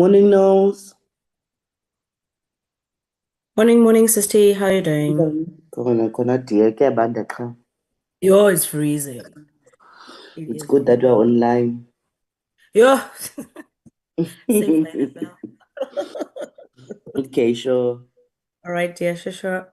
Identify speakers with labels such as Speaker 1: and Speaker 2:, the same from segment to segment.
Speaker 1: Morning, Nose.
Speaker 2: Morning, Sister. How you doing?
Speaker 1: Khona dear, kuyabanda qha.
Speaker 2: Yo, it's freezing. It
Speaker 1: It's
Speaker 2: is
Speaker 1: good that we're
Speaker 2: freezing.
Speaker 1: online.
Speaker 2: Yo, save my NFL.
Speaker 1: Okay, sure.
Speaker 2: All right, dear, sure.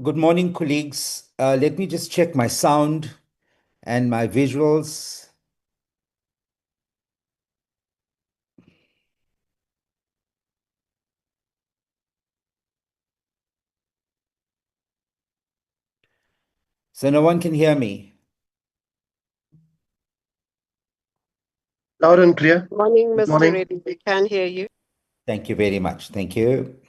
Speaker 3: Good morning, colleagues. Let me just check my sound and my visuals. So no one can hear me.
Speaker 4: Loud and clear.
Speaker 5: Morning,
Speaker 4: Good
Speaker 5: Mr.
Speaker 4: morning.
Speaker 5: Reddy. We can hear you.
Speaker 3: Thank you very much. Thank you.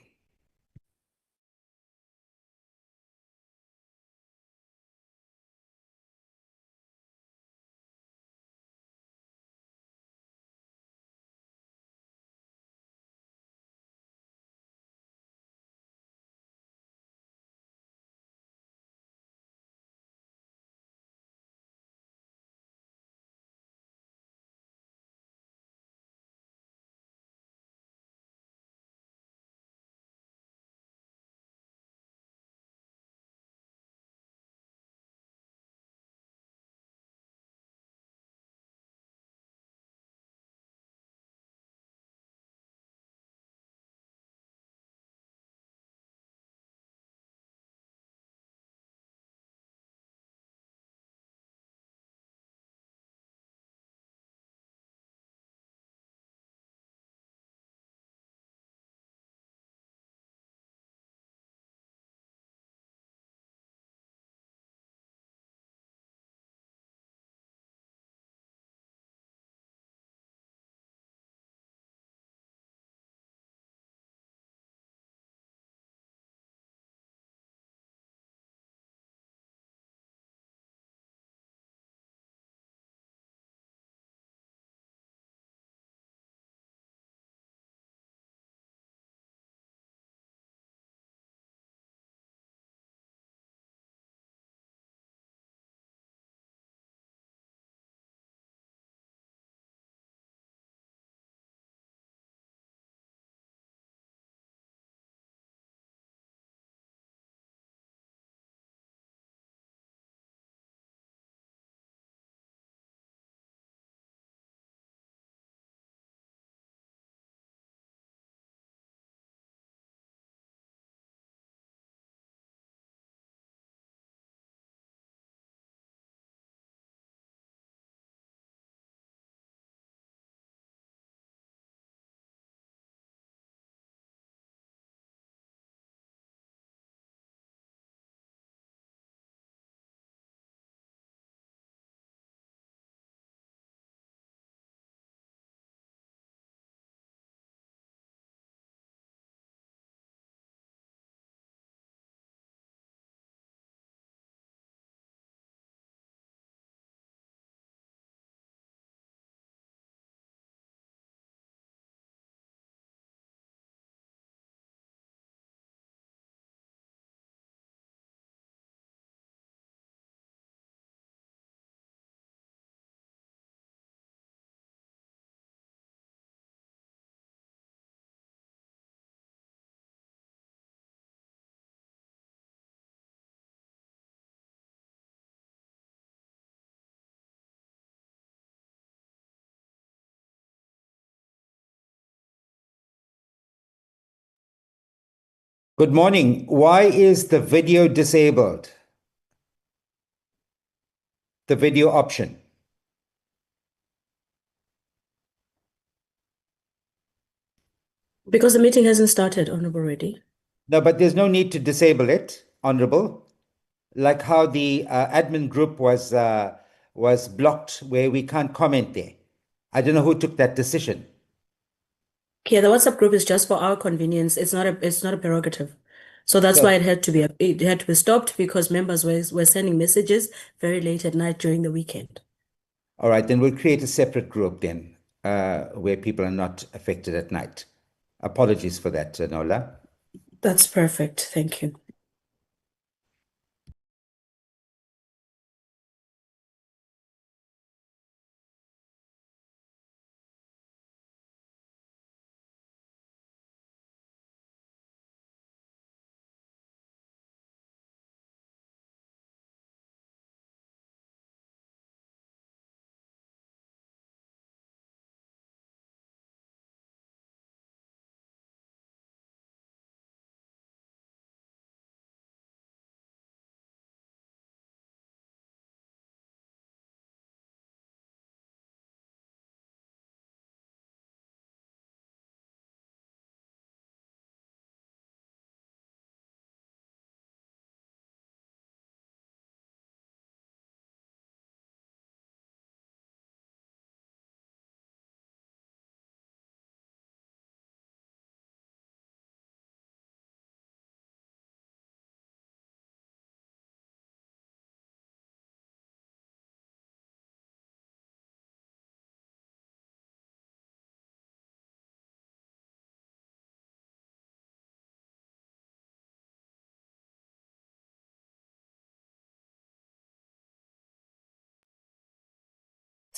Speaker 3: Good morning. Why is the video disabled? The video option.
Speaker 2: Because the meeting hasn't started, Honorable Reddy.
Speaker 3: No, but there's no need to disable it, Honorable. Like how the admin group was blocked where we can't comment there. I don't know who took that decision.
Speaker 2: Okay, the WhatsApp group is just for our convenience. It's not a prerogative. So that's why it had to be stopped because members were sending messages very late at night during the weekend.
Speaker 3: All right, then we'll create a separate group then where people are not affected at night. Apologies for that, Nola.
Speaker 2: That's perfect. Thank you.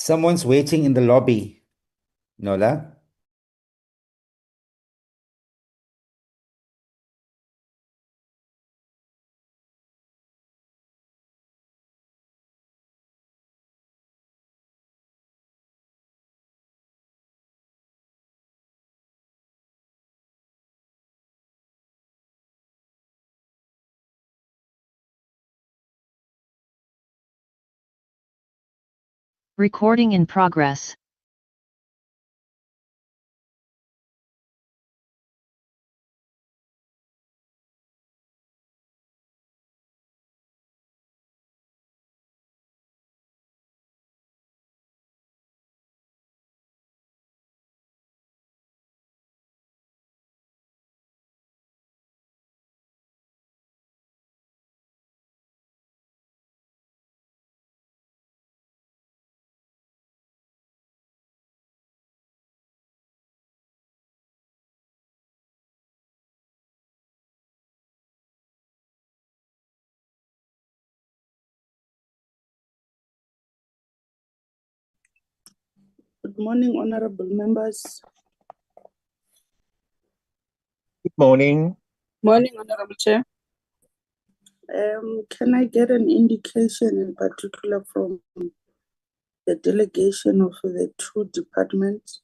Speaker 3: Someone's waiting in the lobby, Nola.
Speaker 4: Recording in progress.
Speaker 1: Good morning, honorable members.
Speaker 5: Good morning.
Speaker 6: Morning, Honorable Chair.
Speaker 1: Can I get an indication in particular from the delegation of the two departments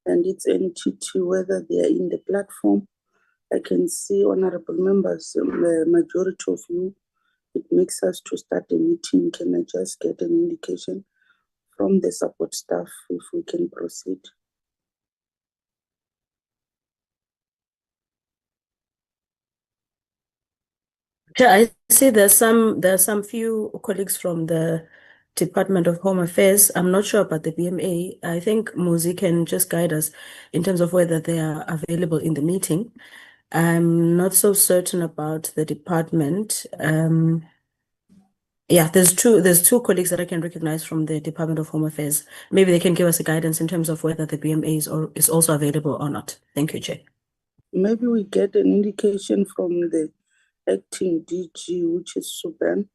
Speaker 1: and its entity, whether they are in the platform? I can see honorable members, the majority of you, it makes us to start a meeting. Can I just get an indication from the support staff if we can proceed?
Speaker 2: Yeah, I see there's some few colleagues from the Department of Home Affairs. I'm not sure about the BMA. I think Muzi can just guide us in terms of whether they are available in the meeting. I'm not so certain about the department. Yeah, there's two colleagues that I can recognize from the Department of Home Affairs. Maybe they can give us a guidance in terms of whether the BMA is also available or not. Thank you, Chair.
Speaker 1: Maybe we get an indication from the acting DG, which is Suban.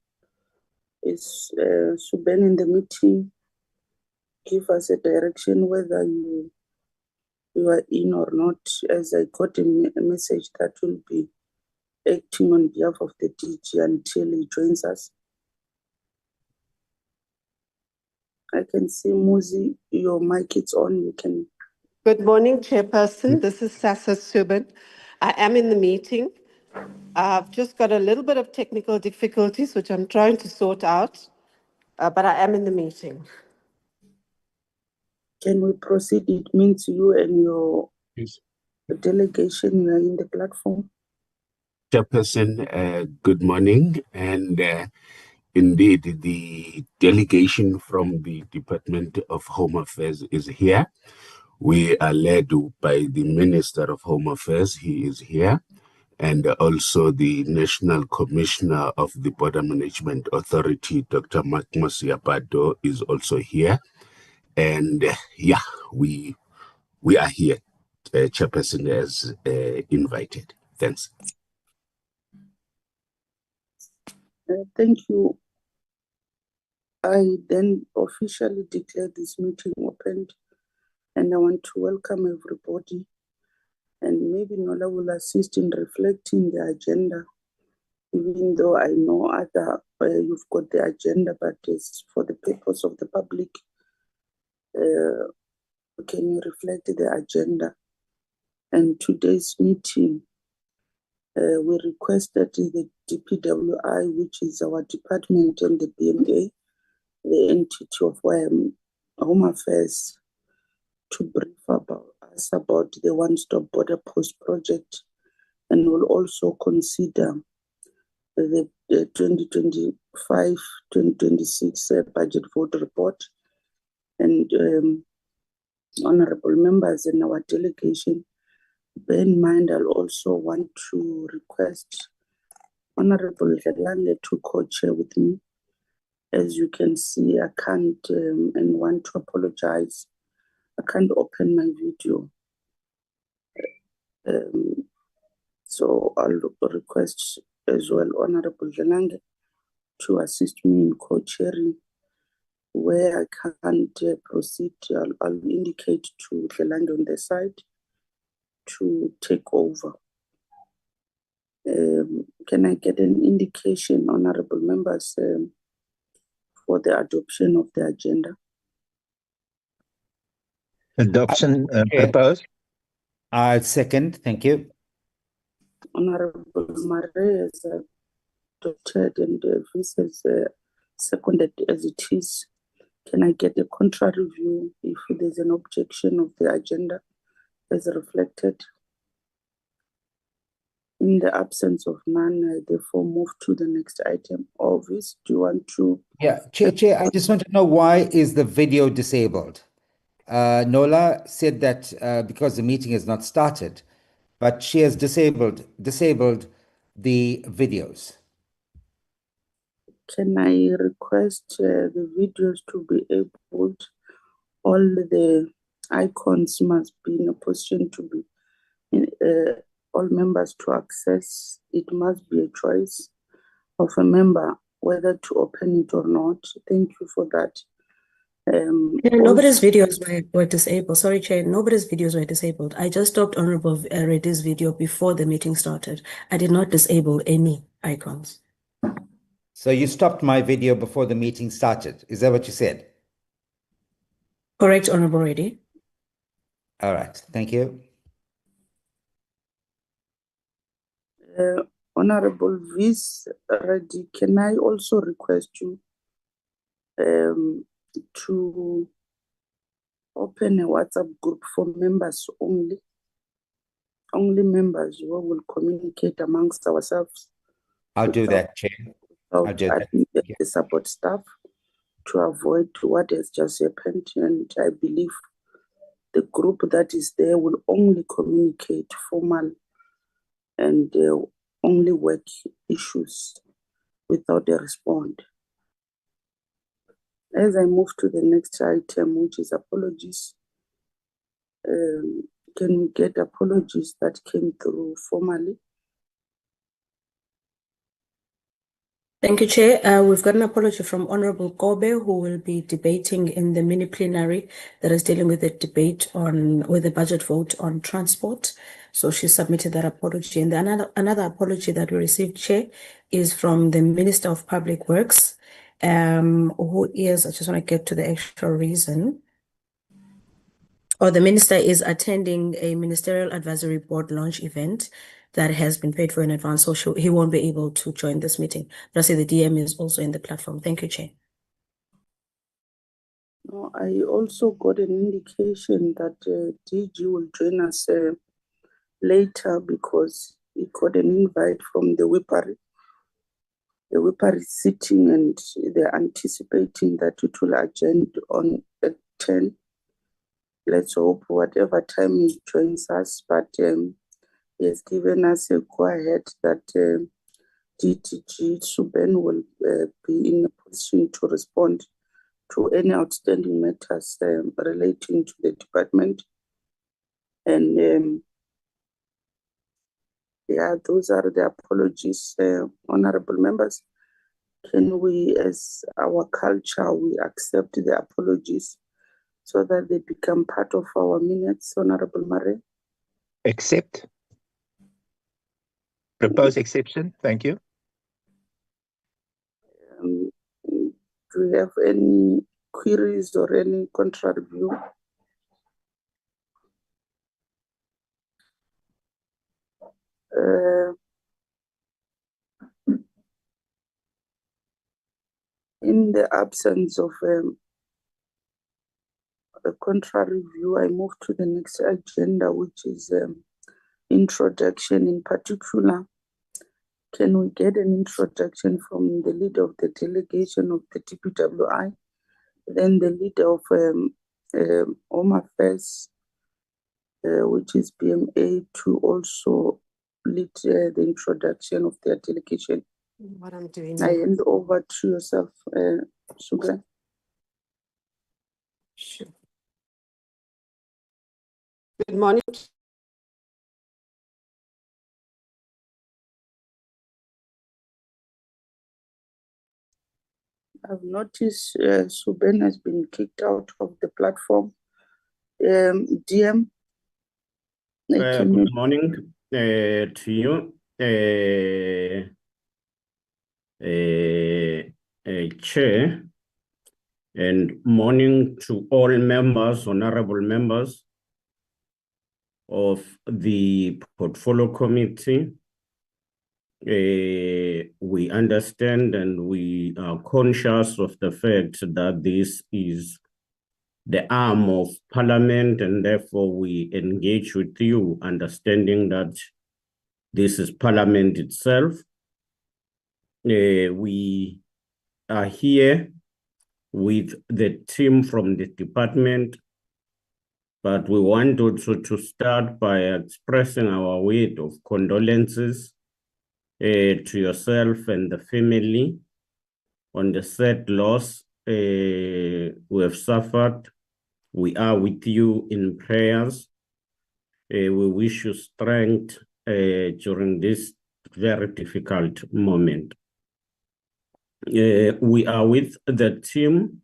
Speaker 1: Is Suban in the meeting? Give us a direction whether you are in or not, as I got a message that will be acting on behalf of the DG until he joins us. I can see Muzi, your mic is on, you can.
Speaker 7: Good morning, Chairperson. This is Sasa Subin. I am in the meeting. I've just got a little bit of technical difficulties, which I'm trying to sort out, but I am in the meeting.
Speaker 1: Can we proceed? It means you and your delegation are in the platform.
Speaker 8: Chairperson, good morning. And indeed, the delegation from the Department of Home Affairs is here. We are led by the Minister of Home Affairs. He is here. And also the National Commissioner of the Border Management Authority, Dr. Makmos Yapado, is also here. And yeah, we are here, Chairperson, as invited. Thanks.
Speaker 1: Thank you. I then officially declare this meeting opened, and I want to welcome everybody. And maybe Nola will assist in reflecting the agenda, even though I know other you've got the agenda, but it's for the purpose of the public. Can you reflect the agenda? And today's meeting, we requested the DPWI, which is our department, and the BMA, the entity of Home Affairs, to brief us about the one-stop border post project, and we'll also consider the 2025-2026 budget vote report. And honorable members in our delegation, bear in mind, I'll also want to request Honorable Dladla to co-chair with me. As you can see, I can't, and want to apologize, I can't open my video. So I'll request as well Honorable Dladla to assist me in co-chairing. Where I can't proceed, I'll indicate to the land on the side to take over. Can I get an indication, honorable members, for the adoption of the agenda?
Speaker 5: Adoption
Speaker 3: Chair.
Speaker 5: proposed.
Speaker 3: Second, thank you.
Speaker 1: Honorable Mare has adopted and this is seconded as it is. Can I get a contrary view if there's an objection of the agenda as reflected? In the absence of none, I therefore move to the next item. Orvis, do you want to?
Speaker 3: Yeah, Chair, I just want to know, why is the video disabled? Nola said that because the meeting has not started, but she has disabled the videos.
Speaker 1: Can I request the videos to be able, all the icons must be in a position to be in, all members to access. It must be a choice of a member whether to open it or not. Thank you for that.
Speaker 2: Nobody's videos were disabled. Sorry, Chair. Nobody's videos were disabled. I just stopped Honorable Reddy's video before the meeting started. I did not disable any icons.
Speaker 3: So you stopped my video before the meeting started. Is that what you said?
Speaker 2: Correct, Honorable Reddy.
Speaker 3: All right, thank you.
Speaker 1: Honorable Vice Reddy, can I also request you to open a WhatsApp group for members only members who will communicate amongst ourselves.
Speaker 3: I'll do that, Chair. I'll do that.
Speaker 1: The support staff to avoid what has just happened, and I believe the group that is there will only communicate formal and only work issues without a response. As I move to the next item, which is apologies, can we get apologies that came through formally?
Speaker 2: Thank you, Chair. We've got an apology from Honorable Kobe, who will be debating in the mini plenary that is dealing with the debate with the budget vote on transport. So she submitted that apology. And another apology that we received, Chair, is from the Minister of Public Works, who is, I just want to get to the actual reason. The minister is attending a Ministerial Advisory Board launch event that has been paid for in advance, so he won't be able to join this meeting. But I see the DM is also in the platform. Thank you, Chair.
Speaker 1: No, I also got an indication that DG will join us later because he got an invite from the Whippery. The Whippery is sitting and they're anticipating that it will adjourn on at 10. Let's hope whatever time he joins us, but he has given us a go-ahead that DTG Suben will be in a position to respond to any outstanding matters relating to the department. And yeah, those are the apologies, honorable members. Can we, as our culture, we accept the apologies so that they become part of our minutes, Honorable Mare?
Speaker 5: Accept. Propose exception. Thank you.
Speaker 1: Do you have any queries or any contrary view? In the absence of a contrary view, I move to the next agenda, which is introduction. In particular, can we get an introduction from the leader of the delegation of the DPWI, then the leader of Home Affairs, which is BMA, to also lead the introduction of their delegation?
Speaker 7: What I'm doing.
Speaker 1: I hand over to yourself, Sugar.
Speaker 7: Sure. Good morning.
Speaker 1: I've noticed Suben has been kicked out of the platform. DM, can you?
Speaker 9: Good morning to you, Chair, and morning to all members, honorable members of the Portfolio Committee. We understand and we are conscious of the fact that this is the arm of Parliament, and therefore we engage with you, understanding that this is Parliament itself. We are here with the team from the department, but we want also to start by expressing our word of condolences to yourself and the family on the sad loss we have suffered. We are with you in prayers. We wish you strength during this very difficult moment. We are with the team.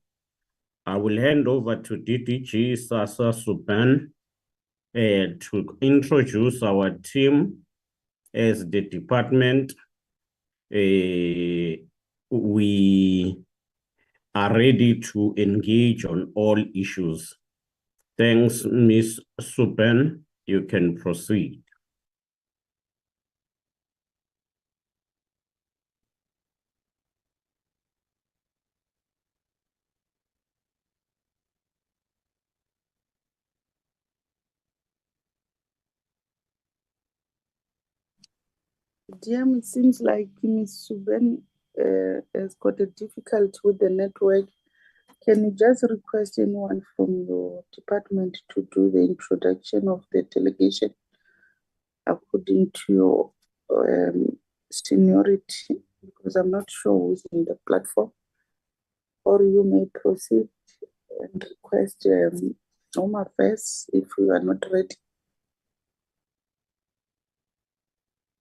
Speaker 9: I will hand over to DDG Sasa Suban to introduce our team as the department. We are ready to engage on all issues. Thanks, Ms. Suban. You can proceed.
Speaker 1: DM, it seems like Ms. Suben has got a difficulty with the network. Can you just request anyone from your department to do the introduction of the delegation according to your seniority? Because I'm not sure who's in the platform. Or you may proceed and request Home Affairs if you are not ready.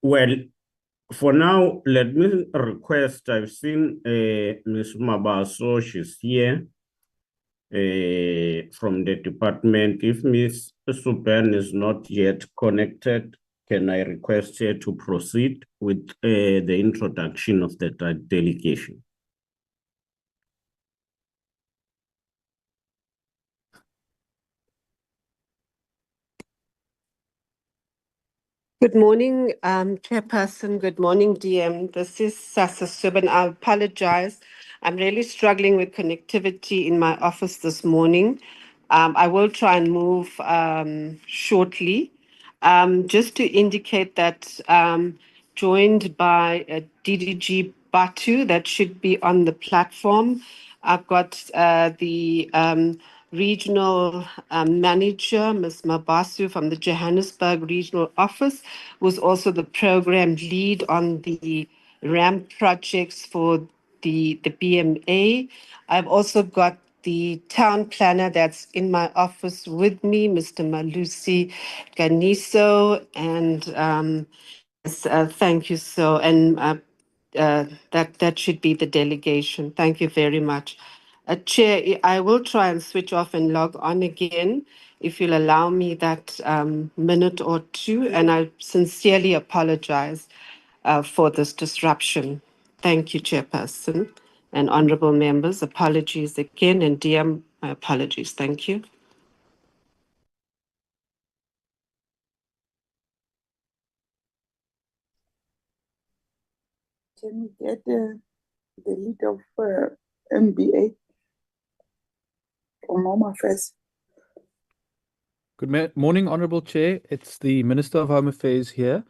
Speaker 9: Well, for now, let me request, I've seen Ms. Mabaso, she's here from the department. If Ms. Suban is not yet connected, can I request her to proceed with the introduction of the delegation?
Speaker 7: Good morning, Chairperson. Good morning, DM. This is Sasa Subban. I apologize. I'm really struggling with connectivity in my office this morning. I will try and move shortly. Just to indicate that joined by DDG Batu, that should be on the platform. I've got the regional manager, Ms. Mabasu from the Johannesburg Regional Office, who's also the program lead on the ramp projects for the BMA. I've also got the town planner that's in my office with me, Mr. Malusi Ganiso, and thank you so, and that should be the delegation. Thank you very much. Chair, I will try and switch off and log on again if you'll allow me that minute or two, and I sincerely apologize for this disruption. Thank you, Chairperson and honorable members. Apologies again, and DM, my apologies. Thank you.
Speaker 1: Can we get the lead of MBA from Home Affairs?
Speaker 10: Good morning, Honourable Chair. It's the Minister of Home Affairs here.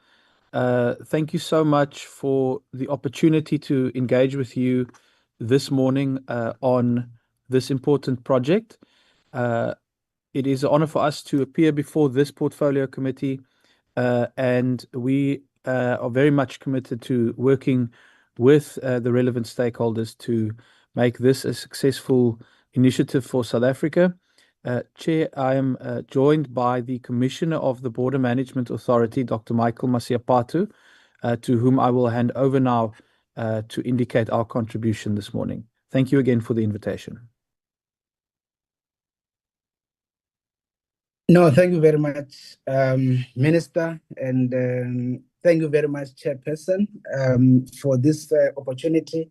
Speaker 10: Thank you so much for the opportunity to engage with you this morning on this important project. It is an honour for us to appear before this portfolio committee, and we are very much committed to working with the relevant stakeholders to make this a successful initiative for South Africa. Chair, I am joined by the Commissioner of the Border Management Authority, Dr. Michael Masiapatu, to whom I will hand over now to indicate our contribution this morning. Thank you again for the invitation.
Speaker 11: No, thank you very much, Minister, and thank you very much, Chairperson, for this opportunity.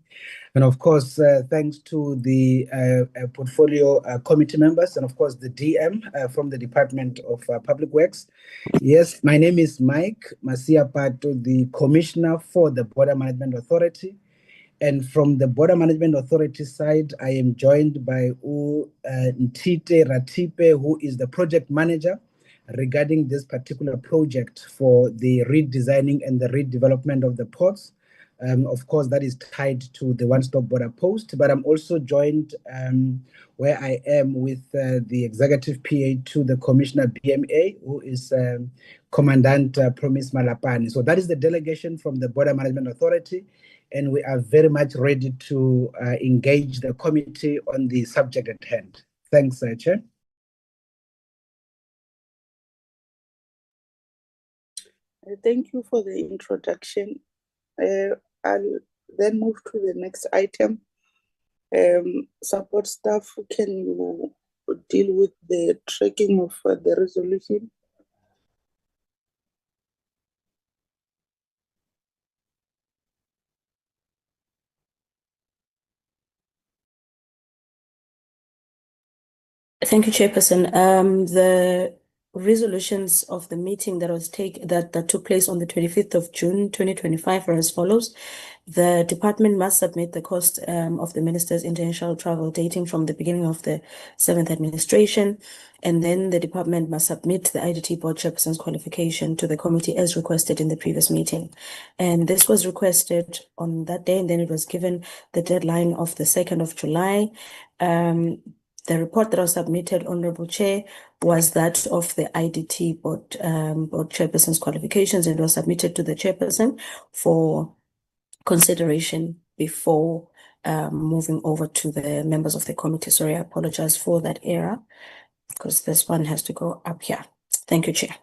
Speaker 11: And of course, thanks to the portfolio committee members and of course the DM from the Department of Public Works. Yes, my name is Mike Masia Pato, the Commissioner for the Border Management Authority. And from the Border Management Authority side, I am joined by Ntite Ratipe, who is the project manager regarding this particular project for the redesigning and the redevelopment of the ports. Of course, that is tied to the one-stop border post, but I'm also joined where I am with the executive PA to the Commissioner BMA, who is Commandant Promise Malapane. So that is the delegation from the Border Management Authority, and we are very much ready to engage the committee on the subject at hand. Thanks, Chair.
Speaker 1: Thank you for the introduction. I'll then move to the next item. Support staff, can you deal with the tracking of the resolution?
Speaker 2: Thank you, Chairperson. The resolutions of the meeting that took place on the 25th of June 2025 are as follows. The department must submit the cost of the minister's international travel dating from the beginning of the 7th administration, and then the department must submit the IDT board chairperson's qualification to the committee as requested in the previous meeting. And this was requested on that day, and then it was given the deadline of the 2nd of July. The report that was submitted, Honorable Chair, was that of the IDT board chairperson's qualifications, and it was submitted to the chairperson for consideration before moving over to the members of the committee. Sorry, I apologize for that error, because this one has to go up here. Thank you, Chair.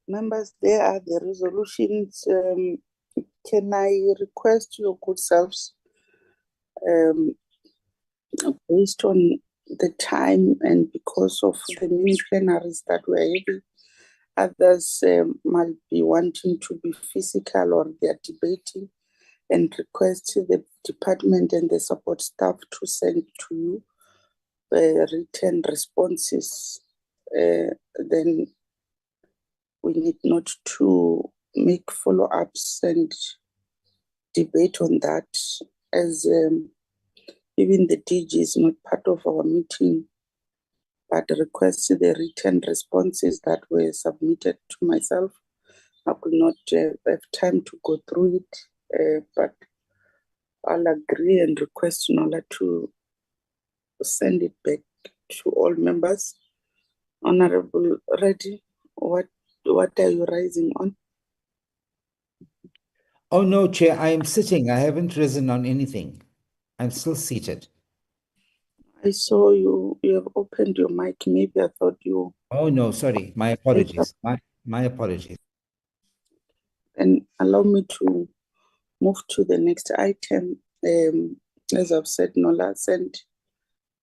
Speaker 1: Members, there are the resolutions. Can I request your good selves, based on the time and because of the mini plenaries that we're having, others might be wanting to be physical or they're debating, and request the department and the support staff to send to you written responses, then we need not to make follow-ups and debate on that, as even the DG is not part of our meeting, but requests the written responses that were submitted to myself. I could not have time to go through it, but I'll agree and request Nola to send it back to all members. Honorable Reddy, what are you rising on?
Speaker 3: Oh, no, Chair, I am sitting. I haven't risen on anything. I'm still seated.
Speaker 1: I saw you have opened your mic. Maybe I thought you...
Speaker 3: Oh, no, sorry. My apologies. My apologies.
Speaker 1: And allow me to move to the next item. As I've said, Nola sent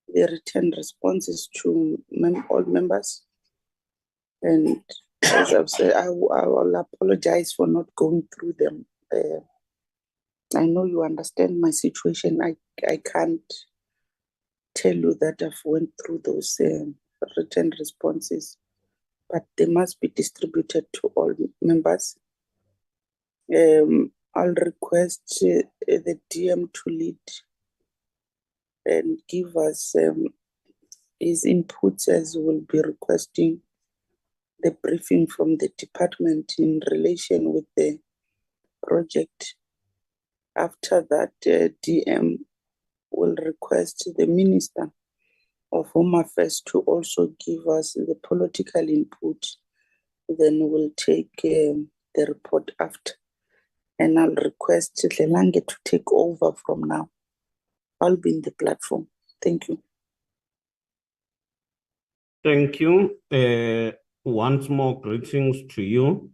Speaker 1: the written responses to all members. And as I've said, I will apologize for not going through them. I know you understand my situation. I can't tell you that I've went through those written responses, but they must be distributed to all members. I'll request the DM to lead and give us his inputs, as we'll be requesting the briefing from the department in relation with the project. After that, DM will request the Minister of Home Affairs to also give us the political input. Then we'll take the report after. And I'll request Lelange to take over from now. I'll be in the platform. Thank you.
Speaker 9: Thank you. Once more, greetings to you.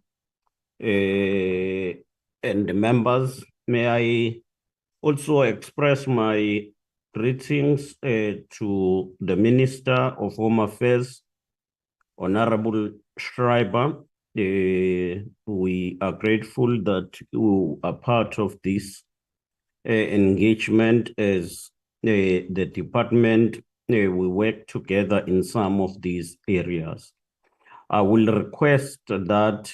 Speaker 9: and the members. May I also express my greetings to the Minister of Home Affairs, Honorable Schreiber. We are grateful that you are part of this engagement as the department. We work together in some of these areas. I will request that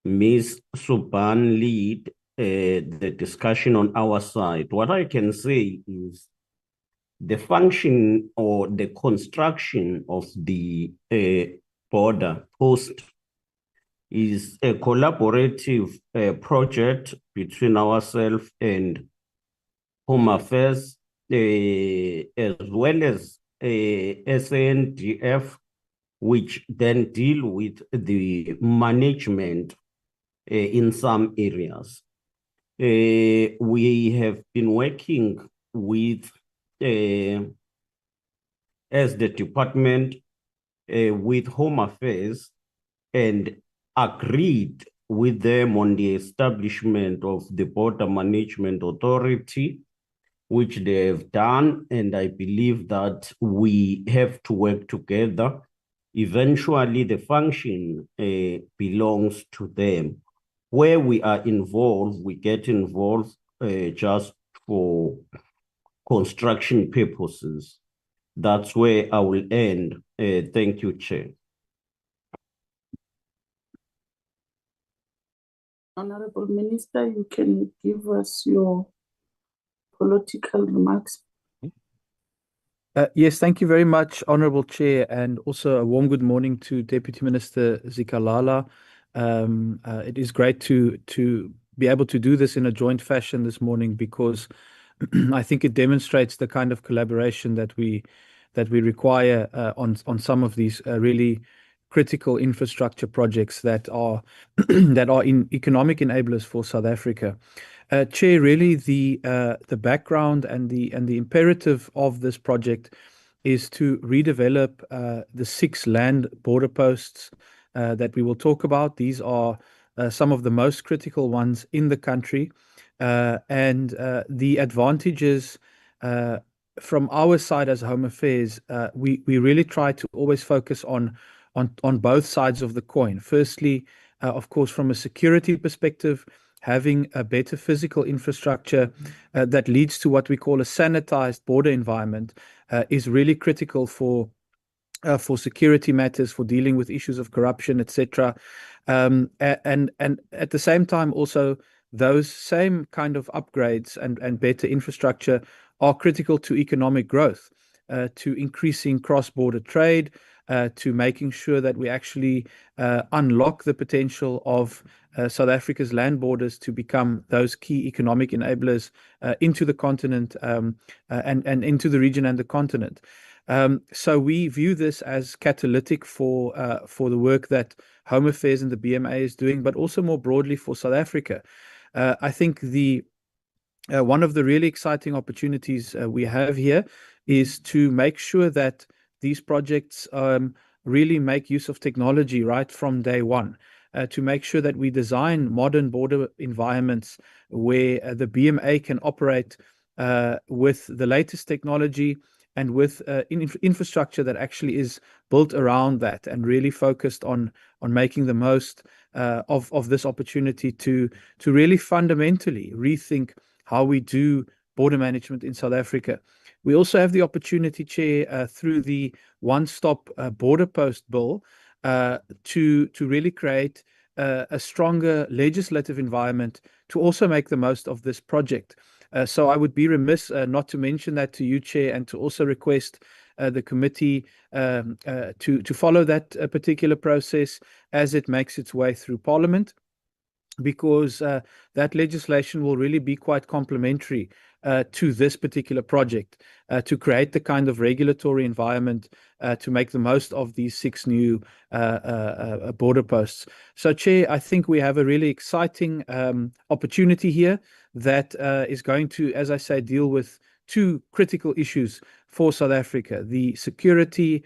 Speaker 9: Ms. Suban lead the discussion on our side. What I can say is the function or the construction of the border post is a collaborative project between ourselves and Home Affairs, as well as SANDF, which then deal with the management in some areas. We have been working with, as the department, with Home Affairs and agreed with them on the establishment of the Border Management Authority, which they have done, and I believe that we have to work together. Eventually, the function belongs to them. Where we are involved, we get involved just for construction purposes. That's where I will end. Thank you, Chair.
Speaker 1: Honorable Minister, you can give us your political remarks.
Speaker 10: Yes, thank you very much, Honorable Chair, and also a warm good morning to Deputy Minister Zikalala. It is great to be able to do this in a joint fashion this morning, because I think it demonstrates the kind of collaboration that we require on some of these really critical infrastructure projects that are in economic enablers for South Africa. Chair, really the background and the imperative of this project is to redevelop the 6 land border posts that we will talk about. These are some of the most critical ones in the country, and the advantages from our side as Home Affairs, we really try to always focus on both sides of the coin. Firstly, of course, from a security perspective, having a better physical infrastructure that leads to what we call a sanitized border environment is really critical for security matters, for dealing with issues of corruption, etc. And at the same time, also those same kind of upgrades and better infrastructure are critical to economic growth, to increasing cross-border trade, to making sure that we actually unlock the potential of South Africa's land borders to become those key economic enablers into the continent and into the region and the continent. So we view this as catalytic for the work that Home Affairs and the BMA is doing, but also more broadly for South Africa. I think one of the really exciting opportunities we have here is to make sure that these projects really make use of technology right from day one, to make sure that we design modern border environments where the BMA can operate with the latest technology and with infrastructure that actually is built around that and really focused on making the most of this opportunity to really fundamentally rethink how we do border management in South Africa. We also have the opportunity, Chair, through the one-stop border post bill to really create a stronger legislative environment to also make the most of this project. So I would be remiss not to mention that to you, Chair, and to also request the committee to follow that particular process as it makes its way through Parliament, because that legislation will really be quite complementary to this particular project, to create the kind of regulatory environment to make the most of these 6 new border posts. So, Chair, I think we have a really exciting opportunity here that is going to, as I say, deal with 2 critical issues for South Africa: the security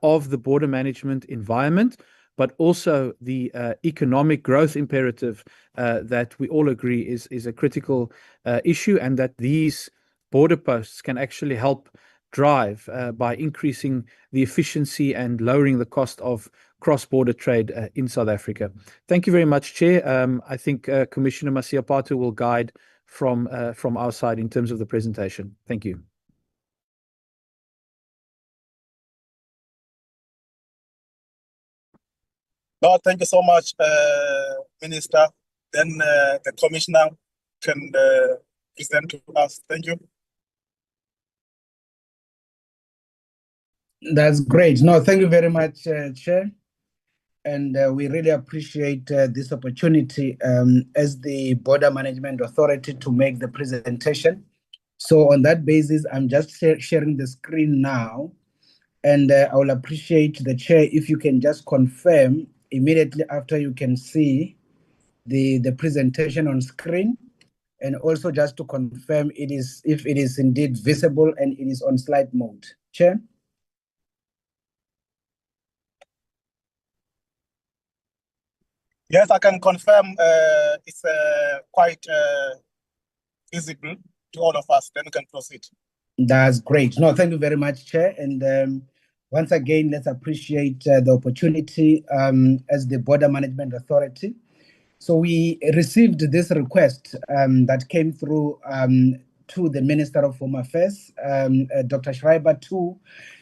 Speaker 10: of the border management environment, but also the economic growth imperative that we all agree is a critical issue, and that these border posts can actually help drive by increasing the efficiency and lowering the cost of cross-border trade in South Africa. Thank you very much, Chair. I think Commissioner Masiapatu will guide from our side in terms of the presentation. Thank you.
Speaker 12: No, thank you so much, Minister. Then the Commissioner can present to us. Thank you.
Speaker 11: That's great. No, thank you very much, Chair. And we really appreciate this opportunity as the Border Management Authority to make the presentation. So on that basis, I'm just sharing the screen now. And I will appreciate the Chair if you can just confirm immediately after you can see the presentation on screen. And also just to confirm if it is indeed visible and it is on slide mode. Chair?
Speaker 12: Yes, I can confirm it's quite visible to all of us. Then we can proceed.
Speaker 11: That's great. No, thank you very much, Chair. And once again, let's appreciate the opportunity as the Border Management Authority. So we received this request that came through to the Minister of Home Affairs, Dr. Schreiber, to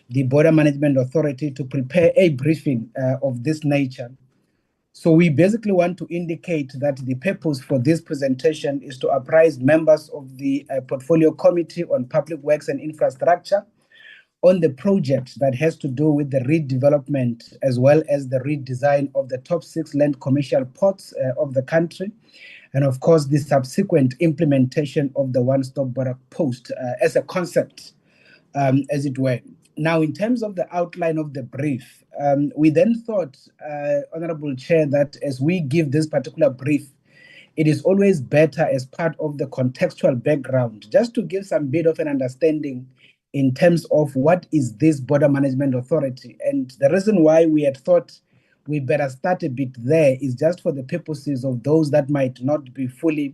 Speaker 11: the Border Management Authority to prepare a briefing of this nature. So we basically want to indicate that the purpose for this presentation is to apprise members of the Portfolio Committee on Public Works and Infrastructure on the project that has to do with the redevelopment as well as the redesign of the top 6 land commercial ports of the country, and of course the subsequent implementation of the one-stop border post as a concept, as it were. Now, in terms of the outline of the brief, we then thought, Honorable Chair, that as we give this particular brief, it is always better as part of the contextual background, just to give some bit of an understanding in terms of what is this Border Management Authority. And the reason why we had thought we better start a bit there is just for the purposes of those that might not be fully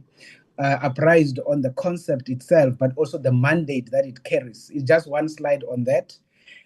Speaker 11: apprised on the concept itself, but also the mandate that it carries. It's just one slide on that.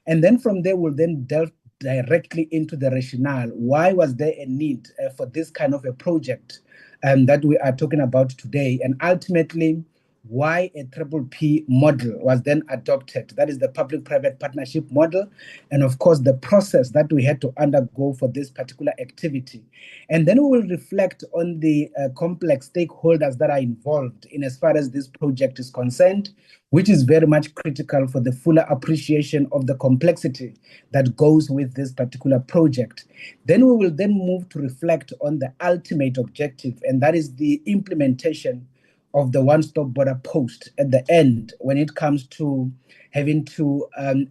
Speaker 11: And then from there, we'll then delve directly into the rationale. Why was there a need for this kind of a project that we are talking about today? And ultimately, why a PPP model was then adopted. That is the public-private partnership model. And of course, the process that we had to undergo for this particular activity. And then we will reflect on the complex stakeholders that are involved in as far as this project is concerned, which is very much critical for the fuller appreciation of the complexity that goes with this particular project. Then we will then move to reflect on the ultimate objective, and that is the implementation of the one-stop border post at the end when it comes to having to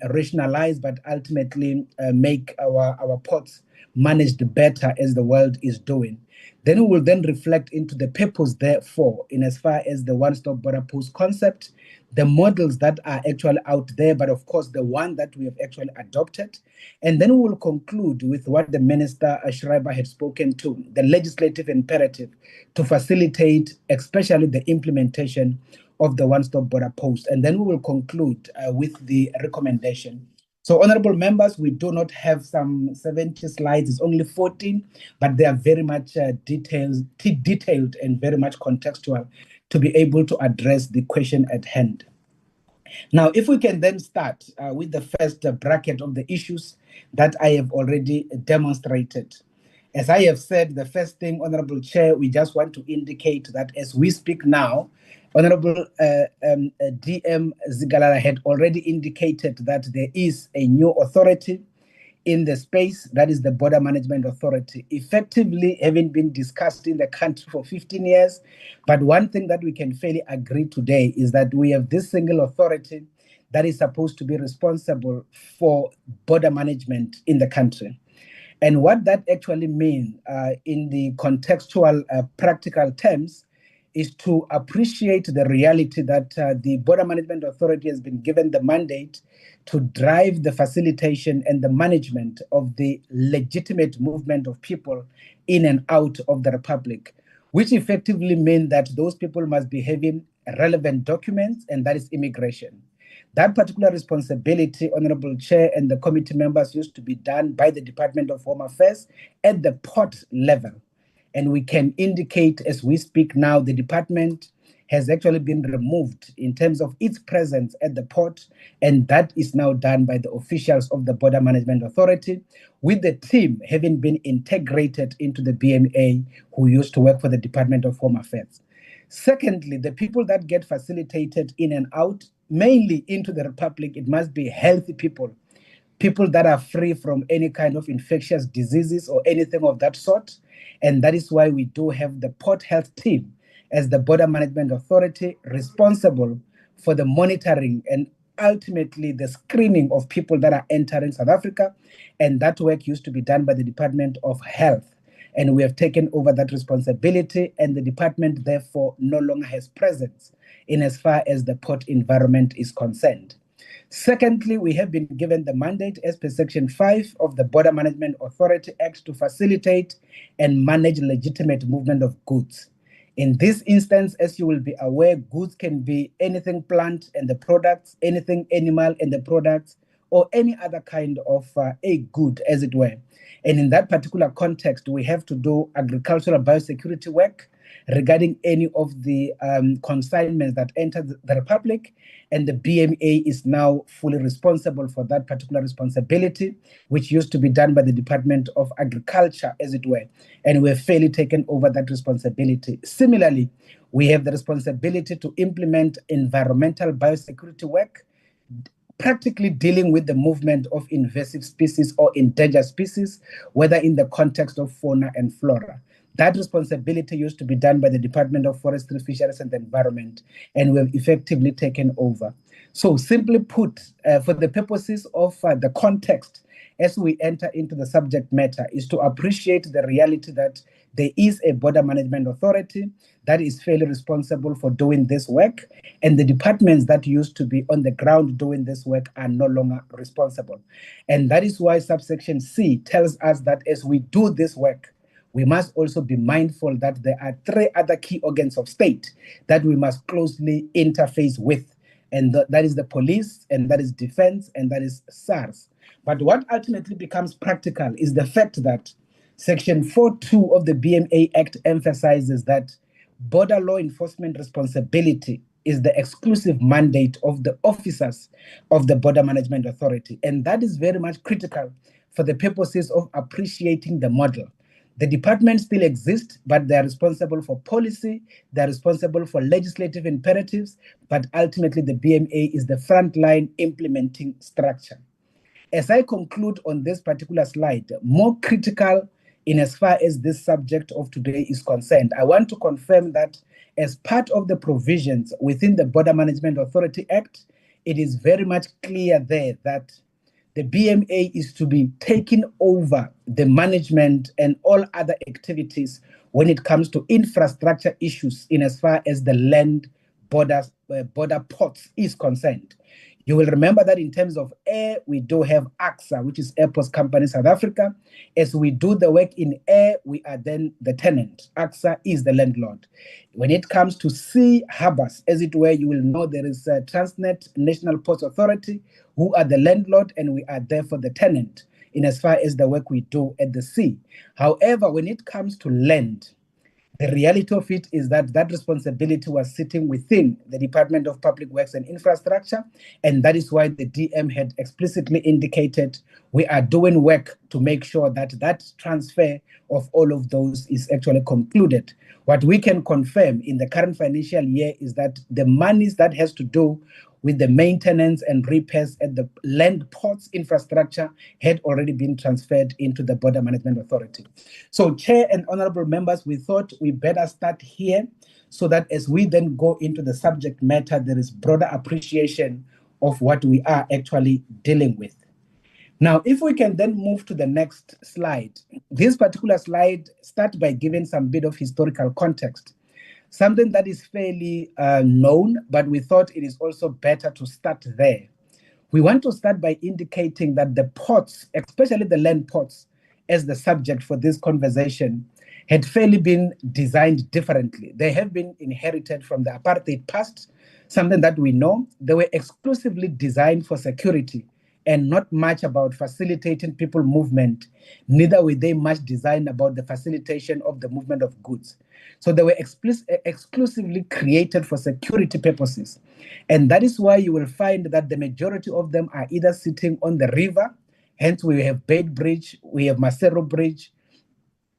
Speaker 11: rationalize, but ultimately make our ports managed better as the world is doing. Then we will then reflect into the purpose, therefore, in as far as the one-stop border post concept, the models that are actually out there, but of course the one that we have actually adopted. And then we will conclude with what the Minister Schreiber had spoken to, the legislative imperative to facilitate especially the implementation of the one-stop border post. And then we will conclude with the recommendation. So, honorable members, we do not have some 70 slides, it's only 14, but they are very much detailed and very much contextual to be able to address the question at hand. Now, if we can then start with the first bracket of the issues that I have already demonstrated. As I have said, the first thing, Honorable Chair, we just want to indicate that as we speak now, Honorable DM Zigalala had already indicated that there is a new authority in the space, that is the Border Management Authority, effectively having been discussed in the country for 15 years. But one thing that we can fairly agree today is that we have this single authority that is supposed to be responsible for border management in the country. And what that actually means in the contextual practical terms is to appreciate the reality that the Border Management Authority has been given the mandate to drive the facilitation and the management of the legitimate movement of people in and out of the Republic, which effectively means that those people must be having relevant documents, and that is immigration. That particular responsibility, Honorable Chair and the committee members, used to be done by the Department of Home Affairs at the port level. And we can indicate as we speak now, the department has actually been removed in terms of its presence at the port, and that is now done by the officials of the Border Management Authority, with the team having been integrated into the BMA who used to work for the Department of Home Affairs. Secondly, the people that get facilitated in and out, mainly into the Republic, it must be healthy people, people that are free from any kind of infectious diseases or anything of that sort. And that is why we do have the Port Health Team as the Border Management Authority responsible for the monitoring and ultimately the screening of people that are entering South Africa. And that work used to be done by the Department of Health. And we have taken over that responsibility, and the department therefore no longer has presence in as far as the port environment is concerned. Secondly, we have been given the mandate as per Section 5 of the Border Management Authority Act to facilitate and manage legitimate movement of goods. In this instance, as you will be aware, goods can be anything plant and the products, anything animal and the products, or any other kind of a good, as it were. And in that particular context, we have to do agricultural biosecurity work regarding any of the consignments that enter the Republic, and the BMA is now fully responsible for that particular responsibility, which used to be done by the Department of Agriculture, as it were, and we've fairly taken over that responsibility. Similarly, we have the responsibility to implement environmental biosecurity work, practically dealing with the movement of invasive species or endangered species, whether in the context of fauna and flora. That responsibility used to be done by the Department of Forestry, Fisheries and the Environment, and we have effectively taken over. So simply put, for the purposes of the context, as we enter into the subject matter, is to appreciate the reality that there is a Border Management Authority that is fairly responsible for doing this work, and the departments that used to be on the ground doing this work are no longer responsible. And that is why subsection C tells us that as we do this work, we must also be mindful that there are 3 other key organs of state that we must closely interface with, and that is the police, and that is defense, and that is SARS. But what ultimately becomes practical is the fact that Section 4.2 of the BMA Act emphasizes that border law enforcement responsibility is the exclusive mandate of the officers of the Border Management Authority. And that is very much critical for the purposes of appreciating the model. The departments still exist, but they are responsible for policy, they are responsible for legislative imperatives, but ultimately the BMA is the frontline implementing structure. As I conclude on this particular slide, more critical in as far as this subject of today is concerned, I want to confirm that as part of the provisions within the Border Management Authority Act, it is very much clear there that the BMA is to be taking over the management and all other activities when it comes to infrastructure issues in as far as the land border ports is concerned. You will remember that in terms of air, we do have AXA, which is Airports Company South Africa. As we do the work in air, we are then the tenant. AXA is the landlord. When it comes to sea harbors, as it were, you will know there is a Transnet National Ports Authority, who are the landlord, and we are therefore the tenant in as far as the work we do at the sea. However, when it comes to land, the reality of it is that that responsibility was sitting within the Department of Public Works and Infrastructure, and that is why the DM had explicitly indicated we are doing work to make sure that that transfer of all of those is actually concluded. What we can confirm in the current financial year is that the monies that has to do with the maintenance and repairs at the land ports infrastructure had already been transferred into the Border Management Authority. So, Chair and honorable members, we thought we better start here so that as we then go into the subject matter, there is broader appreciation of what we are actually dealing with. Now, if we can then move to the next slide. This particular slide starts by giving some bit of historical context. something that is fairly known, but we thought it is also better to start there. We want to start by indicating that the ports, especially the land ports, as the subject for this conversation, had fairly been designed differently. They have been inherited from the apartheid past, something that we know. They were exclusively designed for security and not much about facilitating people movement. Neither were they much designed about the facilitation of the movement of goods. So they were exclusively created for security purposes. And that is why you will find that the majority of them are either sitting on the river, hence we have Beit Bridge, we have Masero Bridge,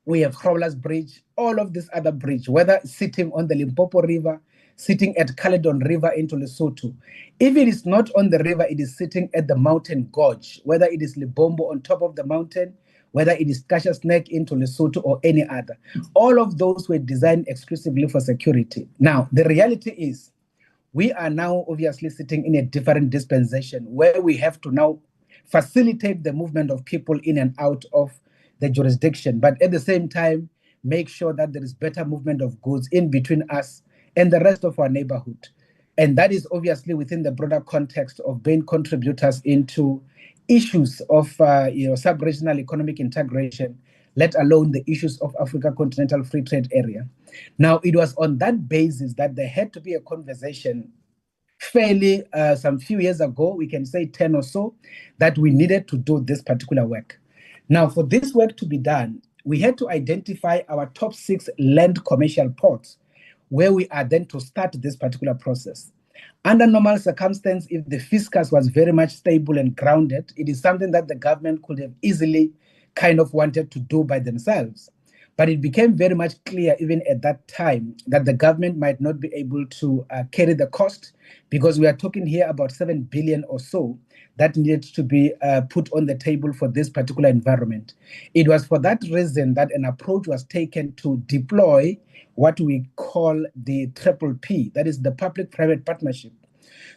Speaker 11: we have Growlers Bridge, all of this other bridge, whether sitting on the Limpopo River, sitting at Caledon River into Lesotho. If it is not on the river, it is sitting at the mountain gorge, whether it is Libombo on top of the mountain, whether it is Kasha's Neck into Lesotho or any other. All of those were designed exclusively for security. Now, the reality is, we are now obviously sitting in a different dispensation where we have to now facilitate the movement of people in and out of the jurisdiction, but at the same time, make sure that there is better movement of goods in between us and the rest of our neighborhood. And that is obviously within the broader context of being contributors into issues of sub-regional economic integration, let alone the issues of Africa Continental Free Trade Area. Now, it was on that basis that there had to be a conversation fairly some few years ago, we can say 10 or so, that we needed to do this particular work. Now, for this work to be done, we had to identify our top 6 land commercial ports, where we are then to start this particular process. Under normal circumstances, if the fiscus was very much stable and grounded, it is something that the government could have easily kind of wanted to do by themselves. But it became very much clear even at that time that the government might not be able to carry the cost, because we are talking here about 7 billion or so that needed to be put on the table for this particular environment. It was for that reason that an approach was taken to deploy what we call the PPP, that is the public-private partnership.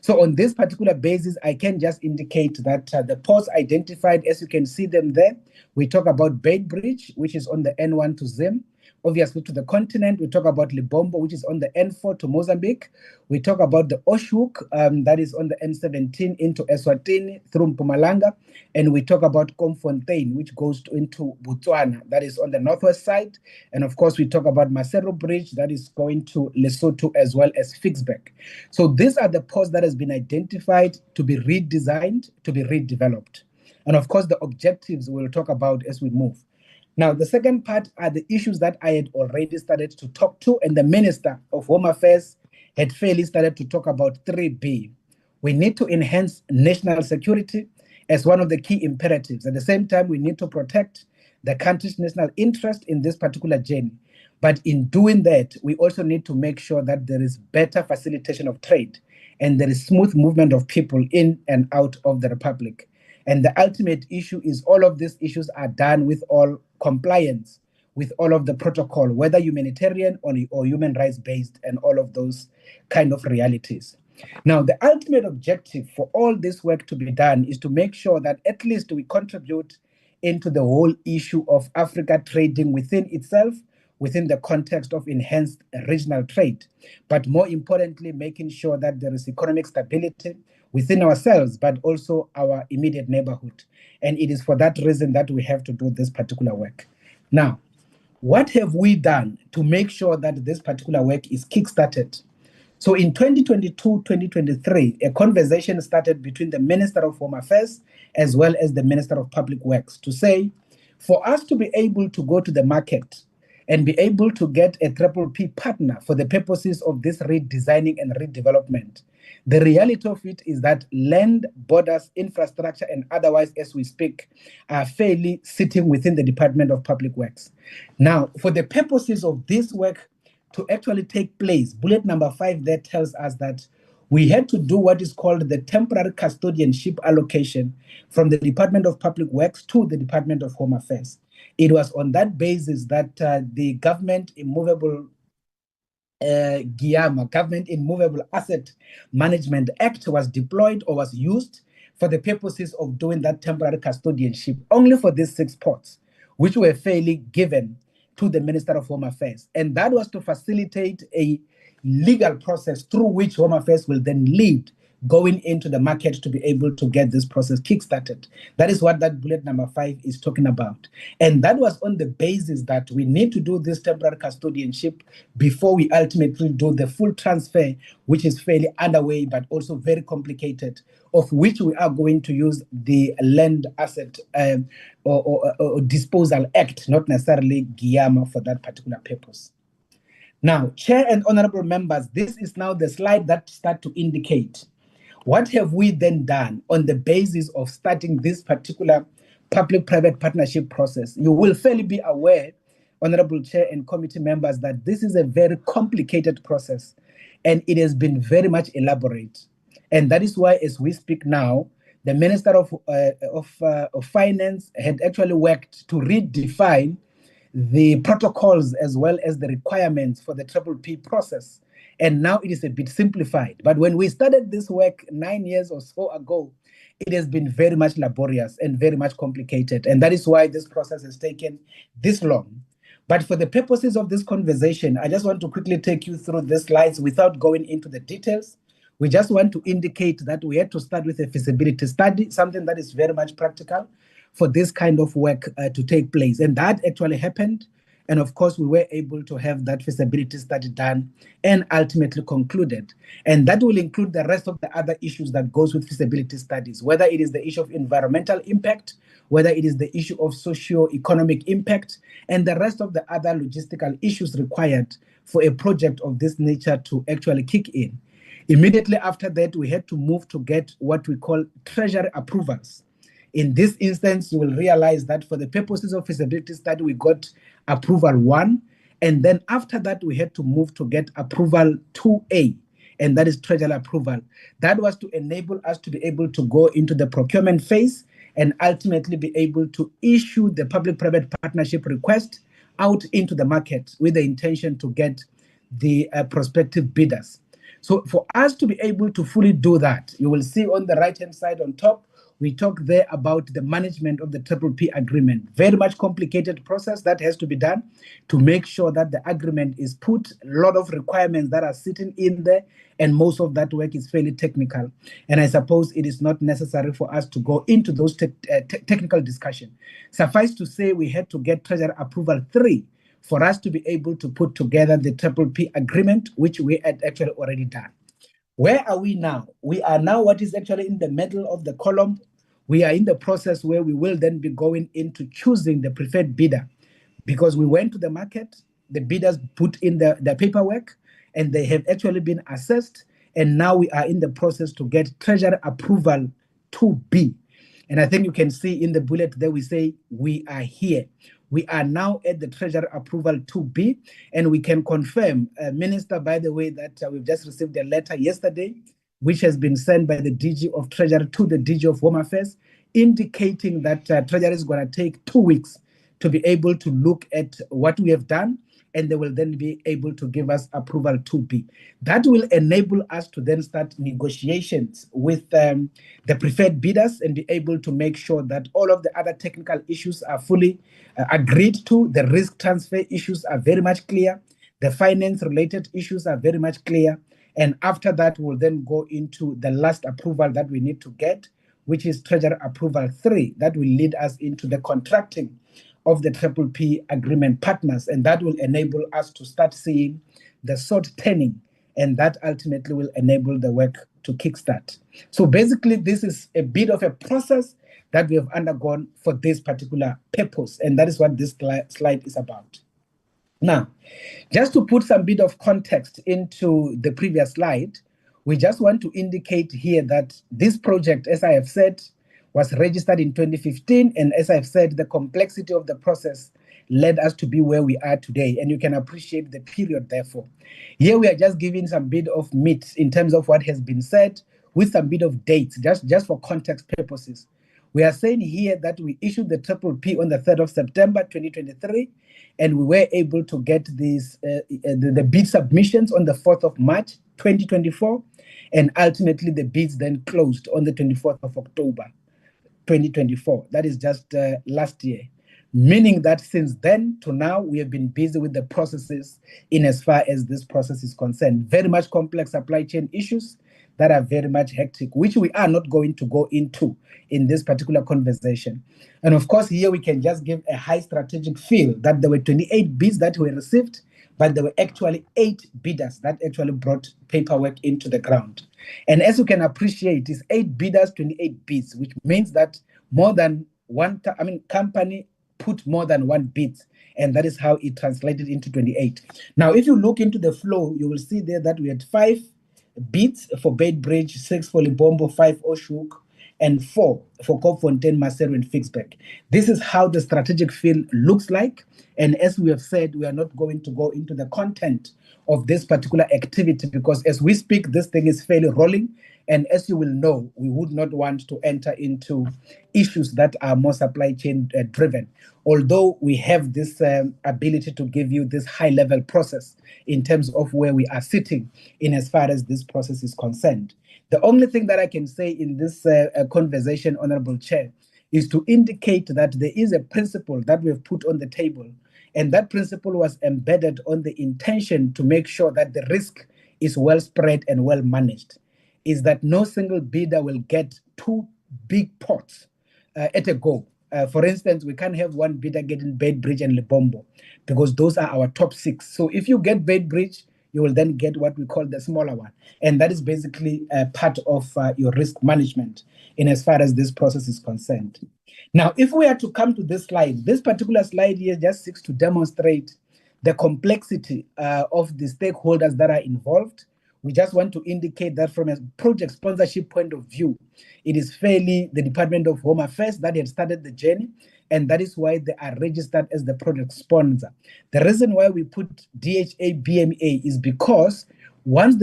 Speaker 11: So on this particular basis, I can just indicate that the ports identified, as you can see them there, we talk about Beit Bridge, which is on the N1 to Zim. Obviously, to the continent, we talk about Libombo, which is on the N4 to Mozambique. We talk about the Oshhoek, that is on the N17 into Eswatini through Mpumalanga. And we talk about Komfontein, which goes into Botswana, that is on the northwest side. And of course, we talk about Masero Bridge, that is going to Lesotho as well as Fixbeck. So these are the ports that has been identified to be redesigned, to be redeveloped. And of course, the objectives we'll talk about as we move. Now, the second part are the issues that I had already started to talk to, and the Minister of Home Affairs had fairly started to talk about 3B. We need to enhance national security as one of the key imperatives. At the same time, we need to protect the country's national interest in this particular journey. But in doing that, we also need to make sure that there is better facilitation of trade and there is smooth movement of people in and out of the Republic. And the ultimate issue is all of these issues are done with all compliance with all of the protocol, whether humanitarian or human rights based, and all of those kind of realities. Now, the ultimate objective for all this work to be done is to make sure that at least we contribute into the whole issue of Africa trading within itself, within the context of enhanced regional trade, but more importantly, making sure that there is economic stability within ourselves, but also our immediate neighborhood. And it is for that reason that we have to do this particular work. Now, what have we done to make sure that this particular work is kickstarted? So in 2022-2023, a conversation started between the Minister of Home Affairs as well as the Minister of Public Works to say, for us to be able to go to the market and be able to get a PPP partner for the purposes of this redesigning and redevelopment, the reality of it is that land, borders, infrastructure, and otherwise, as we speak, are fairly sitting within the Department of Public Works. Now, for the purposes of this work to actually take place, bullet number 5 there tells us that we had to do what is called the temporary custodianship allocation from the Department of Public Works to the Department of Home Affairs. It was on that basis that the Government Immovable Government Immovable Asset Management Act was deployed or was used for the purposes of doing that temporary custodianship only for these 6 ports, which were fairly given to the Minister of Home Affairs. And that was to facilitate a legal process through which Home Affairs will then lead going into the market to be able to get this process kickstarted. That is what that bullet number 5 is talking about. And that was on the basis that we need to do this temporary custodianship before we ultimately do the full transfer, which is fairly underway, but also very complicated, of which we are going to use the Land Asset or Disposal Act, not necessarily GIAMA, for that particular purpose. Now, Chair and honorable members, this is now the slide that starts to indicate what have we then done on the basis of starting this particular public-private partnership process. You will fairly be aware, honorable Chair and committee members, that this is a very complicated process and it has been very much elaborate. And that is why, as we speak now, the Minister of Finance had actually worked to redefine the protocols as well as the requirements for the PPP process. And now it is a bit simplified. But when we started this work 9 years or so ago, it has been very much laborious and very much complicated. And that is why this process has taken this long. But for the purposes of this conversation, I just want to quickly take you through these slides without going into the details. We just want to indicate that we had to start with a feasibility study, something that is very much practical for this kind of work to take place. And that actually happened. And of course, we were able to have that feasibility study done and ultimately concluded. And that will include the rest of the other issues that goes with feasibility studies, whether it is the issue of environmental impact, whether it is the issue of socio-economic impact, and the rest of the other logistical issues required for a project of this nature to actually kick in. Immediately after that, we had to move to get what we call treasury approvals. In this instance, you will realize that for the purposes of feasibility study, we got approval 1. And then after that, we had to move to get approval 2A, and that is treasury approval. That was to enable us to be able to go into the procurement phase and ultimately be able to issue the public-private partnership request out into the market with the intention to get the prospective bidders. So for us to be able to fully do that, you will see on the right-hand side on top, we talk there about the management of the PPP agreement. Very much complicated process that has to be done to make sure that the agreement is put, a lot of requirements that are sitting in there, and most of that work is fairly technical. And I suppose it is not necessary for us to go into those technical discussion. Suffice to say, we had to get treasury approval 3 for us to be able to put together the PPP agreement, which we had actually already done. Where are we now? We are now what is actually in the middle of the column. We are in the process where we will then be going into choosing the preferred bidder, because we went to the market, the bidders put in the paperwork, and they have actually been assessed. And now we are in the process to get treasury approval 2B. And I think you can see in the bullet there we say we are here. We are now at the treasury approval 2B, and we can confirm, Minister, by the way, that we've just received a letter yesterday, which has been sent by the DG of Treasury to the DG of Home Affairs, indicating that Treasury is going to take 2 weeks to be able to look at what we have done, and they will then be able to give us approval 2B. That will enable us to then start negotiations with the preferred bidders and be able to make sure that all of the other technical issues are fully agreed to. The risk transfer issues are very much clear. The finance-related issues are very much clear. And after that, we'll then go into the last approval that we need to get, which is treasury approval 3, that will lead us into the contracting of the PPP agreement partners. And that will enable us to start seeing the sword turning, and that ultimately will enable the work to kickstart. So basically, this is a bit of a process that we have undergone for this particular purpose. And that is what this slide is about. Now, just to put some bit of context into the previous slide, we just want to indicate here that this project, as I have said, was registered in 2015. And as I've said, the complexity of the process led us to be where we are today. And you can appreciate the period, therefore. Here we are just giving some bit of meat in terms of what has been said with some bit of dates, just for context purposes. We are saying here that we issued the PPP on the 3rd of September 2023, and we were able to get these the bid submissions on the 4th of March 2024, and ultimately the bids then closed on the 24th of October 2024. That is just last year. meaning that since then to now, we have been busy with the processes in as far as this process is concerned. Very much complex supply chain issues that are very much hectic, which we are not going to go into in this particular conversation. And of course, here we can just give a high strategic feel that there were 28 bids that were received, but there were actually 8 bidders that actually brought paperwork into the ground. And as you can appreciate, it's 8 bidders, 28 bids, which means that more than one, company put more than one bid, and that is how it translated into 28. Now, if you look into the flow, you will see there that we had 5 bids for Beitbridge, 6 for Libombo, 5 Oshuk, and 4 for Kopfontein, Maseru, and Fixbeck. This is how the strategic field looks like. And as we have said, we are not going to go into the content of this particular activity because as we speak, this thing is fairly rolling. And as you will know, we would not want to enter into issues that are more supply chain driven. Although we have this ability to give you this high level process in terms of where we are sitting in as far as this process is concerned. The only thing that I can say in this conversation, Honorable Chair, is to indicate that there is a principle that we have put on the table. And that principle was embedded on the intention to make sure that the risk is well spread and well managed. Is that no single bidder will get 2 big pots at a go. For instance, we can't have one bidder getting Beitbridge and Libombo because those are our top 6. So if you get Beitbridge, you will then get what we call the smaller one. And that is basically part of your risk management in as far as this process is concerned. Now, if we are to come to this slide, this particular slide here just seeks to demonstrate the complexity of the stakeholders that are involved. We just want to indicate that from a project sponsorship point of view, it is fairly the Department of Home Affairs that had started the journey, and that is why they are registered as the project sponsor. The reason why we put DHA BMA is because once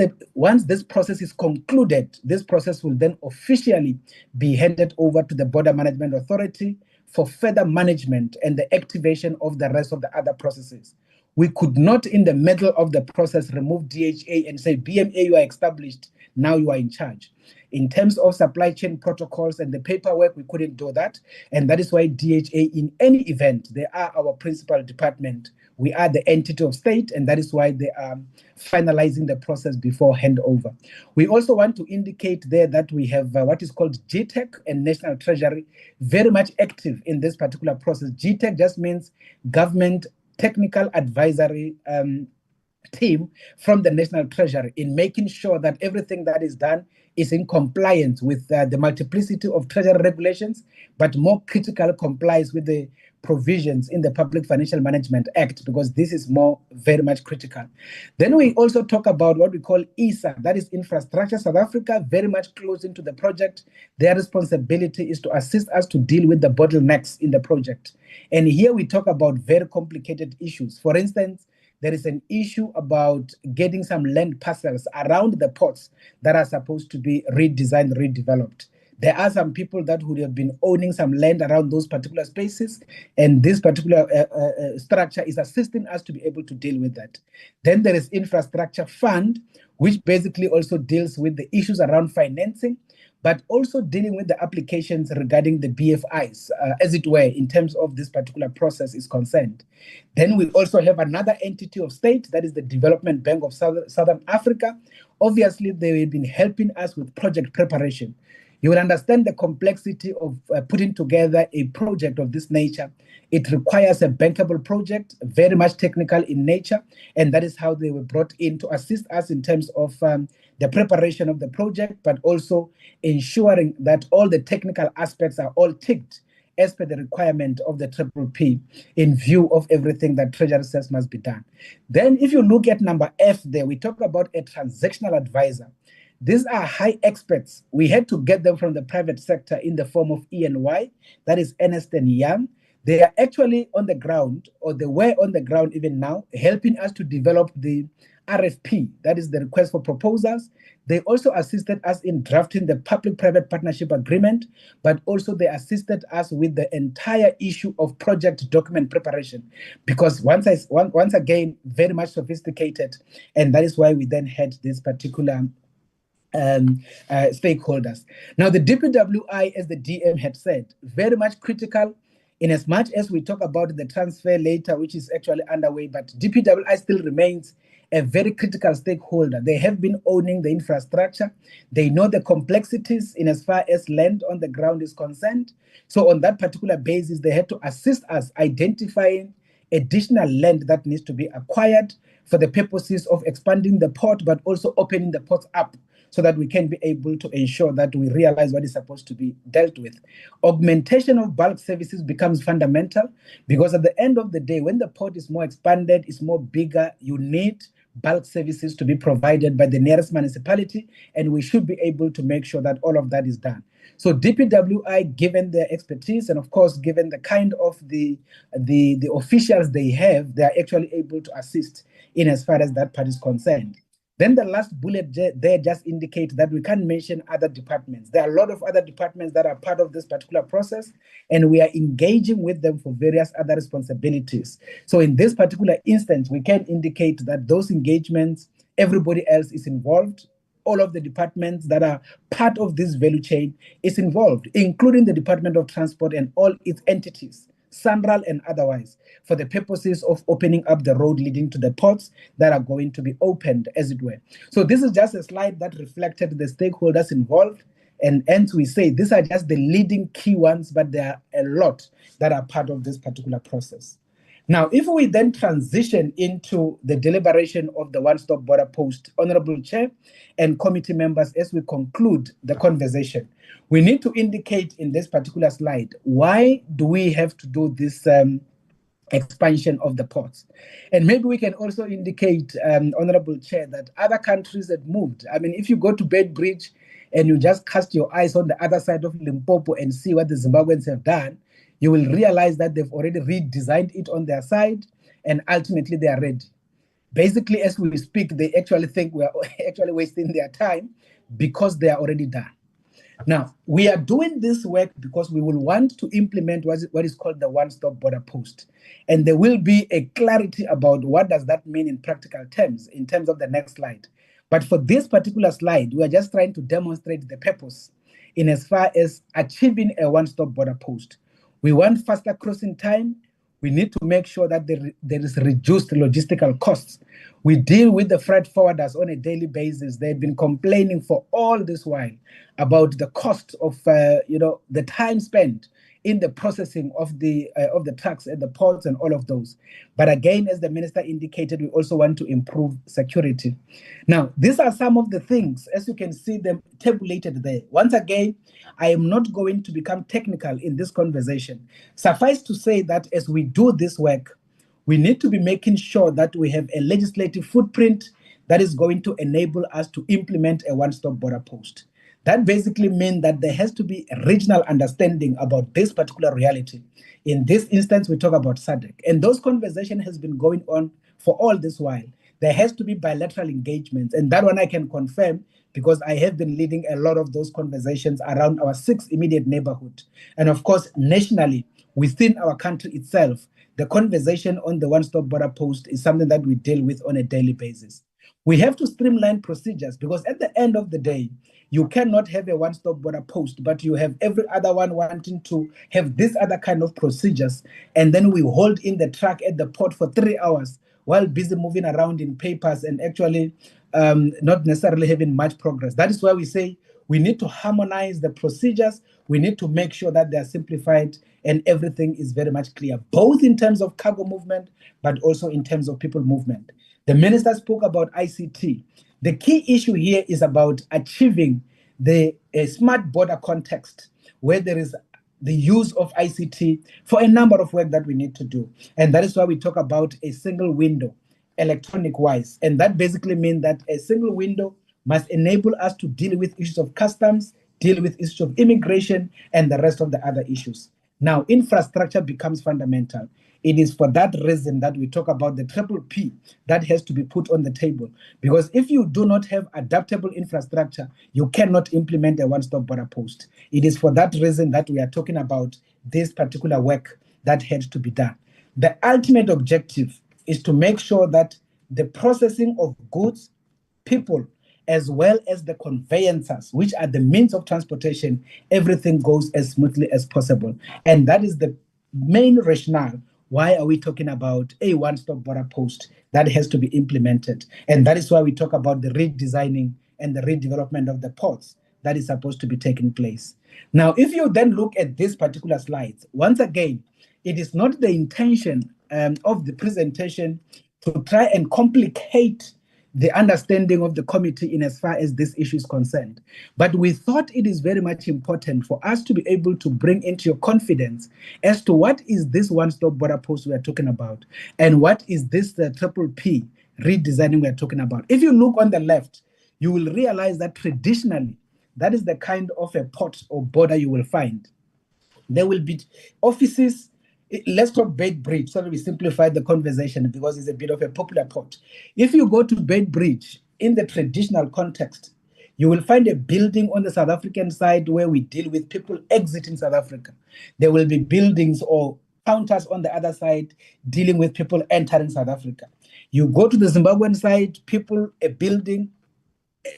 Speaker 11: this process is concluded, this process will then officially be handed over to the Border Management Authority for further management and the activation of the rest of the other processes. We could not, in the middle of the process, remove DHA and say, BMA, you are established, now you are in charge. In terms of supply chain protocols and the paperwork, we couldn't do that. And that is why DHA, in any event, they are our principal department. We are the entity of state, and that is why they are finalizing the process before handover. We also want to indicate there that we have what is called GTEC and National Treasury very much active in this particular process. GTEC just means Government Technical Advisory team from the National Treasury in making sure that everything that is done is in compliance with the multiplicity of Treasury regulations, but more critical complies with the provisions in the Public Financial Management Act, because this is very much critical. Then we also talk about what we call ISA, that is Infrastructure South Africa, very much close into the project. Their responsibility is to assist us to deal with the bottlenecks in the project. And here we talk about very complicated issues. For instance, there is an issue about getting some land parcels around the ports that are supposed to be redesigned, redeveloped. There are some people that would have been owning some land around those particular spaces, and this particular structure is assisting us to be able to deal with that. Then there is infrastructure fund, which basically also deals with the issues around financing, but also dealing with the applications regarding the BFIs, as it were, in terms of this particular process is concerned. Then we also have another entity of state, that is the Development Bank of Southern Africa. Obviously, they have been helping us with project preparation. You will understand the complexity of putting together a project of this nature. It requires a bankable project, very much technical in nature, and that is how they were brought in to assist us in terms of the preparation of the project, but also ensuring that all the technical aspects are all ticked as per the requirement of the PPP in view of everything that Treasury says must be done. Then if you look at number F there, we talk about a transactional advisor. These are high experts. We had to get them from the private sector in the form of E&Y, that is Ernst & Young. They are actually on the ground, or they were on the ground even now, helping us to develop the RFP, that is the request for proposals. They also assisted us in drafting the public-private partnership agreement, but also they assisted us with the entire issue of project document preparation, because once again, very much sophisticated, and that is why we then had this particular stakeholders. Now, the DPWI, as the DM had said, very much critical in as much as we talk about the transfer later, which is actually underway, but DPWI still remains a very critical stakeholder. They have been owning the infrastructure. They know the complexities in as far as land on the ground is concerned. So on that particular basis, they had to assist us identifying additional land that needs to be acquired for the purposes of expanding the port, but also opening the port up so that we can be able to ensure that we realize what is supposed to be dealt with. Augmentation of bulk services becomes fundamental because at the end of the day, when the port is more expanded, it's more bigger, you need bulk services to be provided by the nearest municipality, and we should be able to make sure that all of that is done. So DPWI, given their expertise and of course, given the kind of the officials they have, they are actually able to assist in as far as that part is concerned. Then the last bullet there just indicates that we can't mention other departments. There are a lot of other departments that are part of this particular process, and we are engaging with them for various other responsibilities. So in this particular instance, we can indicate that those engagements, everybody else is involved. All of the departments that are part of this value chain is involved, including the Department of Transport and all its entities, SANRAL and otherwise, for the purposes of opening up the road leading to the ports that are going to be opened, as it were. So this is just a slide that reflected the stakeholders involved. And hence we say these are just the leading key ones, but there are a lot that are part of this particular process. Now, if we then transition into the deliberation of the one-stop border post, Honorable Chair and committee members, as we conclude the conversation, we need to indicate in this particular slide, why do we have to do this expansion of the ports? And maybe we can also indicate, Honorable Chair, that other countries have moved. I mean, if you go to Bedbridge and you just cast your eyes on the other side of Limpopo and see what the Zimbabweans have done, you will realize that they've already redesigned it on their side, and ultimately they are ready. Basically, as we speak, they actually think we're actually wasting their time because they are already done. Now, we are doing this work because we will want to implement what is called the one-stop border post. And there will be a clarity about what does that mean in practical terms, in terms of the next slide. But for this particular slide, we are just trying to demonstrate the purpose in as far as achieving a one-stop border post. We want faster crossing time. We need to make sure that there is reduced logistical costs. We deal with the freight forwarders on a daily basis. They've been complaining for all this while about the cost of the time spent in the processing of the trucks at the ports and all of those. But again, as the minister indicated, we also want to improve security. Now, these are some of the things, as you can see them tabulated there. Once again, I am not going to become technical in this conversation. Suffice to say that as we do this work, we need to be making sure that we have a legislative footprint that is going to enable us to implement a one-stop border post. That basically means that there has to be a regional understanding about this particular reality. In this instance, we talk about SADC, and those conversations has been going on for all this while. There has to be bilateral engagements, and that one I can confirm because I have been leading a lot of those conversations around our 6 immediate neighborhood. And of course, nationally, within our country itself, the conversation on the one-stop border post is something that we deal with on a daily basis. We have to streamline procedures because at the end of the day, you cannot have a one-stop border post, but you have every other one wanting to have this other kind of procedures. And then we hold in the truck at the port for 3 hours while busy moving around in papers and actually not necessarily having much progress. That is why we say we need to harmonize the procedures. We need to make sure that they are simplified and everything is very much clear, both in terms of cargo movement, but also in terms of people movement. The minister spoke about ICT. The key issue here is about achieving a smart border context where there is the use of ICT for a number of work that we need to do. And that is why we talk about a single window, electronic-wise. And that basically means that a single window must enable us to deal with issues of customs, deal with issues of immigration, and the rest of the other issues. Now, infrastructure becomes fundamental. It is for that reason that we talk about the triple P that has to be put on the table. Because if you do not have adaptable infrastructure, you cannot implement a one-stop border post. It is for that reason that we are talking about this particular work that had to be done. The ultimate objective is to make sure that the processing of goods, people, as well as the conveyancers, which are the means of transportation, everything goes as smoothly as possible. And that is the main rationale. Why are we talking about a one-stop border post that has to be implemented? And that is why we talk about the redesigning and the redevelopment of the ports that is supposed to be taking place. Now, if you then look at this particular slide, once again, it is not the intention of the presentation to try and complicate the understanding of the committee in as far as this issue is concerned. But we thought it is very much important for us to be able to bring into your confidence as to what is this one-stop border post we are talking about, and what is this triple P redesigning we are talking about. If you look on the left, you will realize that traditionally, that is the kind of a port or border you will find. There will be offices. Let's talk Beitbridge so that we simplify the conversation, because it's a bit of a popular port. If you go to Beitbridge in the traditional context, you will find a building on the South African side where we deal with people exiting South Africa. There will be buildings or counters on the other side dealing with people entering South Africa. You go to the Zimbabwean side, a building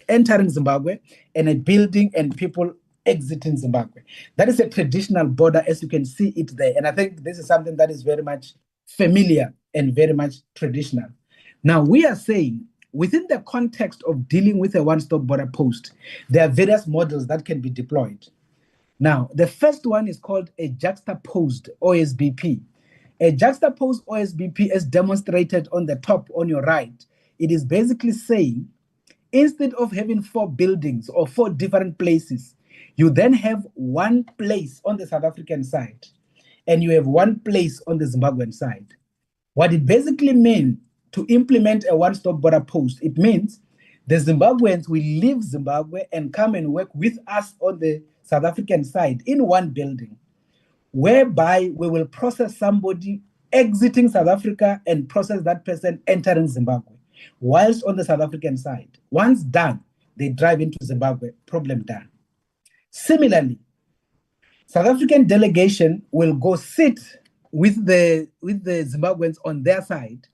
Speaker 11: entering Zimbabwe, and a building and people exiting Zimbabwe. That is a traditional border, as you can see it there. And I think this is something that is very much familiar and very much traditional. Now, we are saying, within the context of dealing with a one-stop border post, there are various models that can be deployed. Now, the first one is called a juxtaposed OSBP. A juxtaposed OSBP, as demonstrated on the top on your right, it is basically saying, instead of having 4 buildings or 4 different places, you then have one place on the South African side, and you have one place on the Zimbabwean side. What it basically means to implement a one-stop border post, it means the Zimbabweans will leave Zimbabwe and come and work with us on the South African side in one building, whereby we will process somebody exiting South Africa and process that person entering Zimbabwe, whilst on the South African side. Once done, they drive into Zimbabwe, problem done. Similarly, South African delegation will go sit with the Zimbabweans on their side,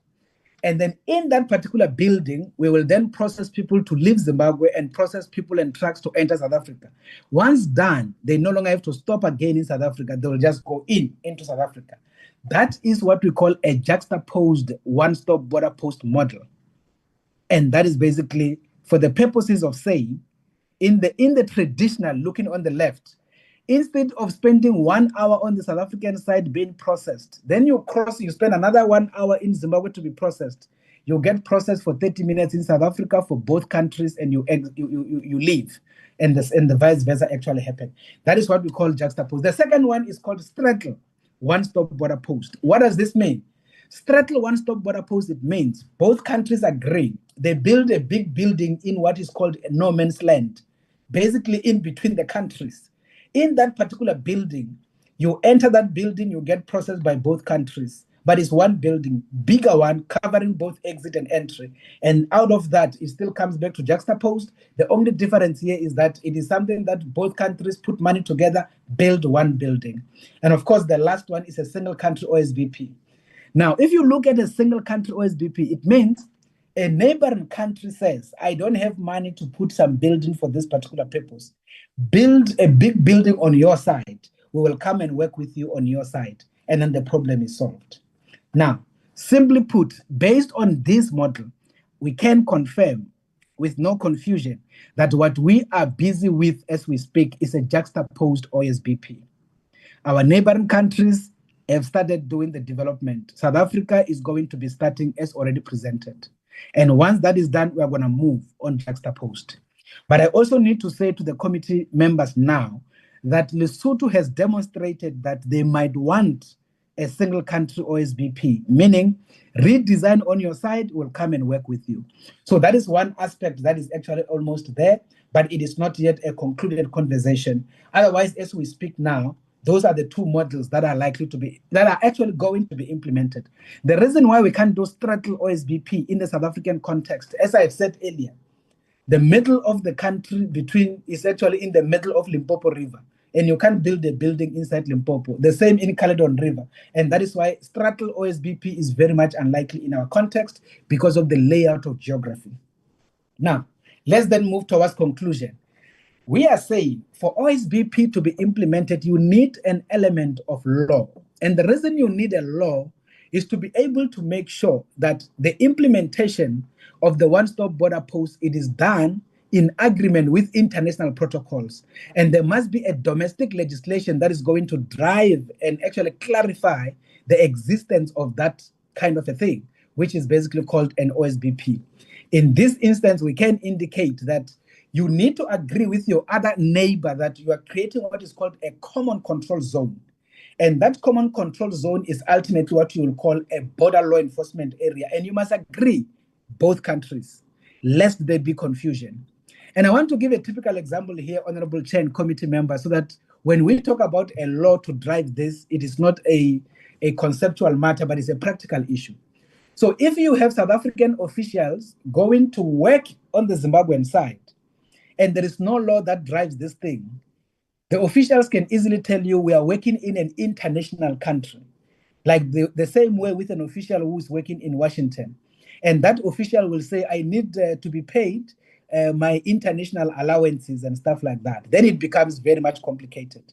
Speaker 11: and then in that particular building, we will then process people to leave Zimbabwe and process people and trucks to enter South Africa. Once done, they no longer have to stop again in South Africa. They will just go into South Africa. That is what we call a juxtaposed one-stop border post model. And that is basically for the purposes of saying, in the traditional, looking on the left, instead of spending 1 hour on the South African side being processed, then you spend another 1 hour in Zimbabwe to be processed. You get processed for 30 minutes in South Africa for both countries, and you leave, and the vice versa actually happen. That is what we call juxtapose. The second one is called straddle one-stop border post. What does this mean? Straddle one-stop border post, it means both countries agree. They build a big building in what is called a no man's land, basically in between the countries. In that particular building, you enter that building, you get processed by both countries, but it's one building, bigger one, covering both exit and entry. And out of that, it still comes back to juxtaposed. The only difference here is that it is something that both countries put money together, build one building. And of course, the last one is a single country OSBP. Now, if you look at a single country OSBP, it means a neighboring country says, I don't have money to put some building for this particular purpose. Build a big building on your side. We will come and work with you on your side. And then the problem is solved. Now, simply put, based on this model, we can confirm with no confusion that what we are busy with as we speak is a juxtaposed OSBP. Our neighboring countries have started doing the development. South Africa is going to be starting as already presented. And once that is done, we are going to move on juxtaposed. But I also need to say to the committee members now that Lesotho has demonstrated that they might want a single country OSBP, meaning redesign on your side will come and work with you. So that is one aspect that is actually almost there, but it is not yet a concluded conversation. Otherwise, as we speak now, those are the two models that are actually going to be implemented. The reason why we can't do straddle OSBP in the South African context, as I've said earlier, the middle of the country is actually in the middle of Limpopo River, and you can't build a building inside Limpopo. The same in Caledon River, and that is why straddle OSBP is very much unlikely in our context because of the layout of geography. Now, let's then move towards conclusion. We are saying for OSBP to be implemented, you need an element of law. And the reason you need a law is to be able to make sure that the implementation of the one-stop border post, it is done in agreement with international protocols. And there must be a domestic legislation that is going to drive and actually clarify the existence of that kind of a thing, which is basically called an OSBP. In this instance, we can indicate that you need to agree with your other neighbor that you are creating what is called a common control zone. And that common control zone is ultimately what you will call a border law enforcement area. And you must agree, both countries, lest there be confusion. And I want to give a typical example here, Honorable Chair and committee members, so that when we talk about a law to drive this, it is not a conceptual matter, but it's a practical issue. So if you have South African officials going to work on the Zimbabwean side, and there is no law that drives this thing, the officials can easily tell you we are working in an international country, like the same way with an official who is working in Washington. And that official will say, I need to be paid my international allowances and stuff like that. Then it becomes very much complicated.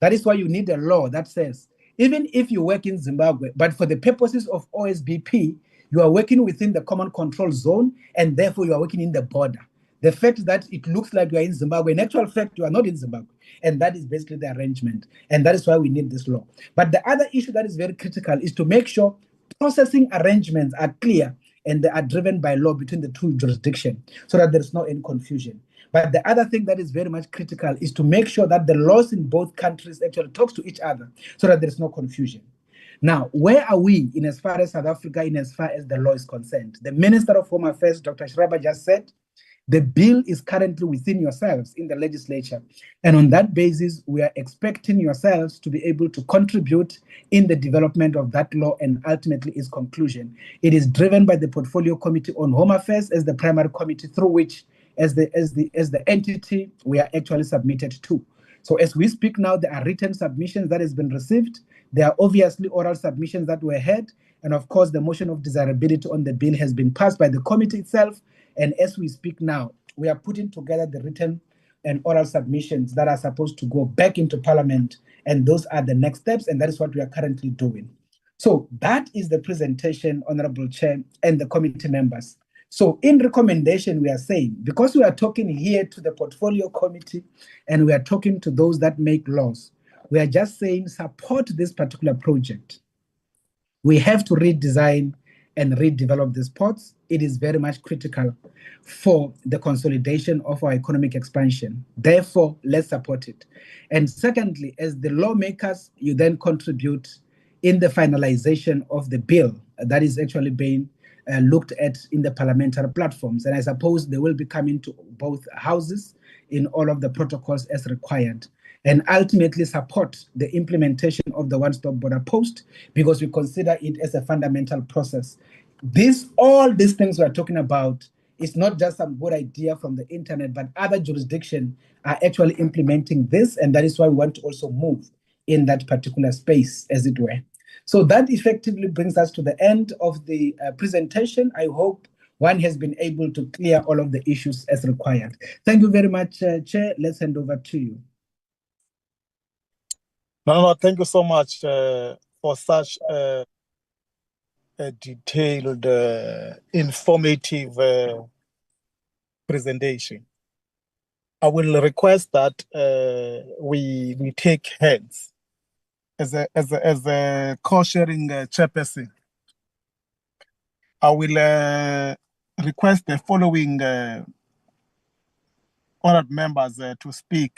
Speaker 11: That is why you need a law that says, even if you work in Zimbabwe, but for the purposes of OSBP, you are working within the common control zone, and therefore you are working in the border. The fact that it looks like you are in Zimbabwe, in actual fact, you are not in Zimbabwe. And that is basically the arrangement. And that is why we need this law. But the other issue that is very critical is to make sure processing arrangements are clear and they are driven by law between the two jurisdictions so that there is no any confusion. But the other thing that is very much critical is to make sure that the laws in both countries actually talk to each other so that there is no confusion. Now, where are we in as far as South Africa, in as far as the law is concerned? The Minister of Home Affairs, Dr. Shraba, just said, the bill is currently within yourselves in the legislature. And on that basis, we are expecting yourselves to be able to contribute in the development of that law and ultimately its conclusion. It is driven by the Portfolio Committee on Home Affairs as the primary committee through which, as the entity, we are actually submitted to. So as we speak now, there are written submissions that has been received. There are obviously oral submissions that were heard. And of course, the motion of desirability on the bill has been passed by the committee itself. And as we speak now, we are putting together the written and oral submissions that are supposed to go back into Parliament. And those are the next steps. And that is what we are currently doing. So that is the presentation, Honorable Chair and the committee members. So in recommendation, we are saying, because we are talking here to the Portfolio Committee and we are talking to those that make laws, we are just saying support this particular project. We have to redesign and redevelop these ports. It is very much critical for the consolidation of our economic expansion. Therefore, let's support it. And secondly, as the lawmakers, you then contribute in the finalization of the bill that is actually being looked at in the parliamentary platforms. And I suppose they will be coming to both houses in all of the protocols as required, and ultimately support the implementation of the one-stop border post because we consider it as a fundamental process. All these things we're talking about is not just some good idea from the internet, but other jurisdictions are actually implementing this, and that is why we want to also move in that particular space, as it were. So that effectively brings us to the end of the presentation. I hope one has been able to clear all of the issues as required. Thank you very much, Chair. Let's hand over to you.
Speaker 12: No, thank you so much for such a detailed, informative presentation. I will request that we take heads as a co-sharing chairperson. I will request the following honored members to speak.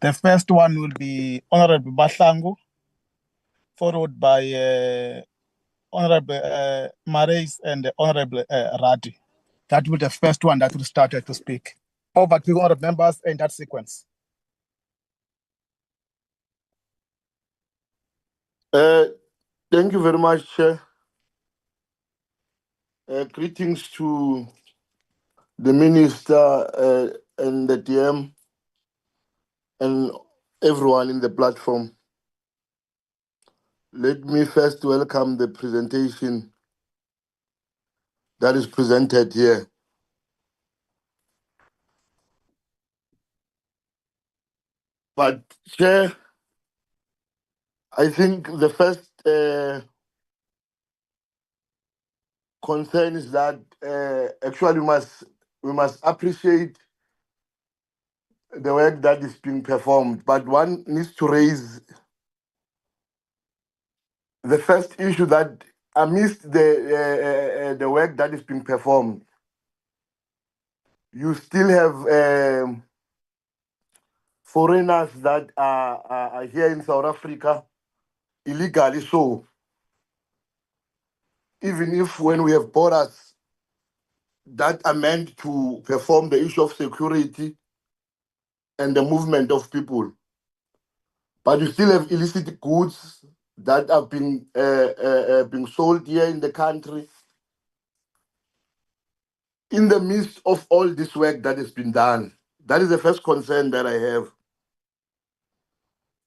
Speaker 12: The first one will be Honorable Bahlangu, followed by Honorable Marais and Honorable Radi. That will be the first one that will start to speak. Over to honored members in that sequence.
Speaker 13: Thank you very much, Chair. Greetings to the Minister and the DM and everyone in the platform. Let me first welcome the presentation that is presented here. But, Chair, I think the first concern is that actually we must appreciate the work that is being performed, but one needs to raise the first issue that amidst the work that is being performed, you still have foreigners that are here in South Africa illegally. So even if when we have borders that are meant to perform the issue of security and the movement of people, but you still have illicit goods that have been being sold here in the country. In the midst of all this work that has been done, that is the first concern that I have.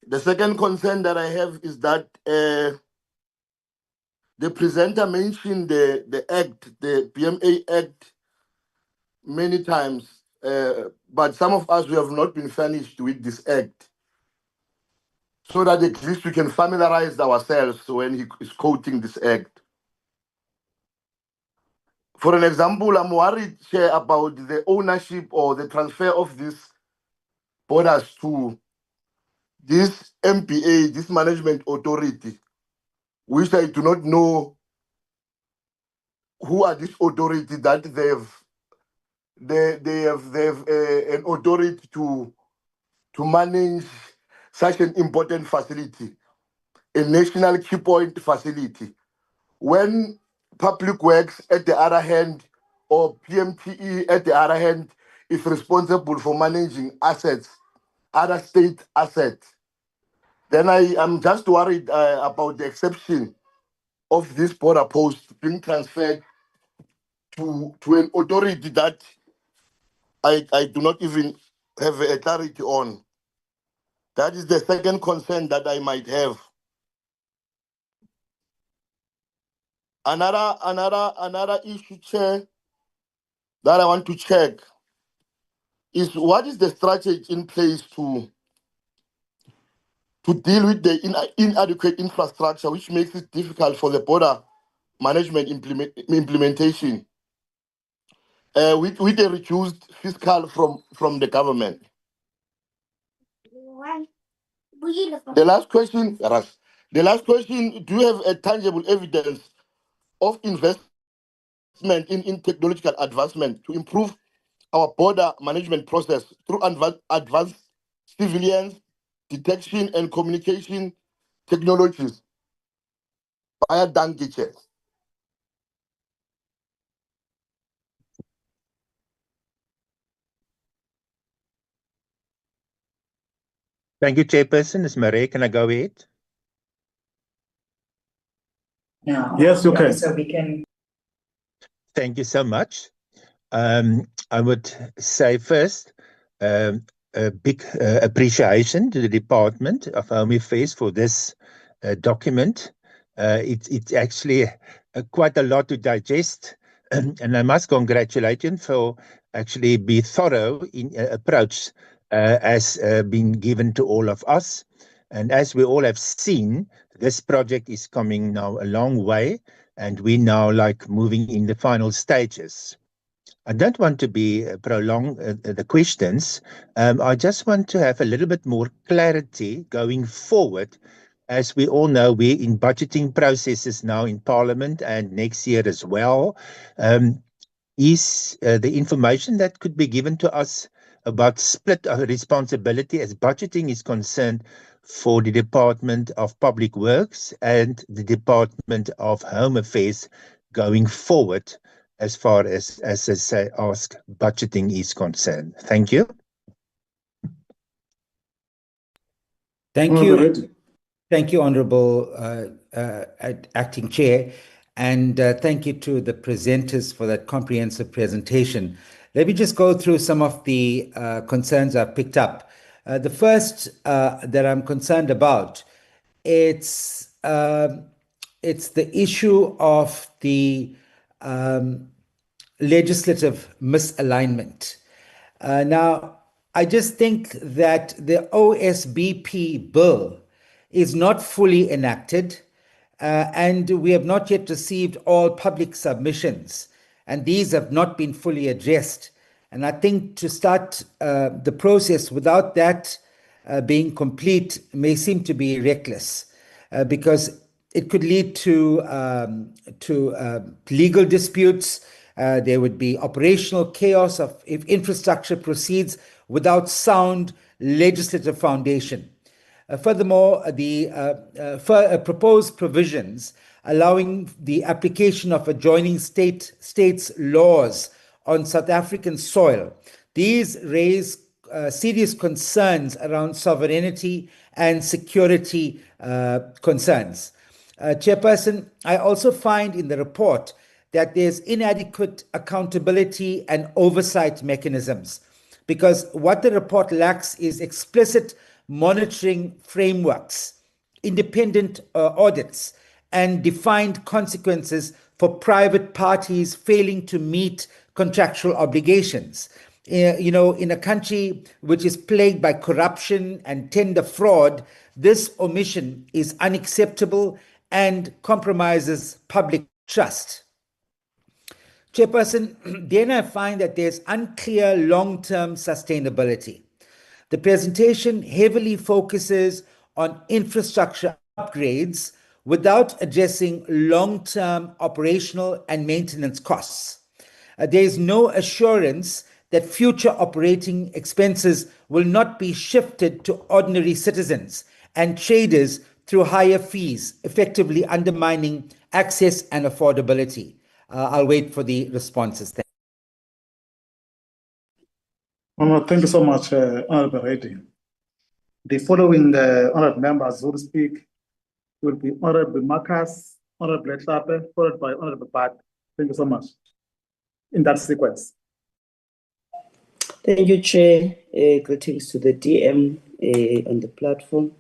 Speaker 13: The second concern that I have is that the presenter mentioned the act, the BMA Act, many times, but some of us, we have not been furnished with this act, so that at least we can familiarize ourselves when he is quoting this act. For an example, I'm worried, Chair, about the ownership or the transfer of these borders to this MPA, this management authority, which I do not know who are this authority that they have an authority to manage such an important facility, a national key point facility. When Public Works, at the other hand, or PMTE, at the other hand, is responsible for managing assets, other state assets, then I am just worried about the exception of this border post being transferred to an authority that I do not even have a clarity on. That is the second concern that I might have. Another issue, Chair, that I want to check is what is the strategy in place to deal with the inadequate infrastructure, which makes it difficult for the border management implementation with a reduced fiscal from the government. The last question, Ras. The last question, do you have a tangible evidence of investment in technological advancement to improve our border management process through advanced civilian detection and communication technologies via Dankiche?
Speaker 5: Thank you, Chairperson. Ms. Marais, can I go ahead?
Speaker 14: No.
Speaker 5: Yes, you
Speaker 14: Yeah,
Speaker 5: can.
Speaker 14: so we can.
Speaker 5: Thank you so much. I would say first, a big appreciation to the Department of Home Affairs for this document. It's actually quite a lot to digest, and I must congratulate you for actually be thorough in approach as being given to all of us. And as we all have seen, this project is coming now a long way, and we now like moving in the final stages. I don't want to be prolong the questions. I just want to have a little bit more clarity going forward. As we all know, we're in budgeting processes now in Parliament and next year as well. Is the information that could be given to us about split of responsibility as budgeting is concerned for the Department of Public Works and the Department of Home Affairs going forward, as far as I say, ask budgeting is concerned? Thank you.
Speaker 3: Thank you. Thank you, Honorable Acting Chair. And thank you to the presenters for that comprehensive presentation. Let me just go through some of the concerns I've picked up. The first that I'm concerned about, it's the issue of the legislative misalignment. Now, I just think that the OSBP bill is not fully enacted, and we have not yet received all public submissions, and these have not been fully addressed. And I think to start the process without that being complete may seem to be reckless, because it could lead to legal disputes. There would be operational chaos if infrastructure proceeds without sound legislative foundation. Furthermore, the proposed provisions allowing the application of adjoining states' laws on South African soil, these raise serious concerns around sovereignty and security concerns. Chairperson, I also find in the report that there's inadequate accountability and oversight mechanisms, because what the report lacks is explicit monitoring frameworks, independent audits, and defined consequences for private parties failing to meet contractual obligations. In a country which is plagued by corruption and tender fraud, this omission is unacceptable and compromises public trust. Chairperson, then I find that there's unclear long-term sustainability. The presentation heavily focuses on infrastructure upgrades without addressing long-term operational and maintenance costs. There is no assurance that future operating expenses will not be shifted to ordinary citizens and traders through higher fees, effectively undermining access and affordability. I'll wait for the responses.
Speaker 12: Thank you so much, Honorable Reddy. The following honorable members who will speak will be Honorable Marcus, Honorable Hlape, followed by Honorable Bat. Thank you so much. In that sequence.
Speaker 14: Thank you, Chair. Greetings to the DM on the platform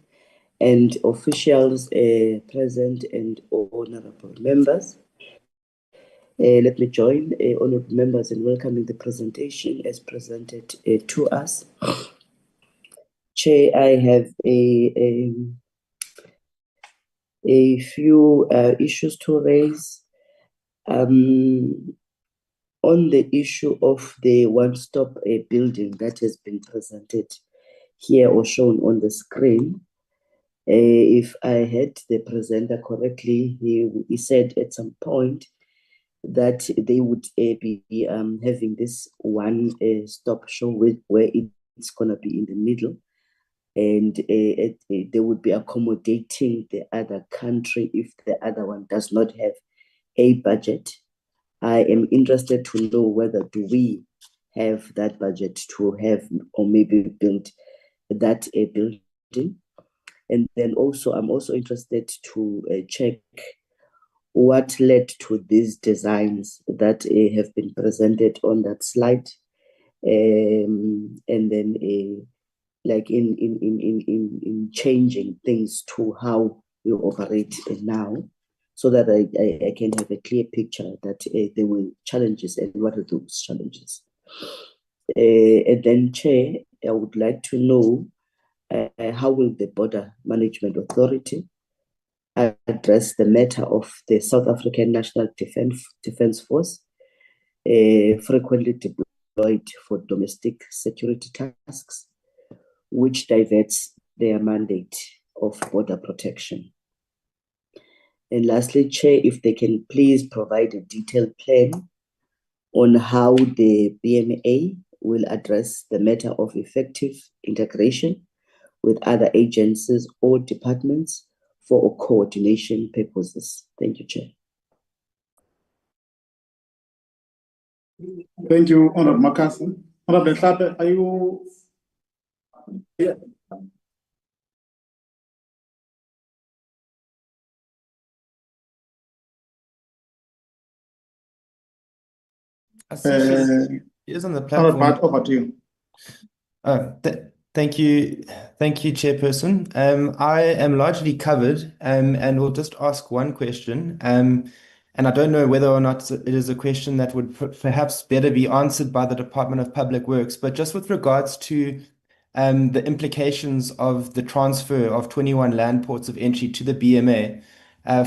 Speaker 14: and officials present and honorable members. Let me join honorable members in welcoming the presentation as presented to us. Chair, I have a few issues to raise. On the issue of the one-stop building that has been presented here or shown on the screen, if I heard the presenter correctly, he said at some point that they would be having this one-stop show where it's going to be in the middle, and they would be accommodating the other country if the other one does not have a budget. I am interested to know whether do we have that budget to have or maybe build that building. And then also, I'm also interested to check what led to these designs that have been presented on that slide. And then like in changing things to how we operate now, so that I can have a clear picture that there were challenges and what are those challenges. And then, Chair, I would like to know how will the Border Management Authority address the matter of the South African National Defence Force, frequently deployed for domestic security tasks, which diverts their mandate of border protection. And lastly, Chair, if they can please provide a detailed plan on how the BMA will address the matter of effective integration with other agencies or departments for coordination purposes. Thank you, Chair.
Speaker 12: Thank you, Honorable Marcus. Honorable Hlape, are you? Yeah.
Speaker 15: I see she is on the platform.
Speaker 12: Over to you.
Speaker 15: Thank you, Chairperson. I am largely covered, and will just ask one question. And I don't know whether or not it is a question that would perhaps better be answered by the Department of Public Works, but just with regards to the implications of the transfer of 21 land ports of entry to the BMA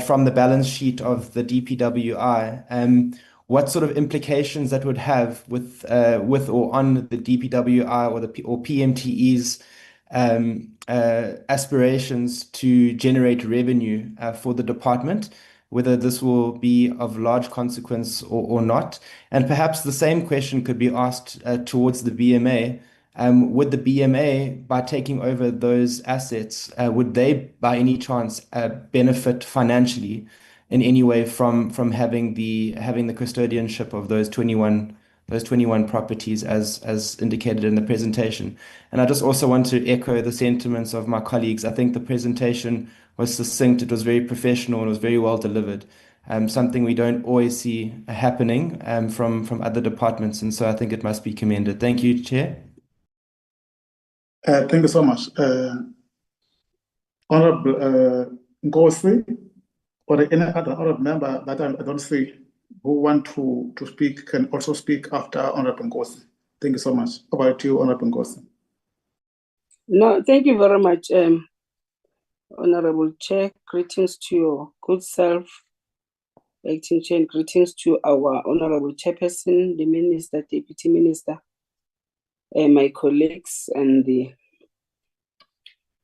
Speaker 15: from the balance sheet of the DPWI. What sort of implications that would have with or on the DPWI or PMTE's aspirations to generate revenue for the department, whether this will be of large consequence or not. And perhaps the same question could be asked towards the BMA. Would the BMA, by taking over those assets, would they by any chance benefit financially in any way from having the custodianship of those 21 properties as indicated in the presentation? And I just also want to echo the sentiments of my colleagues. I think the presentation was succinct, it was very professional, and it was very well delivered. Something we don't always see happening from other departments, and so I think it must be commended. Thank you, Chair.
Speaker 12: Thank you so much. Honorable Ngosi, or any other honorable member that I don't see who want to speak can also speak after Honorable Ngosi. Thank you so much. About you, Honorable Ngosi.
Speaker 6: No, thank you very much, Honorable Chair. Greetings to your good self, Acting Chair, and greetings to our Honorable Chairperson, the Minister, Deputy Minister, my colleagues, and the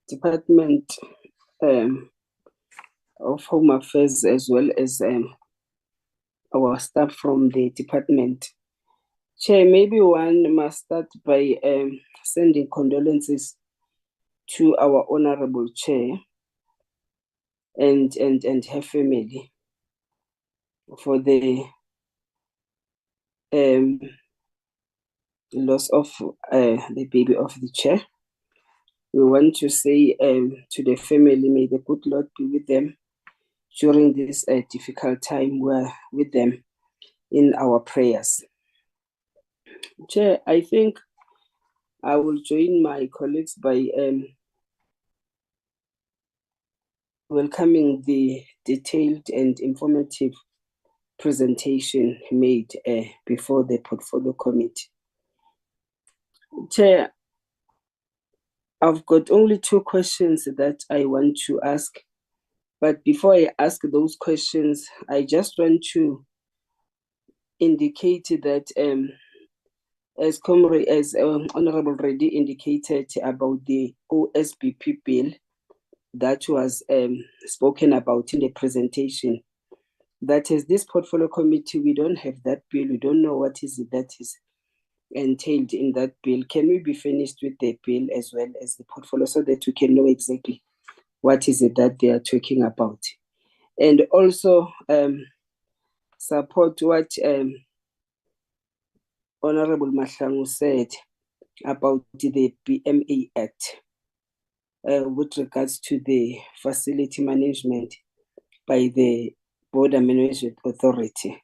Speaker 6: Department of Home Affairs, as well as our staff from the department. Chair, maybe one must start by sending condolences to our Honorable Chair and her family for the loss of the baby of the Chair. We want to say to the family, may the good Lord be with them during this difficult time. We're with them in our prayers. Chair, I think I will join my colleagues by welcoming the detailed and informative presentation made before the Portfolio Committee. Chair, I've got only two questions that I want to ask. But before I ask those questions, I just want to indicate that as Honorable Reddy indicated about the OSBP bill that was spoken about in the presentation, that is this Portfolio Committee, we don't have that bill. We don't know what is it that is entailed in that bill. Can we be finished with the bill as well as the portfolio so that we can know exactly what is it that they are talking about? And also support what Honorable Mahlangu said about the BMA Act with regards to the facility management by the Border Management Authority.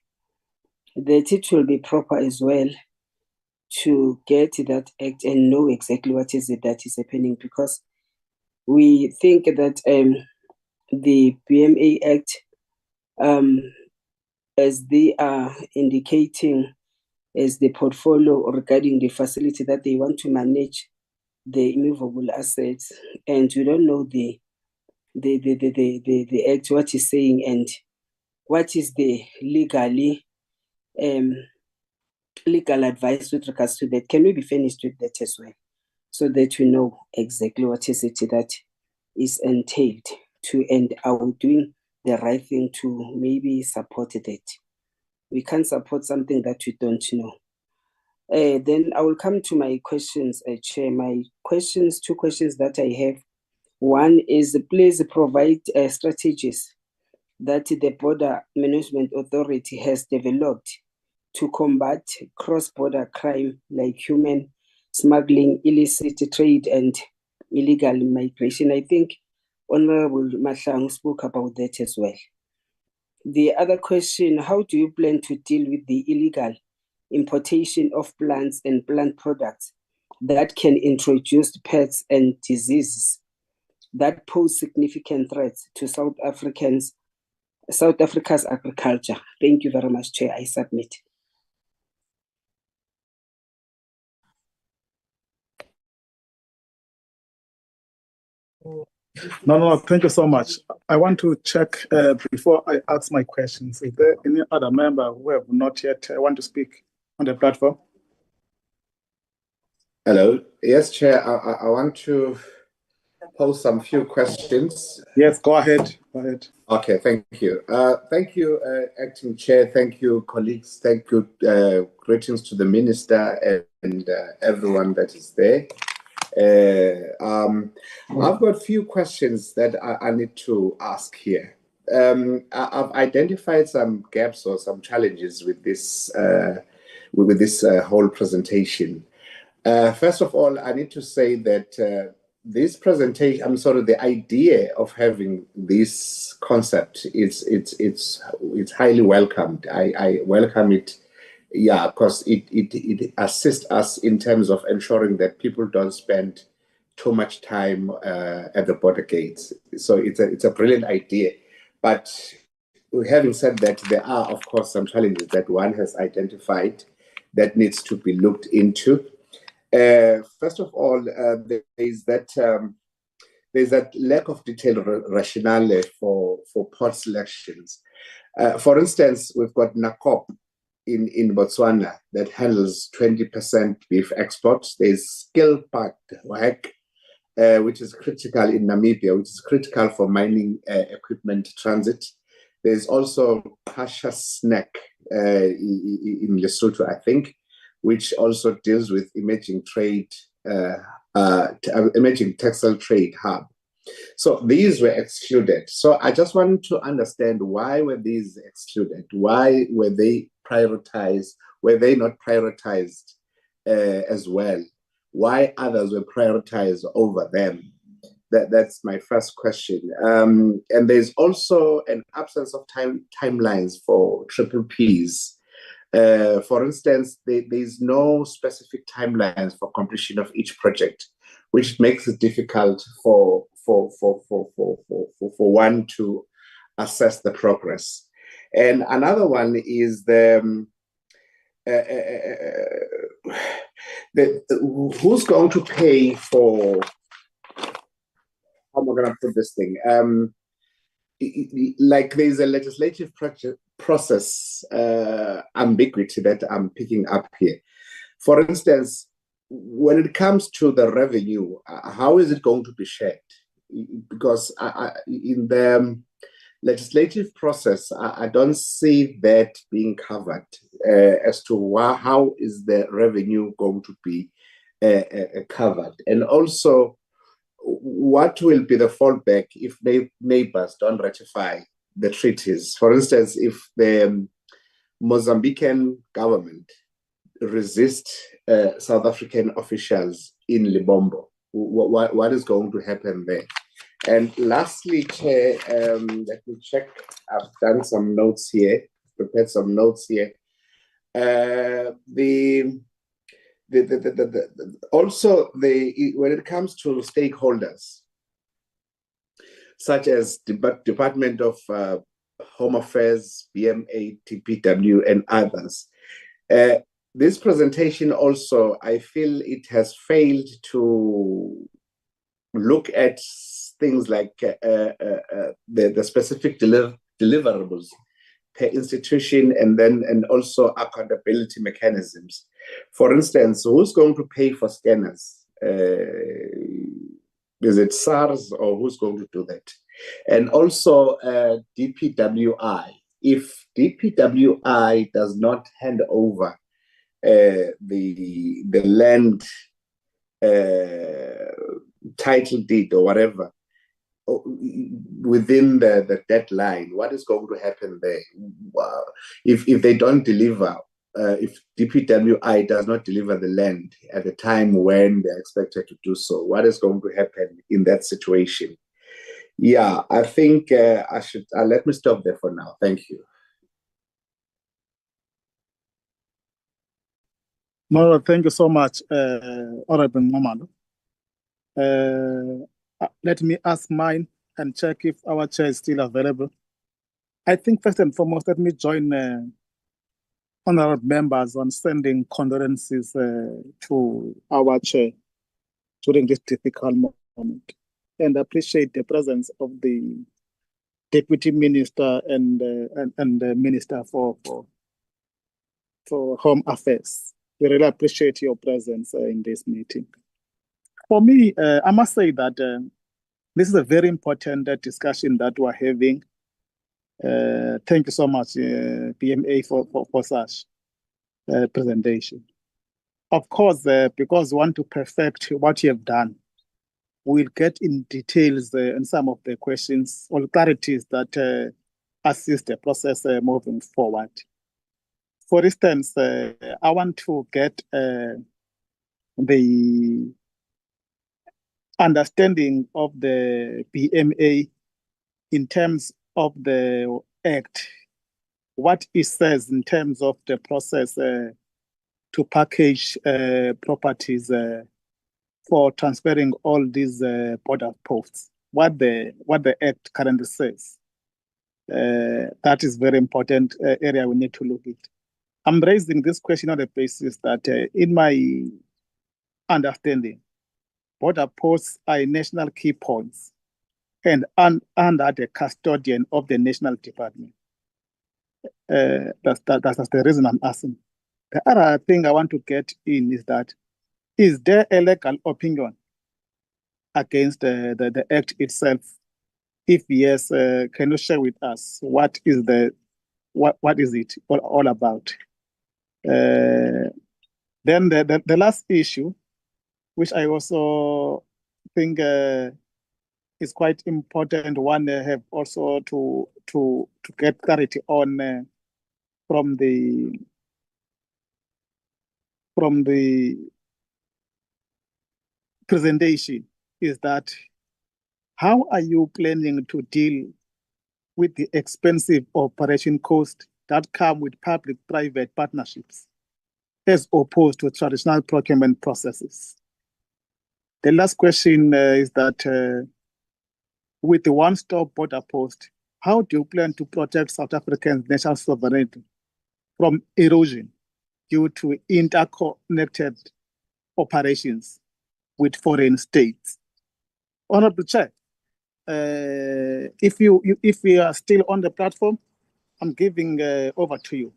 Speaker 6: That it will be proper as well to get that act and know exactly what is it that is happening, because we think that the BMA Act, as they are indicating as the portfolio regarding the facility that they want to manage the immovable assets, and we don't know the act, what is saying, and what is the legal advice with regards to that. Can we be finished with that as well, so that we know exactly what is it that is entailed to, and are we doing the right thing to maybe support that? We can't support something that we don't know. Then I will come to my questions, Chair. My questions, two questions that I have. One is, please provide strategies that the Border Management Authority has developed to combat cross-border crime like human smuggling, illicit trade, and illegal migration. I think Honorable Mahlangu spoke about that as well. The other question, how do you plan to deal with the illegal importation of plants and plant products that can introduce pests and diseases that pose significant threats to South Africa's agriculture? Thank you very much, Chair. I submit.
Speaker 12: No, thank you so much. I want to check before I ask my questions. Is there any other member who have not yet want to speak on the platform?
Speaker 16: Hello. Yes, Chair. I want to pose some few questions.
Speaker 12: Yes, go ahead. Go ahead.
Speaker 16: Okay, thank you. Thank you, Acting Chair. Thank you, colleagues. Thank you. Greetings to the Minister and everyone that is there. I've got a few questions that I need to ask here. I've identified some gaps or some challenges with this whole presentation. First of all, I need to say that this presentation, the idea of having this concept, it's highly welcomed. I welcome it, yeah, because it assists us in terms of ensuring that people don't spend too much time at the border gates. So it's a brilliant idea. But having said that, there are, of course, some challenges that one has identified that needs to be looked into. First of all, there's that lack of detailed rationale for port selections. For instance, we've got NACOP in Botswana that handles 20% beef exports. There's Skillpack, which is critical in Namibia, which is critical for mining equipment transit. There's also Pasha Snack in Lesotho, I think, which also deals with emerging trade, emerging textile trade hub. So these were excluded. So I just wanted to understand, why were these excluded? Why were they prioritized? Were they not prioritized as well? Why others were prioritized over them? That's my first question. And there's also an absence of timelines for triple Ps. For instance, there's no specific timelines for completion of each project, which makes it difficult for one to assess the progress. And another one is who's going to pay for, how am I going to put this thing? Like there's a legislative process ambiguity that I'm picking up here. For instance, when it comes to the revenue, how is it going to be shared? Because in the legislative process, I don't see that being covered as to how is the revenue going to be covered. And also, what will be the fallback if neighbors don't ratify the treaties? For instance, if the Mozambican government resists South African officials in Libombo, what is going to happen there? And lastly, Chair, let me check. I've done some notes here, prepared some notes here. Also, when it comes to stakeholders, such as Department of Home Affairs, BMA, DPW, and others, this presentation also, I feel it has failed to look at things like the specific deliverables per institution, and also accountability mechanisms. For instance, who's going to pay for scanners? Is it SARS, or who's going to do that? And also DPWI. If DPWI does not hand over the land title deed or whatever within the deadline, what is going to happen there? If they don't deliver, if DPWI does not deliver the land at the time when they're expected to do so, what is going to happen in that situation? Yeah, I think I should let me stop there for now. Thank you.
Speaker 12: No, thank you so much, Honorable Momando. Let me ask mine and check if our chair is still available. I think first and foremost, let me join honorable members on sending condolences to our chair during this difficult moment. and appreciate the presence of the Deputy Minister and the Minister for Home Affairs. We really appreciate your presence in this meeting. For me, I must say that this is a very important discussion that we're having. Thank you so much, BMA, for such presentation. Of course, because we want to perfect what you have done, we'll get in details in some of the questions or clarities that assist the process moving forward. For instance, I want to get the understanding of the BMA in terms of the Act, what it says in terms of the process to package properties for transferring all these border posts, what the Act currently says. That is very important area we need to look at. I'm raising this question on the basis that in my understanding, border posts are national key points and under the custodian of the national department. That's the reason I'm asking. The other thing I want to get in is that, is there a legal opinion against the Act itself? If yes, can you share with us what is it all about? Then the last issue, which I also think is quite important, one have also to get clarity on from the presentation, is that how are you planning to deal with the expensive operation costs that come with public-private partnerships as opposed to traditional procurement processes? The last question is that with the one-stop border post, how do you plan to protect South Africa's national sovereignty from erosion due to interconnected operations with foreign states? Honorable Chair, if you are still on the platform, I'm giving over to you.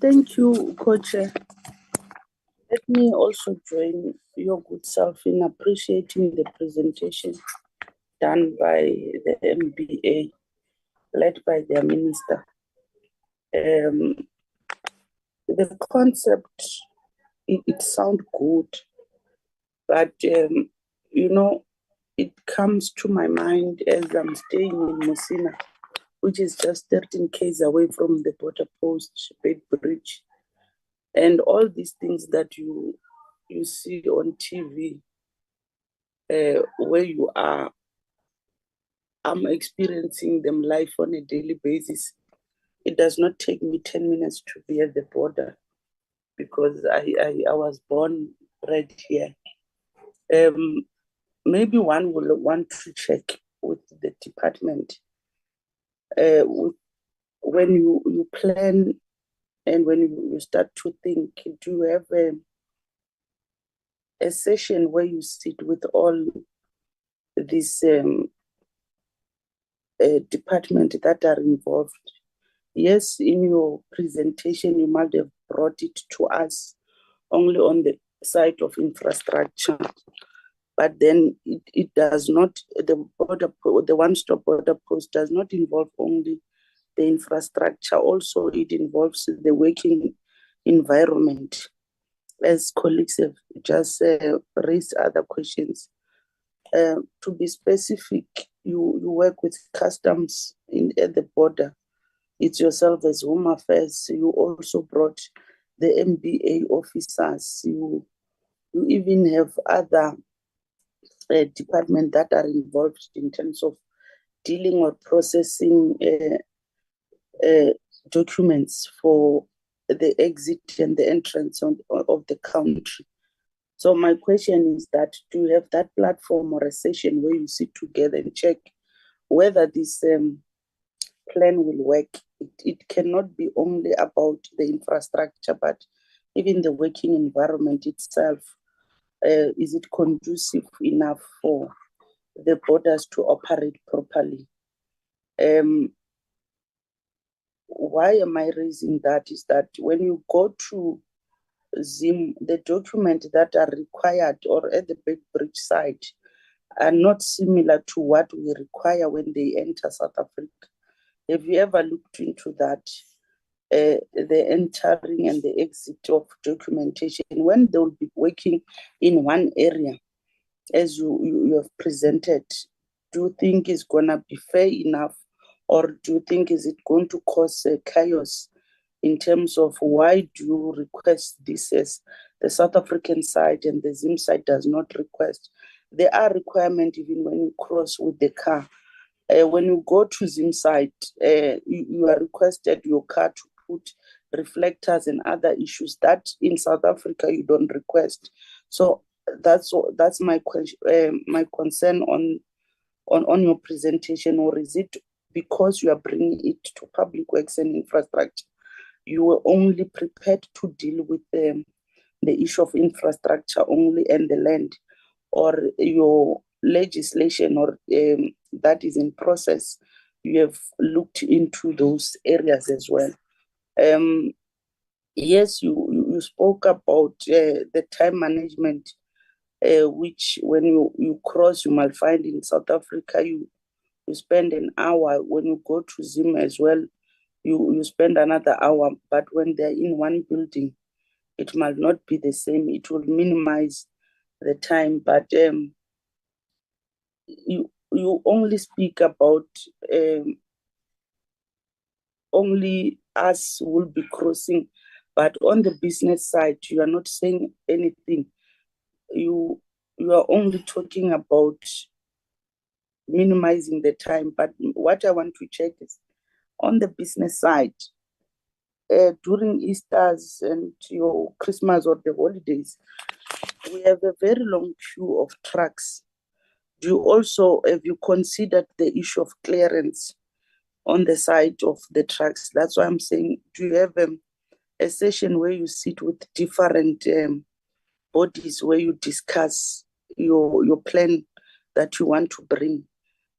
Speaker 1: Thank you, Co-Chair. Let me also join your good self in appreciating the presentation done by the MBA, led by their minister. The concept, it sounds good, but it comes to my mind as I'm staying in Mosina, which is just 13 km away from the border post, Bed Bridge, and all these things that you see on TV, where you are. I'm experiencing them live on a daily basis. It does not take me 10 minutes to be at the border because I was born right here. Maybe one will want to check with the department when you plan and when you start to think, do you have a session where you sit with all these departments that are involved? Yes, in your presentation, you might have brought it to us only on the side of infrastructure, but then it does not, the one-stop border post does not involve only the infrastructure, also it involves the working environment. As colleagues have just raised other questions. To be specific, you work with customs at the border. It's yourself as Home Affairs. You also brought the MBA officers. You even have other departments that are involved in terms of dealing or processing documents for the exit and the entrance of the country. So my question is that, do you have that platform or a session where you sit together and check whether this plan will work? It cannot be only about the infrastructure, but even the working environment itself, is it conducive enough for the borders to operate properly? Why am I raising that is that when you go to Zim, the documents that are required or at the Beitbridge site are not similar to what we require when they enter South Africa. Have you ever looked into that? The entering and the exit of documentation, when they will be working in one area, as you have presented, do you think is going to be fair enough, or do you think is it going to cause chaos in terms of why do you request this as the South African side and the Zim side does not request? There are requirements even when you cross with the car. When you go to Zim side, you are requested your car to put reflectors and other issues that in South Africa you don't request. So that's my question, my concern on your presentation. Or is it because you are bringing it to public works and infrastructure, you were only prepared to deal with the issue of infrastructure only and the land, or your legislation or that is in process, you have looked into those areas as well? Yes, you spoke about the time management, which when you cross, you might find in South Africa, you spend an hour. When you go to Zim as well, you spend another hour. But when they're in one building, it might not be the same. It will minimize the time. But you only speak about only us will be crossing, but on the business side, you are not saying anything. You are only talking about minimizing the time. But what I want to check is on the business side, during Easter's and your Christmas or the holidays, we have a very long queue of trucks. Have you considered the issue of clearance on the side of the trucks? That's why I'm saying, do you have a session where you sit with different bodies where you discuss your plan that you want to bring?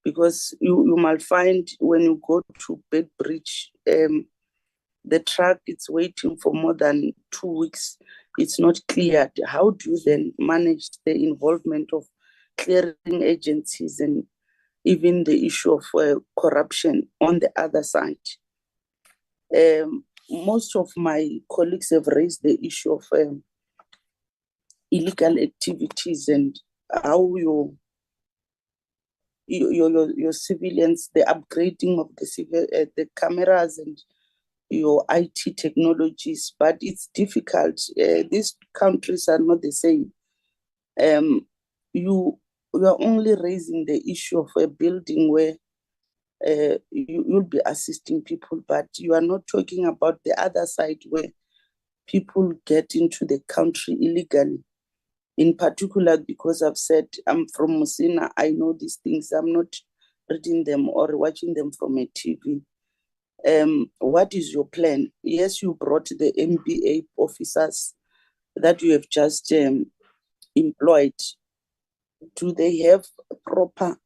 Speaker 1: Because you might find when you go to Beitbridge, the truck is waiting for more than 2 weeks. It's not cleared. How do you then manage the involvement of clearing agencies and even the issue of corruption on the other side? Most of my colleagues have raised the issue of illegal activities and how your civilians, the upgrading of the cameras and your IT technologies, but it's difficult. These countries are not the same. You are only raising the issue of a building where you'll be assisting people, but you are not talking about the other side where people get into the country illegally. In particular, because I've said I'm from Musina, I know these things. I'm not reading them or watching them from a TV. What is your plan? Yes, you brought the MBA officers that you have just employed. Do they have proper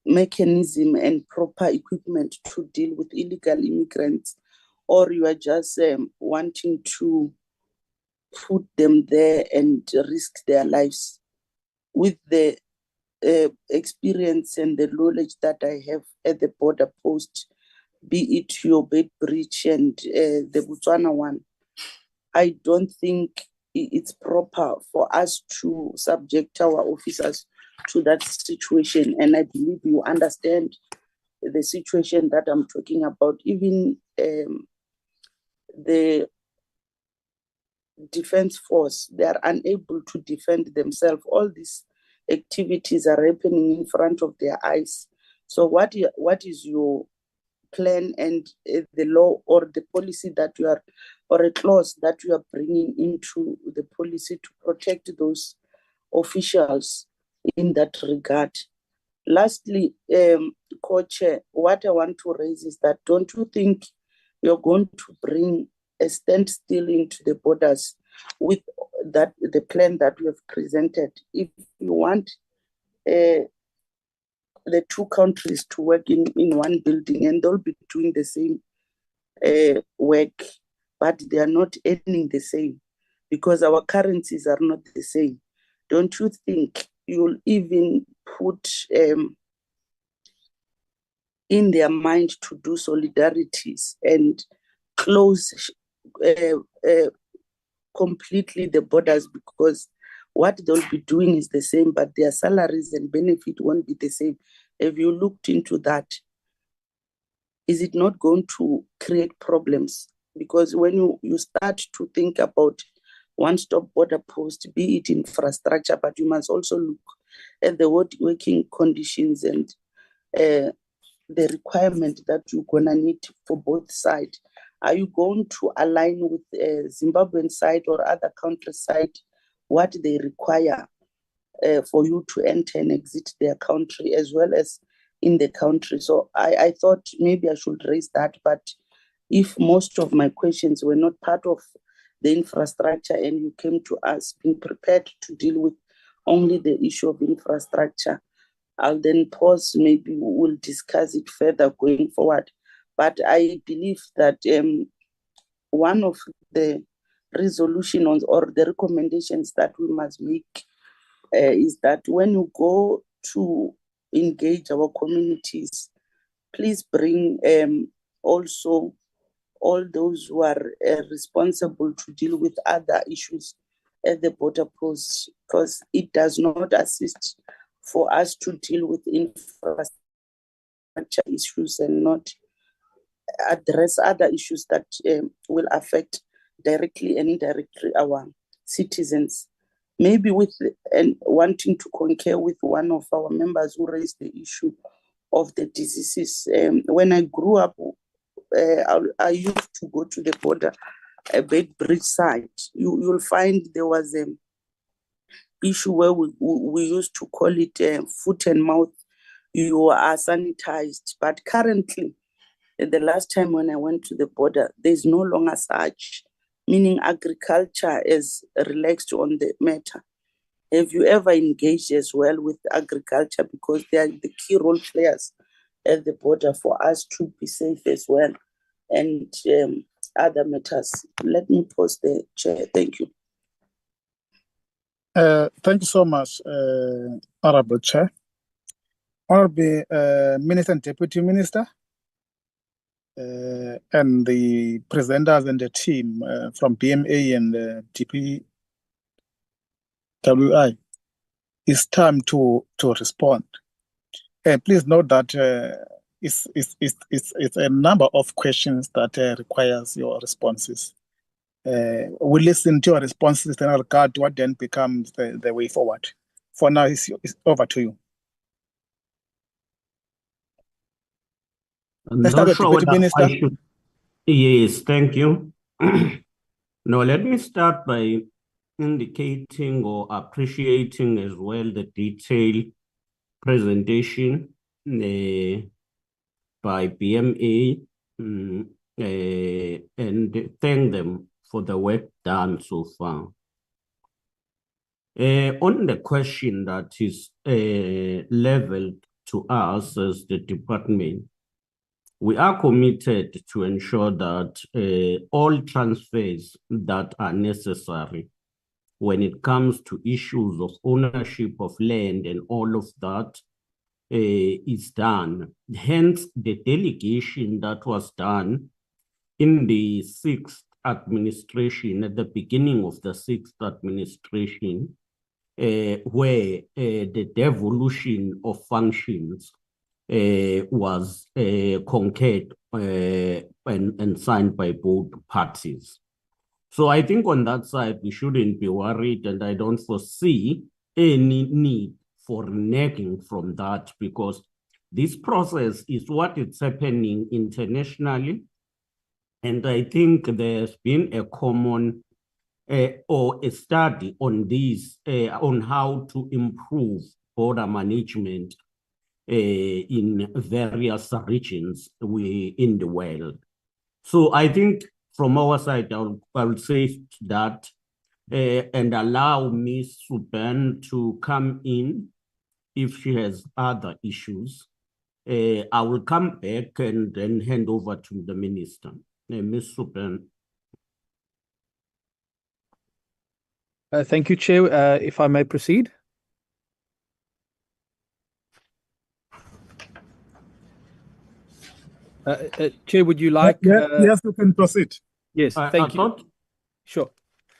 Speaker 1: mechanism and proper equipment to deal with illegal immigrants, or you are just wanting to put them there and risk their lives? With the experience and the knowledge that I have at the border post, be it your Beitbridge and the Botswana one, I don't think it's proper for us to subject our officers to that situation. And I believe you understand the situation that I'm talking about. Even the defense force, they are unable to defend themselves. All these activities are happening in front of their eyes. So what is your plan and the law or the policy that you are, or a clause that you are bringing into the policy to protect those officials in that regard? Lastly, Co-Chair, what I want to raise is that don't you think you're going to bring a standstill into the borders with that the plan that we have presented. If you want the two countries to work in one building and they'll be doing the same work, but they are not earning the same because our currencies are not the same. Don't you think you'll even put in their mind to do solidarities and close completely the borders, because what they'll be doing is the same, but their salaries and benefit won't be the same. Have you looked into that? Is it not going to create problems? Because when you start to think about one-stop border post, be it infrastructure, but you must also look at the working conditions and the requirement that you're gonna need for both sides. Are you going to align with Zimbabwean side or other country side what they require for you to enter and exit their country as well as in the country? So I thought maybe I should raise that, but if most of my questions were not part of the infrastructure and you came to us being prepared to deal with only the issue of infrastructure, I'll then pause, maybe we'll discuss it further going forward. But I believe that one of the resolutions or the recommendations that we must make is that when you go to engage our communities, please bring also all those who are responsible to deal with other issues at the border posts, because it does not assist for us to deal with infrastructure issues and not address other issues that will affect directly and indirectly our citizens. Maybe with and wanting to concur with one of our members who raised the issue of the diseases. When I grew up, I used to go to the border, a big bridge side. You'll find there was an issue where we used to call it foot and mouth. You are sanitized, but currently, the last time when I went to the border, there's no longer such, meaning agriculture is relaxed on the matter. Have you ever engaged as well with agriculture, because they are the key role players at the border for us to be safe as well, and other matters? Let me pause there, Chair. Thank you.
Speaker 12: Thank you so much, Honorable Chair. Honorable Minister and Deputy Minister, and the presenters and the team from BMA and DPWI, it's time to respond. Please note that it's a number of questions that requires your responses. We listen to your responses and regard what then becomes the way forward. For now, it's over to you.
Speaker 9: Let's start with Deputy Minister. Yes, thank you. Now, let me start by indicating or appreciating as well the detailed presentation by BMA and thank them for the work done so far. On the question that is leveled to us as the department, we are committed to ensure that all transfers that are necessary when it comes to issues of ownership of land and all of that is done. Hence, the delegation that was done in the 6th administration, at the beginning of the 6th administration, where the devolution of functions was concurred and signed by both parties. So I think on that side, we shouldn't be worried, and I don't foresee any need for nagging from that, because this process is what is happening internationally. And I think there's been a common or a study on this, on how to improve border management in various regions in the world. So I think from our side, I will say that and allow Ms. Suban to come in if she has other issues. I will come back and then hand over to the minister. Ms. Suban.
Speaker 10: Thank you, Chair. If I may proceed. Chair, would you like?
Speaker 12: Yes, you can proceed.
Speaker 10: Yes, thank you. Sure.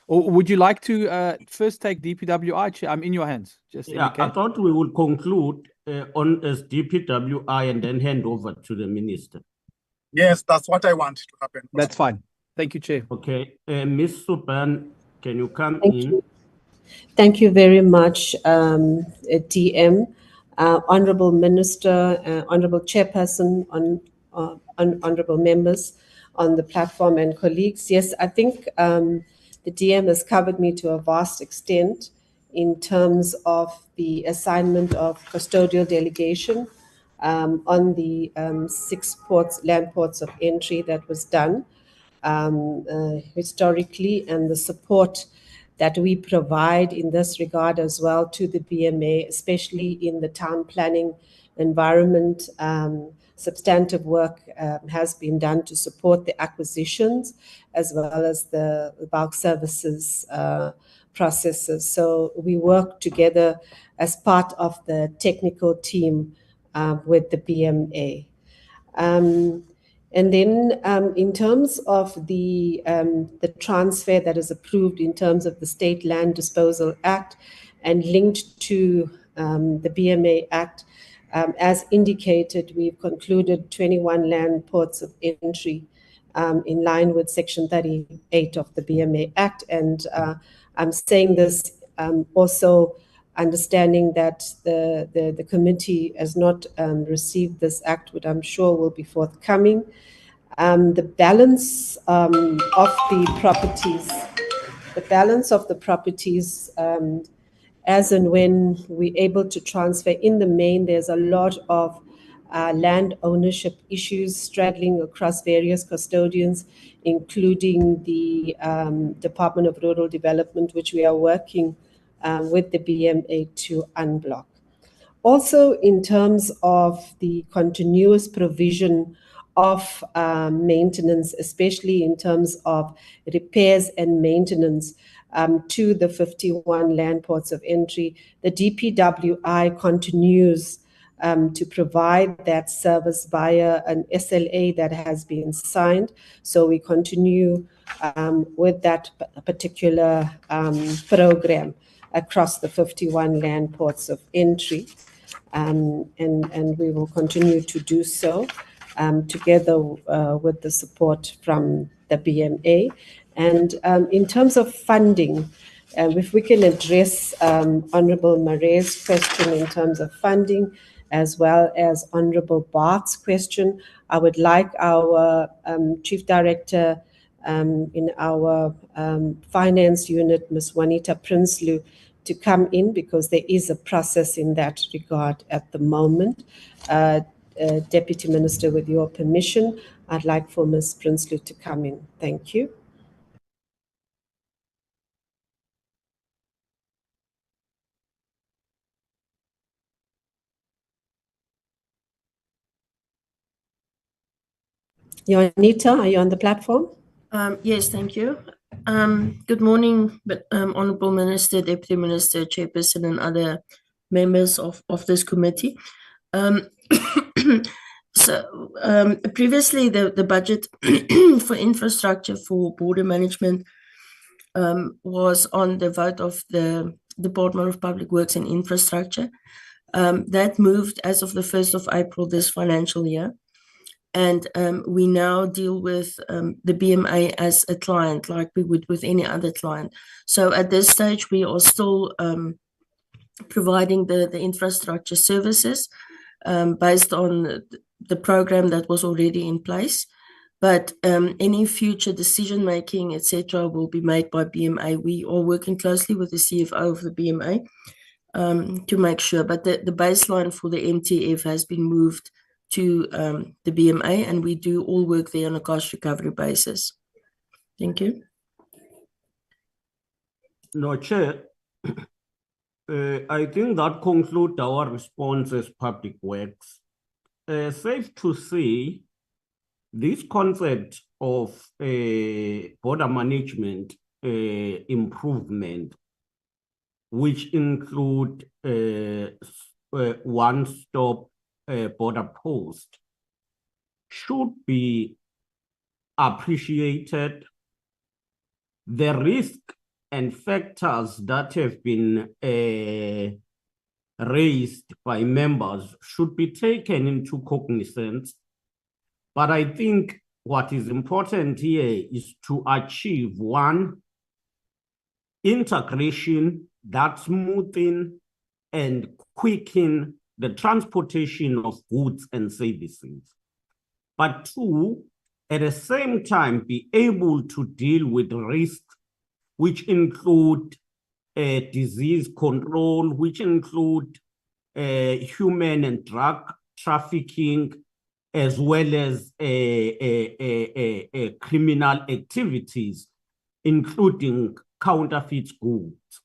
Speaker 10: Or would you like to first take DPWI, Chair? I'm in your hands. Just indicate.
Speaker 9: I thought we would conclude on as DPWI and then hand over to the minister.
Speaker 12: Yes, that's what I want to happen.
Speaker 10: That's fine. Thank you, Chair.
Speaker 9: Okay. Ms. Suban, can you come
Speaker 17: Thank
Speaker 9: in?
Speaker 17: you. Thank you very much, DM. Honorable Minister, Honorable Chairperson, honorable members on the platform and colleagues. Yes, I think the DM has covered me to a vast extent in terms of the assignment of custodial delegation on the 6 land ports of entry that was done historically, and the support that we provide in this regard as well to the BMA, especially in the town planning environment. Substantive work has been done to support the acquisitions as well as the bulk services processes. So we work together as part of the technical team with the BMA. And then in terms of the transfer that is approved in terms of the State Land Disposal Act and linked to the BMA Act, as indicated, we've concluded 21 land ports of entry in line with Section 38 of the BMA Act. And I'm saying this also understanding that the committee has not received this act, which I'm sure will be forthcoming. The balance of the properties, as and when we're able to transfer, in the main, there's a lot of land ownership issues straddling across various custodians, including the Department of Rural Development, which we are working with the BMA to unblock. Also, in terms of the continuous provision of maintenance, especially in terms of repairs and maintenance to the 51 land ports of entry, the DPWI continues to provide that service via an SLA that has been signed. So we continue with that particular program across the 51 land ports of entry. And we will continue to do so together with the support from the BMA. And in terms of funding, if we can address Honorable Marais' question in terms of funding, as well as Honorable Bart's question, I would like our Chief Director in our finance unit, Ms. Juanita Prinsloo, to come in, because there is a process in that regard at the moment. Deputy Minister, with your permission, I'd like for Ms. Prinsloo to come in. Thank you. Juanita, are you on the platform?
Speaker 18: Yes, thank you. Good morning, Honourable Minister, Deputy Minister, Chairperson, and other members of this committee. Previously, the budget for infrastructure for border management was on the vote of the Department of Public Works and Infrastructure. That moved as of the 1st of April this financial year. And we now deal with the BMA as a client, like we would with any other client. So at this stage, we are still providing the infrastructure services based on the program that was already in place. But any future decision-making, etc., will be made by BMA. We are working closely with the CFO of the BMA to make sure. But the baseline for the MTF has been moved to the BMA, and we do all work there on a cost recovery basis. Thank you.
Speaker 9: No, Chair. I think that concludes our response as Public Works. Safe to say, this concept of border management improvement, which include one-stop border post, should be appreciated. The risk and factors that have been raised by members should be taken into cognizance. But I think what is important here is to achieve one, integration that smoothing and quicken the transportation of goods and services. But two, at the same time, be able to deal with risks which include disease control, which include human and drug trafficking, as well as criminal activities, including counterfeit goods.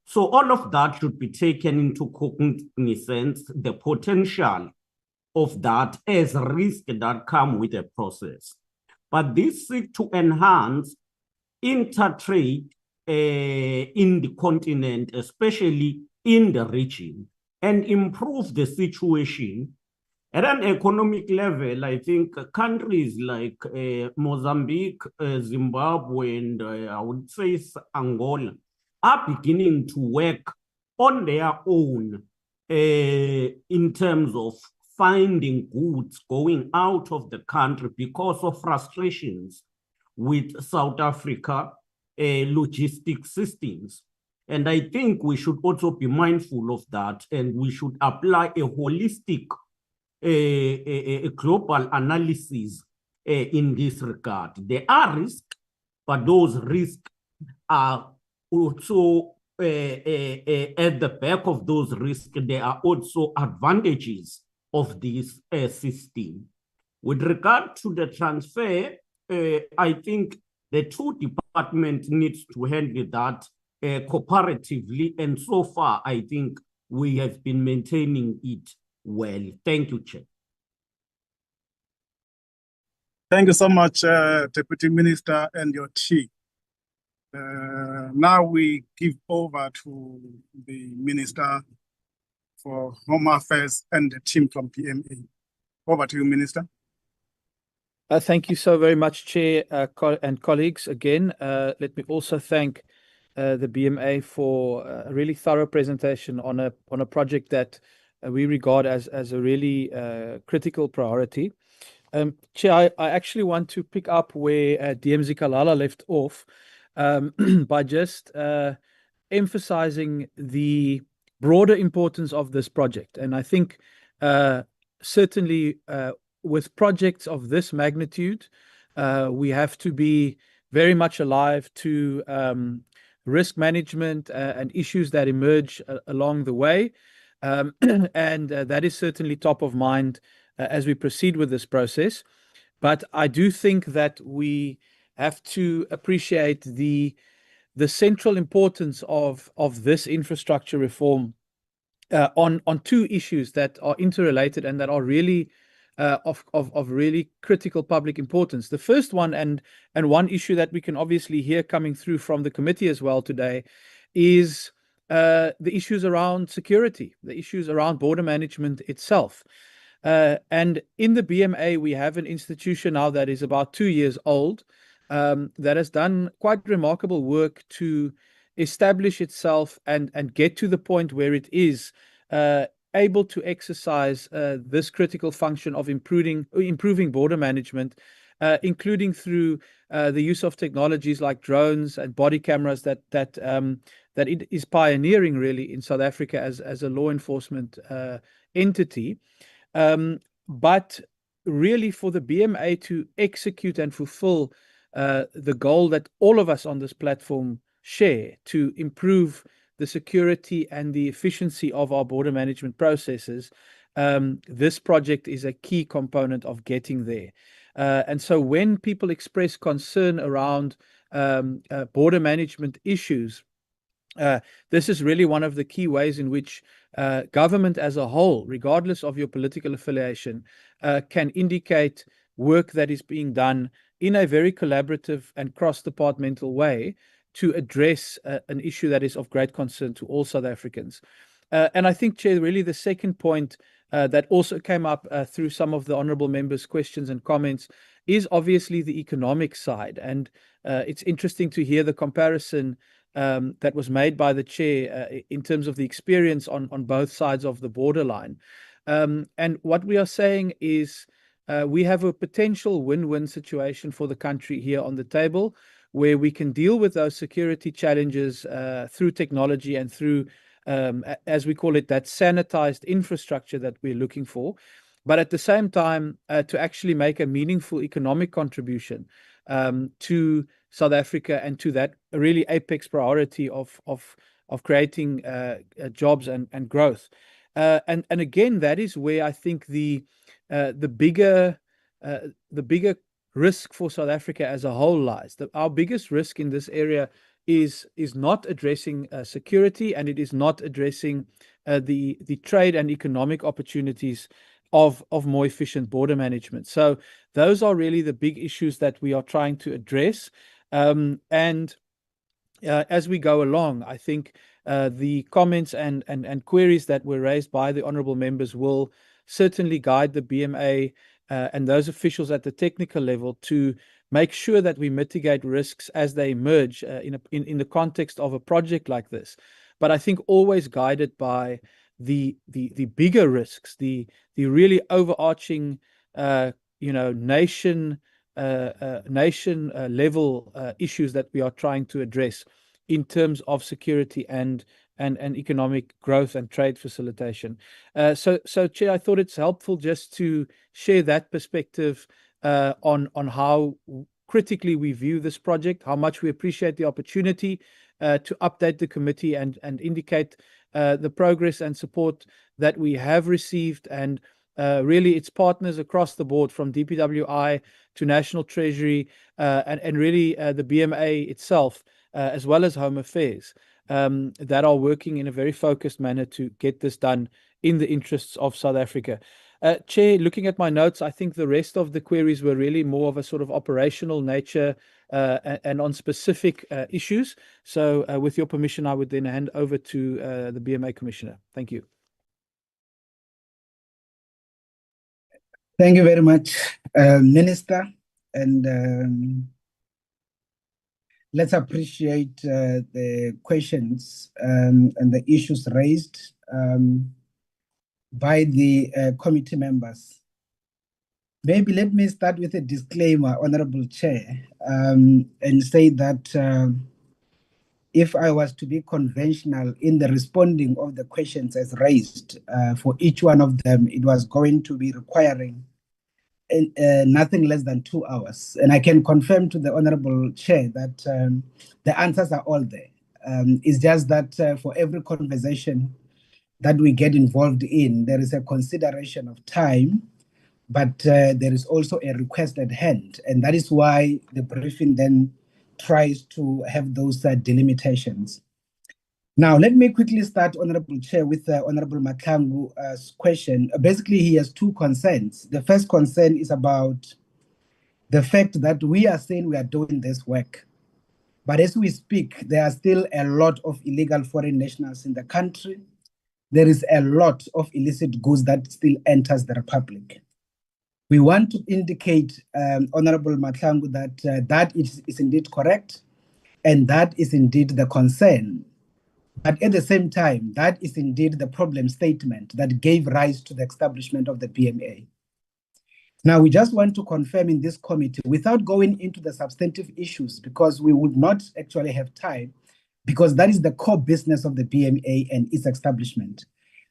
Speaker 9: So all of that should be taken into cognizance, the potential of that as risk that come with the process. But this seek to enhance intertrade in the continent, especially in the region, and improve the situation. At an economic level, I think countries like Mozambique, Zimbabwe, and I would say Angola are beginning to work on their own in terms of finding goods going out of the country because of frustrations with South Africa logistic systems. And I think we should also be mindful of that, and we should apply a holistic a global analysis in this regard. There are risks, but those risks are also at the back of those risks, there are also advantages of this system. With regard to the transfer, I think the two departments need to handle that cooperatively, and so far, I think we have been maintaining it well. Thank you, Chair.
Speaker 12: Thank you so much, Deputy Minister and your team. Now we give over to the Minister for Home Affairs and the team from BMA. Over to you, Minister.
Speaker 10: Thank you so very much, Chair and colleagues. Again, let me also thank the BMA for a really thorough presentation on a project that we regard as a really critical priority. Chair, I actually want to pick up where DMZ Kalala left off by just emphasizing the broader importance of this project. And I think certainly with projects of this magnitude, we have to be very much alive to risk management and issues that emerge along the way. And that is certainly top of mind as we proceed with this process. But I do think that we have to appreciate the central importance of this infrastructure reform on two issues that are interrelated and that are really of really critical public importance. The first one, and one issue that we can obviously hear coming through from the committee as well today, is the issues around security, the issues around border management itself. And in the BMA, we have an institution now that is about 2 years old, that has done quite remarkable work to establish itself and get to the point where it is able to exercise this critical function of improving border management, including through the use of technologies like drones and body cameras that it is pioneering really in South Africa as a law enforcement entity. But really for the BMA to execute and fulfill the goal that all of us on this platform share, to improve the security and the efficiency of our border management processes, this project is a key component of getting there. And so when people express concern around border management issues, this is really one of the key ways in which government as a whole, regardless of your political affiliation, can indicate work that is being done in a very collaborative and cross-departmental way to address an issue that is of great concern to all South Africans. And I think, Chair, really the second point that also came up through some of the honourable members' questions and comments is obviously the economic side. And it's interesting to hear the comparison that was made by the Chair in terms of the experience on both sides of the borderline. And what we are saying is we have a potential win-win situation for the country here on the table, where we can deal with those security challenges through technology and through, as we call it, that sanitized infrastructure that we're looking for. But at the same time, to actually make a meaningful economic contribution to South Africa and to that really apex priority of creating jobs and growth. And again, that is where I think the bigger risk for South Africa as a whole lies. Our biggest risk in this area is not addressing security, and it is not addressing the trade and economic opportunities of more efficient border management. So those are really the big issues that we are trying to address. And as we go along, I think the comments and queries that were raised by the honourable members will certainly guide the BMA and those officials at the technical level to make sure that we mitigate risks as they emerge in the context of a project like this. But I think always guided by the bigger risks, the really overarching nation level issues that we are trying to address in terms of security and economic growth and trade facilitation. So Chair, I thought it's helpful just to share that perspective on how critically we view this project, how much we appreciate the opportunity to update the committee and indicate the progress and support that we have received, and really its partners across the board, from DPWI to National Treasury and really the BMA itself, as well as Home Affairs, that are working in a very focused manner to get this done in the interests of South Africa. Chair, looking at my notes, I think the rest of the queries were really more of a sort of operational nature and on specific issues. So with your permission, I would then hand over to the BMA Commissioner. Thank you.
Speaker 11: Thank you very much, Minister. And let's appreciate the questions and the issues raised by the committee members. Maybe let me start with a disclaimer, Honorable Chair, and say that if I was to be conventional in the responding of the questions as raised for each one of them, it was going to be requiring nothing less than 2 hours. And I can confirm to the Honorable Chair that the answers are all there. It's just that for every conversation that we get involved in, there is a consideration of time, but there is also a request at hand. And that is why the briefing then tries to have those delimitations. Now, let me quickly start, Honorable Chair, with Honorable Mahlangu's question. Basically, he has two concerns. The first concern is about the fact that we are saying we are doing this work, but as we speak, there are still a lot of illegal foreign nationals in the country. There is a lot of illicit goods that still enters the Republic. We want to indicate, Honorable Mahlangu, that that is indeed correct, and that is indeed the concern. But at the same time, that is indeed the problem statement that gave rise to the establishment of the BMA. Now, we just want to confirm in this committee, without going into the substantive issues, because we would not actually have time, because that is the core business of the BMA and its establishment.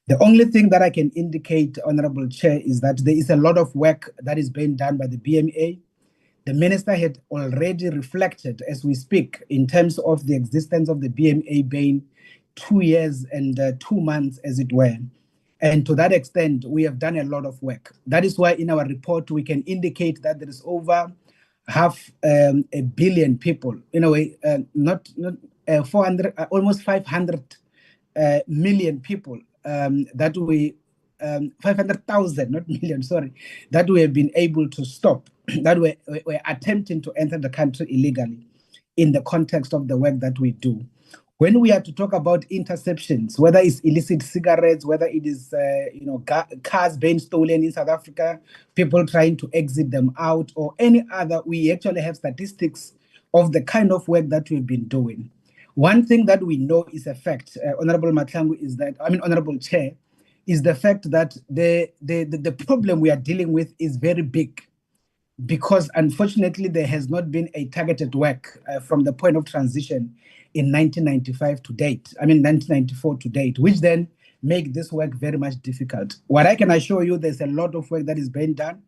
Speaker 11: The only thing that I can indicate, Honorable Chair, is that there is a lot of work that is being done by the BMA. The Minister had already reflected as we speak in terms of the existence of the BMA being 2 years and 2 months, as it were. And to that extent, we have done a lot of work. That is why in our report, we can indicate that there is over half a billion people, in a way, not 400, almost 500 million people that we 500,000, not million, sorry, that we have been able to stop, that we're attempting to enter the country illegally in the context of the work that we do. When we are to talk about interceptions, whether it's illicit cigarettes, whether it is cars being stolen in South Africa, people trying to exit them out, or any other, we actually have statistics of the kind of work that we've been doing. One thing that we know is a fact, Honorable Mahlangu, is that, Honorable Chair, is the fact that the problem we are dealing with is very big, because unfortunately there has not been a targeted work from the point of transition in 1995 to date, 1994 to date, which then make this work very much difficult. What I can assure you, there's a lot of work that is being done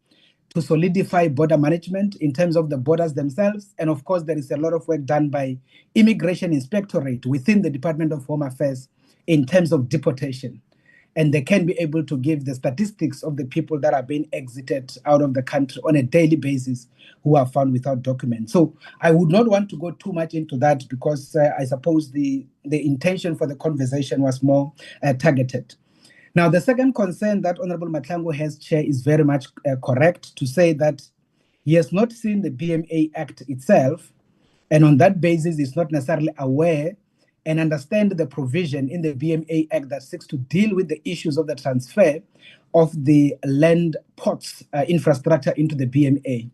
Speaker 11: to solidify border management in terms of the borders themselves. And of course, there is a lot of work done by Immigration Inspectorate within the Department of Home Affairs in terms of deportation. And they can be able to give the statistics of the people that are being exited out of the country on a daily basis who are found without documents. So I would not want to go too much into that, because I suppose the intention for the conversation was more targeted. Now, the second concern that Honorable Mahlangu has, Chair, is very much correct to say that he has not seen the BMA Act itself, and on that basis is not necessarily aware and understand the provision in the BMA Act that seeks to deal with the issues of the transfer of the land ports infrastructure into the BMA.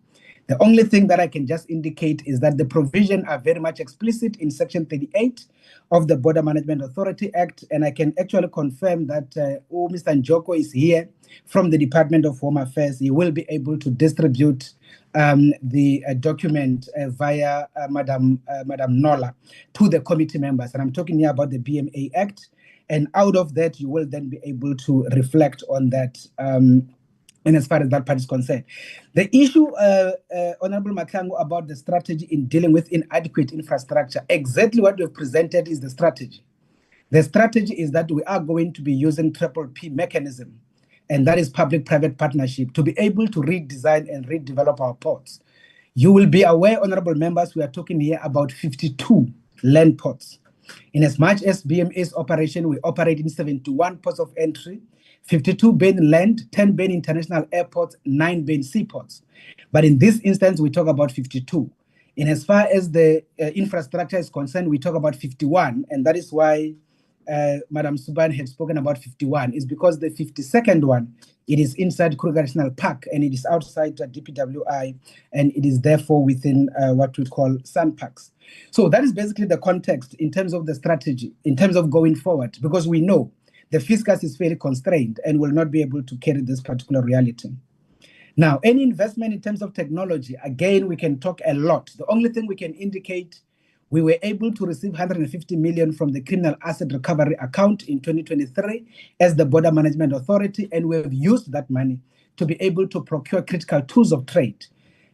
Speaker 11: The only thing that I can just indicate is that the provision are very much explicit in Section 38 of the Border Management Authority Act, and I can actually confirm that Mr. Njoko is here from the Department of Home Affairs. He will be able to distribute the document via Madam Nola to the committee members. And I'm talking here about the BMA Act. And out of that, you will then be able to reflect on that and as far as that part is concerned. The issue, Honorable Mahlangu, about the strategy in dealing with inadequate infrastructure, exactly what we've presented is the strategy. The strategy is that we are going to be using PPP mechanism, and that is public-private partnership, to be able to redesign and redevelop our ports. You will be aware, honorable members, we are talking here about 52 land ports. In as much as BMA's operation, we operate in 71 ports of entry, 52 being land, 10 being international airports, 9 being seaports. But in this instance, we talk about 52. In as far as the infrastructure is concerned, we talk about 51, and that is why Madam Suban had spoken about 51, is because the 52nd one, it is inside Kruger National Park, and it is outside DPWI, and it is therefore within what we call sandparks. So that is basically the context in terms of the strategy, in terms of going forward, because we know the fiscus is fairly constrained and will not be able to carry this particular reality. Now, any investment in terms of technology, again, we can talk a lot. The only thing we can indicate, we were able to receive 150 million from the Criminal Asset Recovery Account in 2023 as the Border Management Authority, and we have used that money to be able to procure critical tools of trade.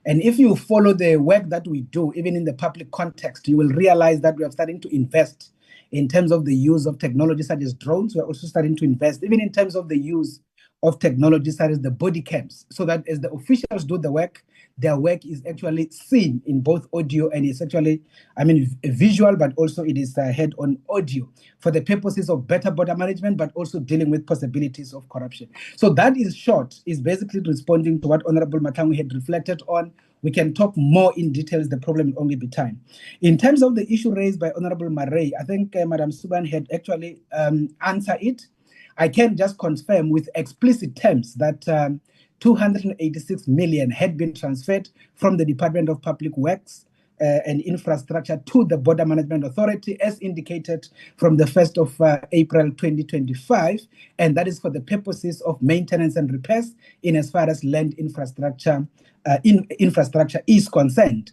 Speaker 11: And if you follow the work that we do, even in the public context, you will realize that we are starting to invest in terms of the use of technology such as drones. We're also starting to invest even in terms of the use of technology such as the body cams, so that as the officials do the work, their work is actually seen in both audio and it's actually, visual, but also it is heard on audio for the purposes of better border management, but also dealing with possibilities of corruption. So that is short, is basically responding to what Honorable Mahlangu had reflected on. We can talk more in details, the problem will only be time. In terms of the issue raised by Honorable Marais, I think Madam Suban had actually answered it. I can just confirm with explicit terms that 286 million had been transferred from the Department of Public Works and Infrastructure to the Border Management Authority, as indicated from the 1st of April 2025, and that is for the purposes of maintenance and repairs in as far as land infrastructure infrastructure is concerned.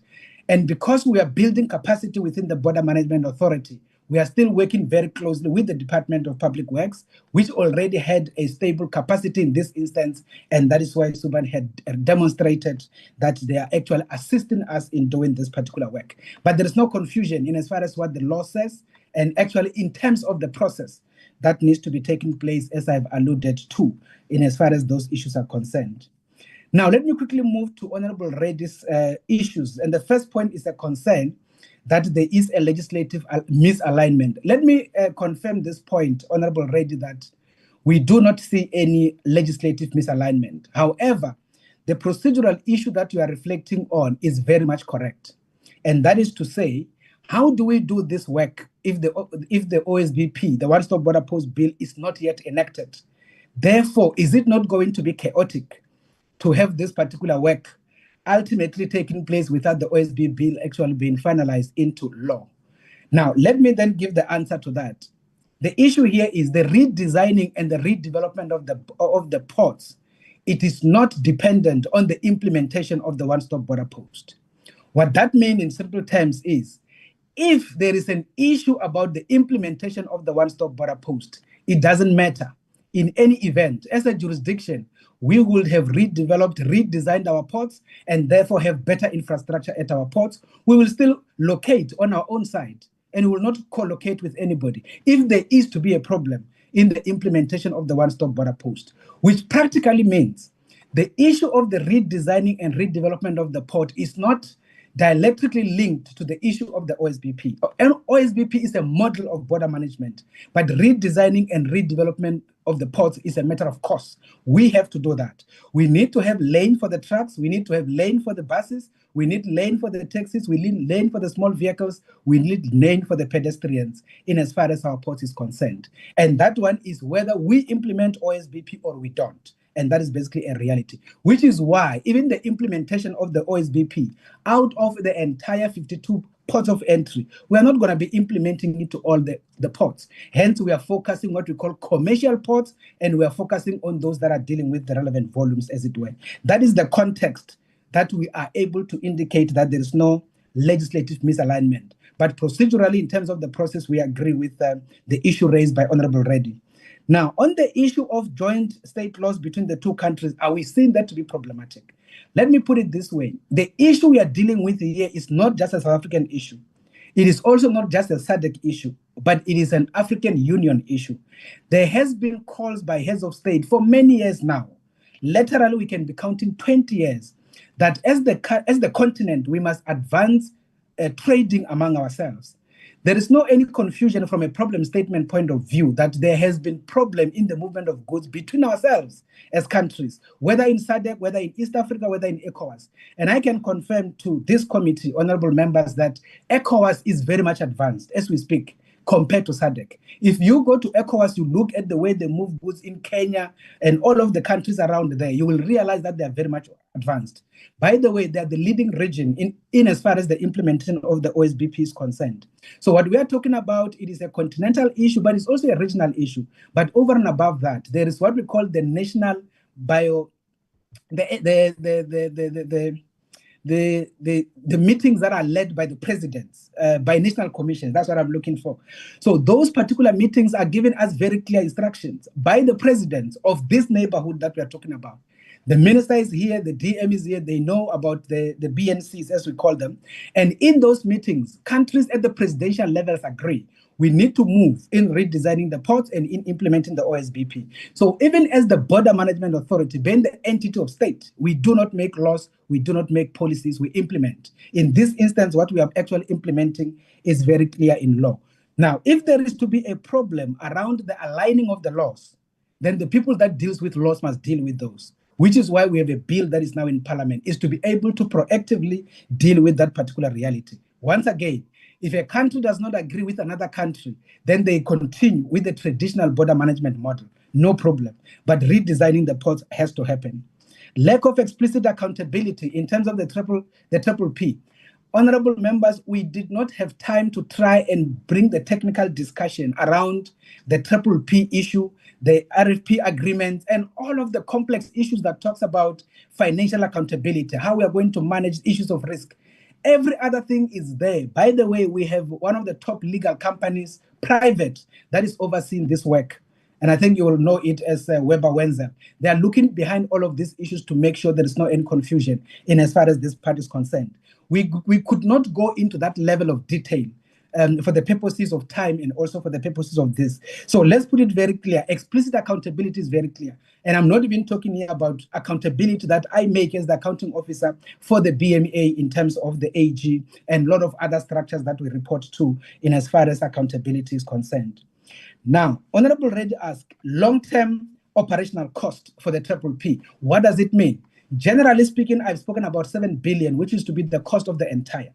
Speaker 11: And because we are building capacity within the Border Management Authority, we are still working very closely with the Department of Public Works, which already had a stable capacity in this instance, and that is why Suban had demonstrated that they are actually assisting us in doing this particular work. But there is no confusion in as far as what the law says, and actually in terms of the process. that needs to be taking place, as I've alluded to, in as far as those issues are concerned. Now, let me quickly move to Honorable Reddy's issues. And the first point is a concern that there is a legislative misalignment. Let me confirm this point, Honorable Reddy, that we do not see any legislative misalignment. However, the procedural issue that you are reflecting on is very much correct. And that is to say, how do we do this work if the OSBP, the One-Stop Border Post Bill, is not yet enacted? Therefore, is it not going to be chaotic to have this particular work ultimately taking place without the OSB bill actually being finalized into law? Now, let me then give the answer to that. The issue here is the redesigning and the redevelopment of the ports. It is not dependent on the implementation of the One-Stop Border Post. What that means in simple terms is, if there is an issue about the implementation of the One-Stop Border Post, it doesn't matter. In any event, as a jurisdiction, we would have redeveloped, redesigned our ports, and therefore have better infrastructure at our ports. We will still locate on our own side, and we will not co-locate with anybody. If there is to be a problem in the implementation of the One-Stop Border Post, which practically means the issue of the redesigning and redevelopment of the port is not dialectically linked to the issue of the OSBP. OSBP is a model of border management, but redesigning and redevelopment of the ports is a matter of course. We have to do that. We need to have lane for the trucks. We need to have lane for the buses. We need lane for the taxis. We need lane for the small vehicles. We need lane for the pedestrians in as far as our port is concerned. And that one is whether we implement OSBP or we don't. And that is basically a reality, which is why even the implementation of the OSBP out of the entire 52 ports of entry, we are not going to be implementing it to all the ports. Hence, we are focusing what we call commercial ports, and we are focusing on those that are dealing with the relevant volumes, as it were. That is the context that we are able to indicate that there is no legislative misalignment. But procedurally, in terms of the process, we agree with the issue raised by Honorable Reddy. Now, on the issue of joint state laws between the two countries, are we seeing that to be problematic? Let me put it this way. The issue we are dealing with here is not just a South African issue. It is also not just a SADC issue, but it is an African Union issue. There has been calls by heads of state for many years now. Laterally, we can be counting 20 years, that as the continent, we must advance trading among ourselves. There is no any confusion from a problem statement point of view that there has been problem in the movement of goods between ourselves as countries, whether in SADC, whether in East Africa, whether in ECOWAS. And I can confirm to this committee, honorable members, that ECOWAS is very much advanced as we speak compared to SADC. If you go to ECOWAS, you look at the way they move goods in Kenya and all of the countries around there, you will realize that they are very much advanced. By the way, they are the leading region in as far as the implementation of the OSBP is concerned. So what we are talking about, it is a continental issue, but it's also a regional issue. But over and above that, there is what we call the national the meetings that are led by the presidents, by national commissions. That's what I'm looking for. So those particular meetings are giving us very clear instructions by the presidents of this neighborhood that we are talking about. The minister is here, the DM is here, they know about the BNCs, as we call them. And in those meetings, countries at the presidential levels agree. We need to move in redesigning the ports and in implementing the OSBP. So even as the Border Management Authority, being the entity of state, we do not make laws, we do not make policies, we implement. In this instance, what we are actually implementing is very clear in law. Now, if there is to be a problem around the aligning of the laws, then the people that deals with laws must deal with those, which is why we have a bill that is now in Parliament, is to be able to proactively deal with that particular reality. Once again, if a country does not agree with another country, then they continue with the traditional border management model, no problem. But redesigning the ports has to happen. Lack of explicit accountability in terms of the triple P. Honorable members, we did not have time to try and bring the technical discussion around the triple P issue, the RFP agreements, and all of the complex issues that talks about financial accountability, how we are going to manage issues of risk. Every other thing is there. By the way, we have one of the top legal companies, private, that is overseeing this work. And I think you will know it as Weber Wenzel. They are looking behind all of these issues to make sure there is no any confusion in as far as this part is concerned. We could not go into that level of detail for the purposes of time and also for the purposes of this. So let's put it very clear. Explicit accountability is very clear. And I'm not even talking here about accountability that I make as the accounting officer for the BMA in terms of the AG and a lot of other structures that we report to in as far as accountability is concerned. Now, Honorable Red asked, long-term operational cost for the PPP. What does it mean? Generally speaking, I've spoken about 7 billion, which is to be the cost of the entire.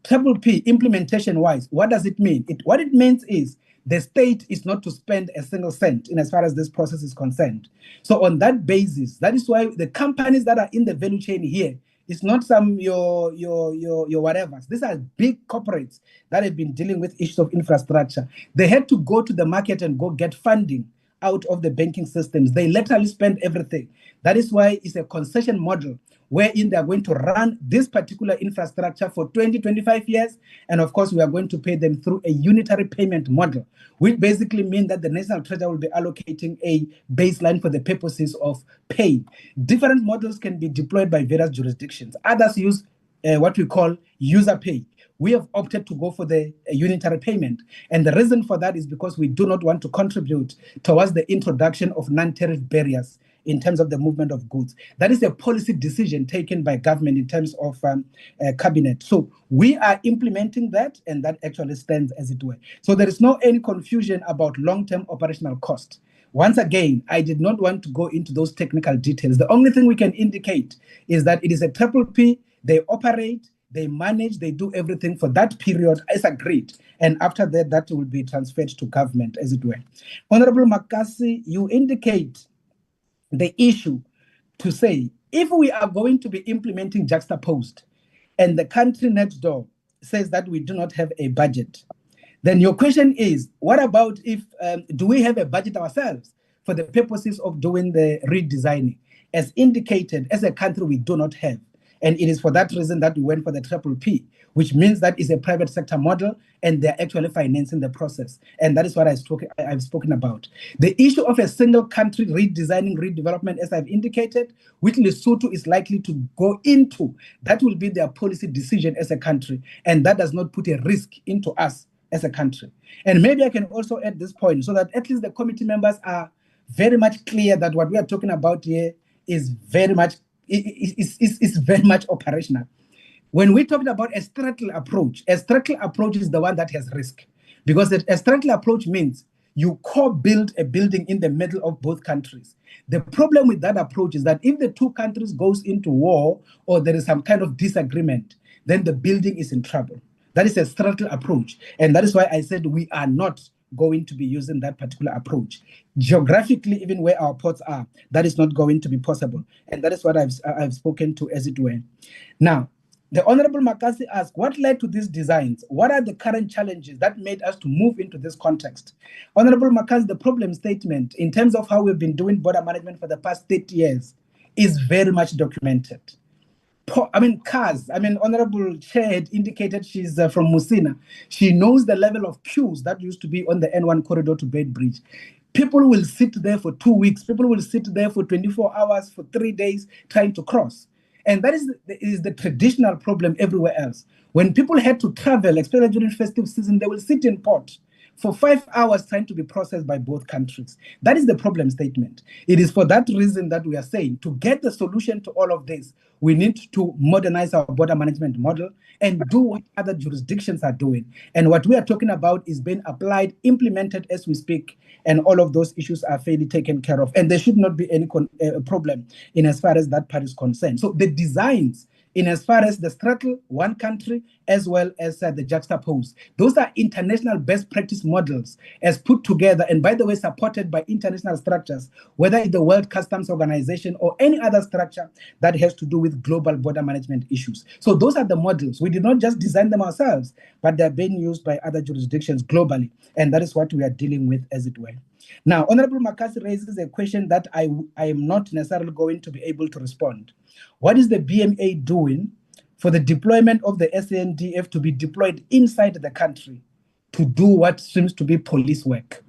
Speaker 11: PPP implementation-wise, what does it mean? What it means is the state is not to spend a single cent in as far as this process is concerned. So on that basis, that is why the companies that are in the value chain here, it's not some your whatevers. These are big corporates that have been dealing with issues of infrastructure. They had to go to the market and go get funding out of the banking systems. They literally spend everything. That is why it's a concession model wherein they are going to run this particular infrastructure for 20, 25 years. And of course, we are going to pay them through a unitary payment model, which basically means that the National Treasury will be allocating a baseline for the purposes of pay. Different models can be deployed by various jurisdictions. Others use what we call user pay. We have opted to go for the unitary payment. And the reason for that is because we do not want to contribute towards the introduction of non-tariff barriers in terms of the movement of goods. That is a policy decision taken by government in terms of cabinet. So we are implementing that, and that actually stands as it were. So there is no any confusion about long-term operational cost. Once again, I did not want to go into those technical details. The only thing we can indicate is that it is a PPP, they operate, they manage, they do everything for that period as agreed. And after that, that will be transferred to government, as it were. Honorable Makasi, you indicate the issue to say, if we are going to be implementing juxtaposed and the country next door says that we do not have a budget, then your question is, what about if, do we have a budget ourselves for the purposes of doing the redesigning? As indicated, as a country, we do not have. And it is for that reason that we went for the PPP, which means that is a private sector model and they're actually financing the process. And that is what I've spoken about. The issue of a single country redesigning, redevelopment, as I've indicated, which Lesotho is likely to go into, that will be their policy decision as a country. And that does not put a risk into us as a country. And maybe I can also add this point so that at least the committee members are very much clear that what we are talking about here is very much very much operational. When we're talking about a strategic approach is the one that has risk, because a strategic approach means you co-build a building in the middle of both countries. The problem with that approach is that if the two countries goes into war or there is some kind of disagreement, then the building is in trouble. That is a strategic approach. And that is why I said we are not going to be using that particular approach. Geographically, even where our ports are, that is not going to be possible. And that is what I've spoken to, as it were. Now, the Honorable Makasi asked, what led to these designs? What are the current challenges that made us to move into this context? Honorable Makasi, the problem statement in terms of how we've been doing border management for the past 30 years is very much documented. Honorable Chair had indicated she's from Musina. She knows the level of queues that used to be on the N1 corridor to Beit Bridge. People will sit there for 2 weeks. People will sit there for 24 hours, for 3 days, trying to cross. And that is the traditional problem everywhere else. When people had to travel, especially during festive season, they will sit in port for 5 hours trying to be processed by both countries. That is the problem statement. It is for that reason that we are saying to get the solution to all of this, we need to modernize our border management model and do what other jurisdictions are doing. And what we are talking about is being applied, implemented as we speak, and all of those issues are fairly taken care of. And there should not be any problem in as far as that part is concerned. So the designs in as far as the straddle one country as well as the juxtapose. Those are international best practice models as put together and, by the way, supported by international structures, whether it's the World Customs Organization or any other structure that has to do with global border management issues. So those are the models. We did not just design them ourselves, but they're being used by other jurisdictions globally. And that is what we are dealing with, as it were. Now, Honorable Makasi raises a question that I am not necessarily going to be able to respond. What is the BMA doing for the deployment of the SANDF to be deployed inside the country to do what seems to be police work?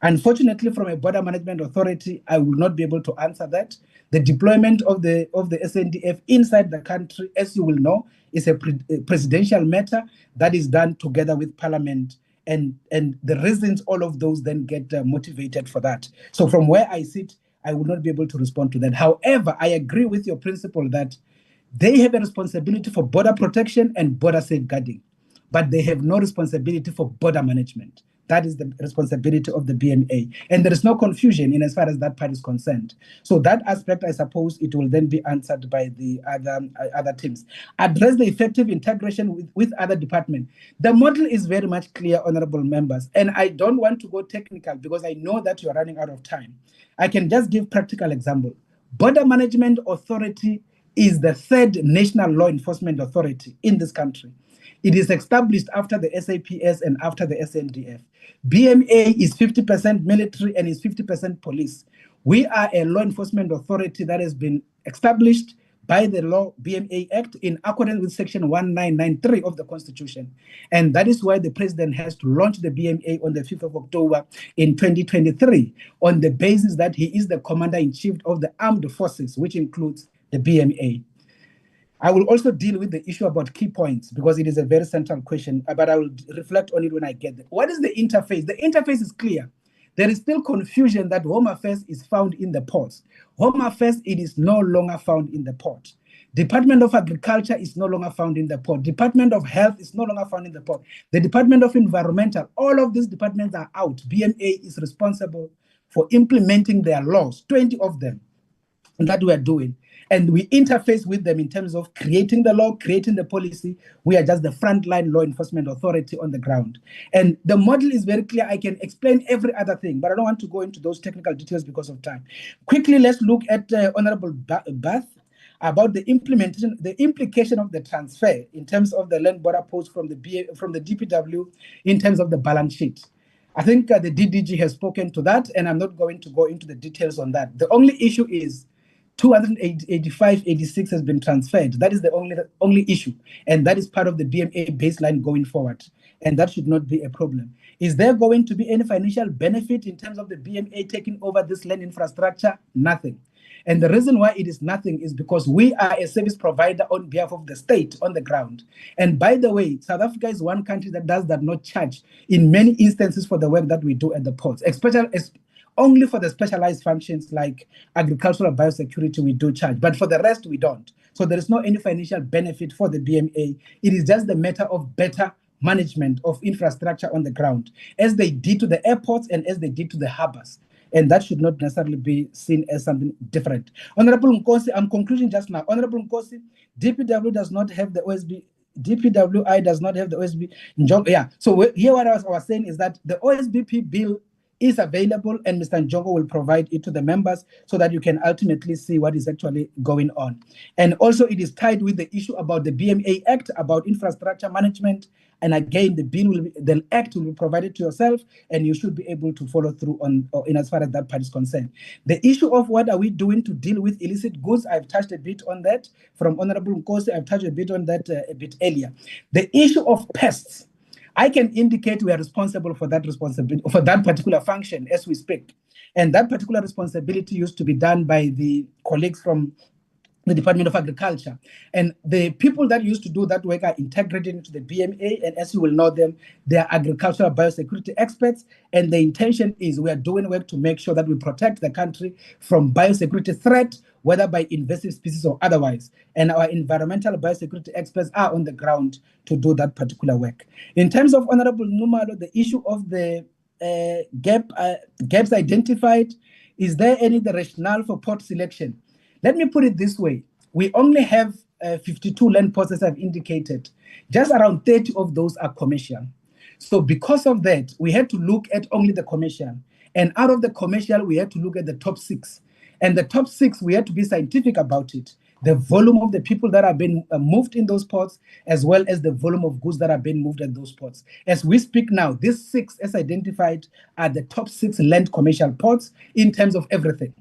Speaker 11: Unfortunately, from a border management authority, I will not be able to answer that. The deployment of the SNDF inside the country, as you will know, is a presidential matter that is done together with Parliament. And the reasons all of those then get motivated for that. So from where I sit, I will not be able to respond to that. However, I agree with your principle that they have a responsibility for border protection and border safeguarding, but they have no responsibility for border management. That is the responsibility of the BMA. And there is no confusion in as far as that part is concerned. So that aspect, I suppose, it will then be answered by the other teams. Address the effective integration with other departments. The model is very much clear, honorable members. And I don't want to go technical because I know that you're running out of time. I can just give practical example. Border Management Authority is the third national law enforcement authority in this country. It is established after the SAPS and after the SNDF. BMA is 50% military and is 50% police. We are a law enforcement authority that has been established by the Law BMA Act in accordance with Section 1993 of the Constitution. And that is why the President has to launch the BMA on the 5th of October in 2023 on the basis that he is the Commander-in-Chief of the Armed Forces, which includes the BMA. I will also deal with the issue about key points because it is a very central question, but I will reflect on it when I get there. What is the interface? The interface is clear. There is still confusion that Home Affairs is found in the ports. Home Affairs, it is no longer found in the port. Department of Agriculture is no longer found in the port. Department of Health is no longer found in the port. The Department of Environmental, all of these departments are out. BMA is responsible for implementing their laws, 20 of them that we are doing. And we interface with them in terms of creating the law, creating the policy. We are just the frontline law enforcement authority on the ground. And the model is very clear. I can explain every other thing, but I don't want to go into those technical details because of time. Quickly, let's look at Honorable Bath about the implementation, the implication of the transfer in terms of the land border post from the DPW in terms of the balance sheet. I think the DDG has spoken to that, and I'm not going to go into the details on that. The only issue is 285.86 has been transferred. That is the only issue. And that is part of the BMA baseline going forward. And that should not be a problem. Is there going to be any financial benefit in terms of the BMA taking over this land infrastructure? Nothing. And the reason why it is nothing is because we are a service provider on behalf of the state on the ground. And by the way, South Africa is one country that does not charge in many instances for the work that we do at the ports, especially only for the specialized functions like agricultural biosecurity, we do charge, but for the rest, we don't. So there is no any financial benefit for the BMA. It is just the matter of better management of infrastructure on the ground, as they did to the airports and as they did to the harbors. And that should not necessarily be seen as something different. Honorable Nkosi, I'm concluding just now. Honorable Nkosi, DPW does not have the OSB. DPWI does not have the OSB. Yeah, so here what I was saying is that the OSBP bill is available, and Mr. Njongo will provide it to the members so that you can ultimately see what is actually going on. And also it is tied with the issue about the BMA Act, about infrastructure management. And again, the act will be provided to yourself, and you should be able to follow through in as far as that part is concerned. The issue of what are we doing to deal with illicit goods, I've touched a bit on that. From Honorable Nkosi, I've touched a bit on that a bit earlier. The issue of pests, I can indicate we are responsible for that particular function as we speak. And that particular responsibility used to be done by the colleagues from the Department of Agriculture. And the people that used to do that work are integrated into the BMA, and as you will know them, they are agricultural biosecurity experts, and the intention is we are doing work to make sure that we protect the country from biosecurity threat, whether by invasive species or otherwise. And our environmental biosecurity experts are on the ground to do that particular work. In terms of Honorable Numalo, the issue of the gaps identified, is there any rationale for port selection? Let me put it this way. We only have 52 land ports, as I've indicated. Just around 30 of those are commercial. So because of that, we had to look at only the commercial. And out of the commercial, we had to look at the top 6. And the top 6, we had to be scientific about it. The volume of the people that are being moved in those ports, as well as the volume of goods that are being moved at those ports. As we speak now, these 6, as identified, are the top 6 land commercial ports in terms of everything.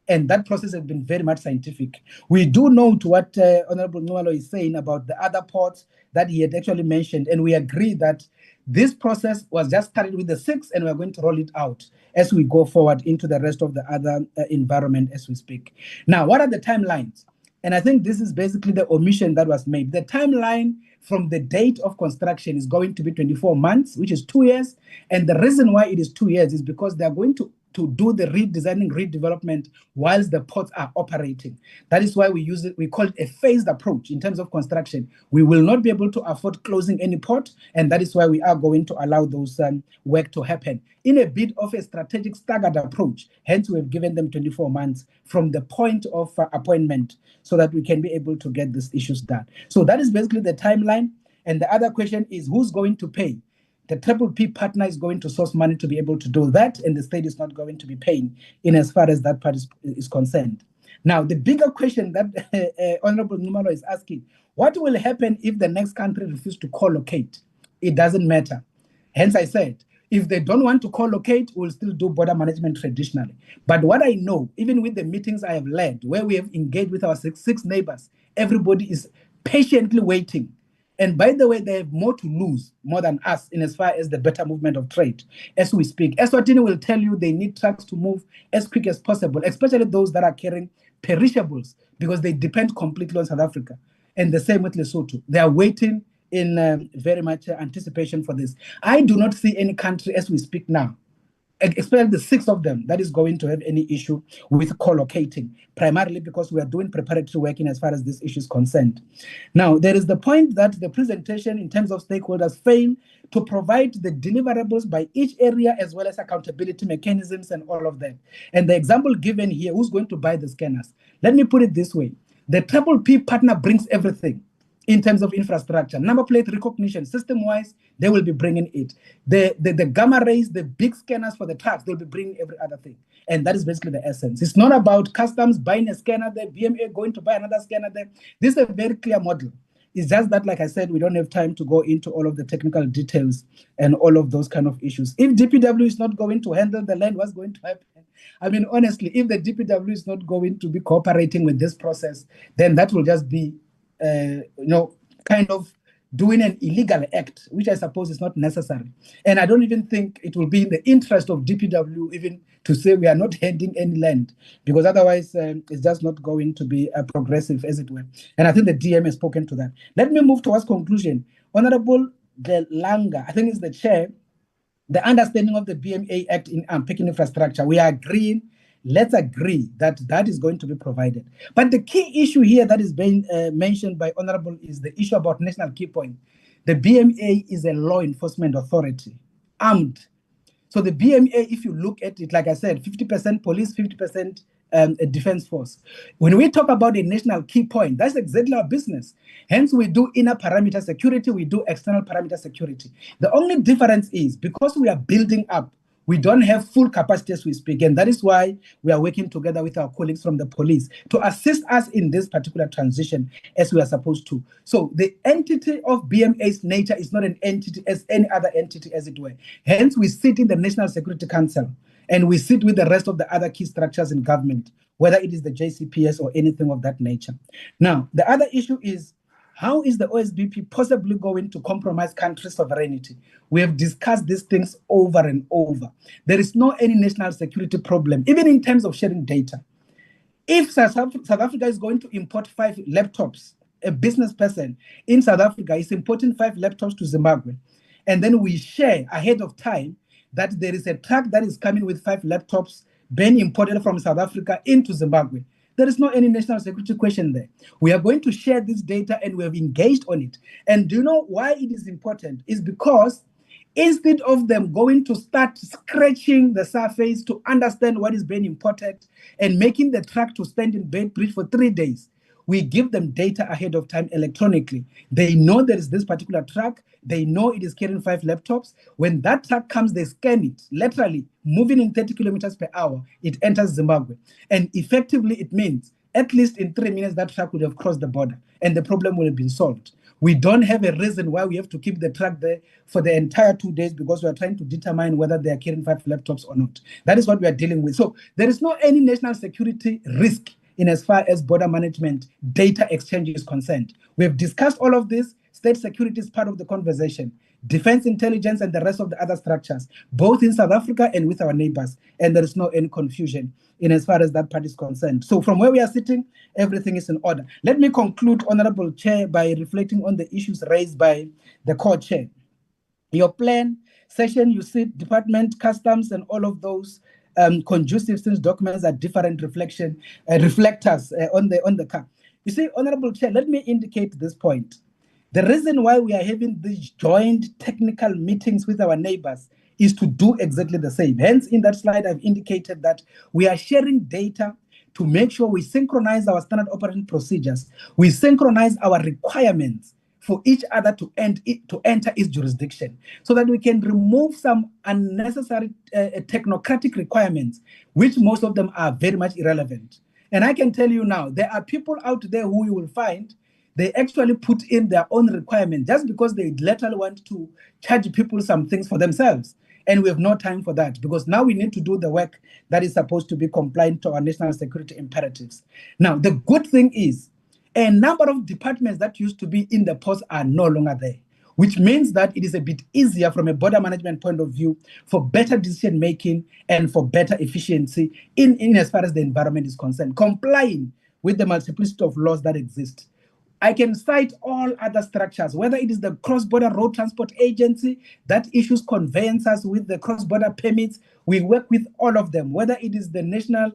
Speaker 11: And that process has been very much scientific. We do know to what Honorable Nwalo is saying about the other ports that he had actually mentioned, and we agree that This process was just started with the 6, and we're going to roll it out as we go forward into the rest of the other environment as we speak. Now, what are the timelines? And I think this is basically the omission that was made. The timeline from the date of construction is going to be 24 months, which is 2 years. And the reason why it is 2 years is because they're going to do the redesigning, redevelopment whilst the ports are operating. That is why we call it a phased approach in terms of construction. We will not be able to afford closing any port, and that is why we are going to allow those work to happen in a bit of a strategic staggered approach. Hence, we've given them 24 months from the point of appointment so that we can be able to get these issues done. So that is basically the timeline. And the other question is, who's going to pay? The P partner is going to source money to be able to do that, and the state is not going to be paying in as far as that part is concerned. Now, the bigger question that Honorable Numalo is asking, what will happen if the next country refuses to co-locate? It doesn't matter. Hence, I said, if they don't want to co-locate, we'll still do border management traditionally. But what I know, even with the meetings I have led, where we have engaged with our six neighbors, everybody is patiently waiting. And by the way, they have more to lose, more than us, in as far as the better movement of trade as we speak. Eswatini will tell you they need trucks to move as quick as possible, especially those that are carrying perishables, because they depend completely on South Africa. And the same with Lesotho. They are waiting in very much anticipation for this. I do not see any country as we speak now, especially the 6 of them, that is going to have any issue with co-locating, primarily because we are doing preparatory work in as far as this issue is concerned. Now, there is the point that the presentation in terms of stakeholders fail to provide the deliverables by each area as well as accountability mechanisms and all of that. And the example given here, who's going to buy the scanners? Let me put it this way. The P partner brings everything in terms of infrastructure. Number plate recognition, system-wise, they will be bringing it. The gamma rays, the big scanners for the trucks, they'll be bringing every other thing. And that is basically the essence. It's not about customs buying a scanner there, BMA going to buy another scanner there. This is a very clear model. It's just that, like I said, we don't have time to go into all of the technical details and all of those kind of issues. If DPW is not going to handle the land, what's going to happen? I mean, honestly, if the DPW is not going to be cooperating with this process, then that will just be kind of doing an illegal act, which I suppose is not necessary. And I don't even think it will be in the interest of DPW even to say we are not handing any land, because otherwise it's just not going to be progressive, as it were. And I think the DM has spoken to that. Let me move towards conclusion. Honorable De Langa, I think is the chair, the understanding of the BMA Act in unpacking infrastructure, we are agreeing. Let's agree that that is going to be provided. But the key issue here that is being mentioned by Honorable is the issue about national key point. The BMA is a law enforcement authority, armed. So the BMA, if you look at it, like I said, 50% police, 50% defense force. When we talk about a national key point, that's exactly our business. Hence, we do inner parameter security, we do external parameter security. The only difference is because we are building up, we don't have full capacity as we speak, and that is why we are working together with our colleagues from the police to assist us in this particular transition as we are supposed to. So the entity of BMA's nature is not an entity as any other entity, as it were. Hence, we sit in the National Security Council, and we sit with the rest of the other key structures in government, whether it is the JCPS or anything of that nature. Now, the other issue is, how is the OSBP possibly going to compromise country sovereignty? We have discussed these things over and over. There is no any national security problem, even in terms of sharing data. If South Africa is going to import 5 laptops, a business person in South Africa is importing 5 laptops to Zimbabwe, and then we share ahead of time that there is a truck that is coming with 5 laptops being imported from South Africa into Zimbabwe, there is no any national security question there. We are going to share this data, and we have engaged on it. And do you know why it is important? It's because instead of them going to start scratching the surface to understand what is being imported and making the truck to stand in Beitbridge for 3 days, we give them data ahead of time electronically. They know there is this particular truck. They know it is carrying 5 laptops. When that truck comes, they scan it, literally moving in 30 kilometers per hour. It enters Zimbabwe. And effectively, it means at least in 3 minutes, that truck would have crossed the border and the problem would have been solved. We don't have a reason why we have to keep the truck there for the entire 2 days, because we are trying to determine whether they are carrying 5 laptops or not. That is what we are dealing with. So there is no any national security risk in as far as border management data exchange is concerned. We have discussed all of this. State security is part of the conversation. defense intelligence, and the rest of the other structures, both in South Africa and with our neighbors. And there is no any confusion in as far as that part is concerned. So from where we are sitting, everything is in order. Let me conclude, Honorable Chair, by reflecting on the issues raised by the co-chair. Your plan session, you see department, customs, and all of those conducive since documents are different reflectors on the car. You see, Honorable Chair, let me indicate this point. The reason why we are having these joint technical meetings with our neighbors is to do exactly the same. Hence, in that slide, I've indicated that we are sharing data to make sure we synchronize our standard operating procedures, we synchronize our requirements for each other to enter its jurisdiction, so that we can remove some unnecessary technocratic requirements, which most of them are very much irrelevant. And I can tell you now, there are people out there who you will find, they actually put in their own requirement just because they literally want to charge people some things for themselves. And we have no time for that, because now we need to do the work that is supposed to be compliant to our national security imperatives. Now, the good thing is, a number of departments that used to be in the post are no longer there, which means that it is a bit easier from a border management point of view for better decision making and for better efficiency in as far as the environment is concerned, complying with the multiplicity of laws that exist. I can cite all other structures, whether it is the Cross-Border Road Transport Agency that issues conveyances with the cross-border permits. We work with all of them, whether it is the National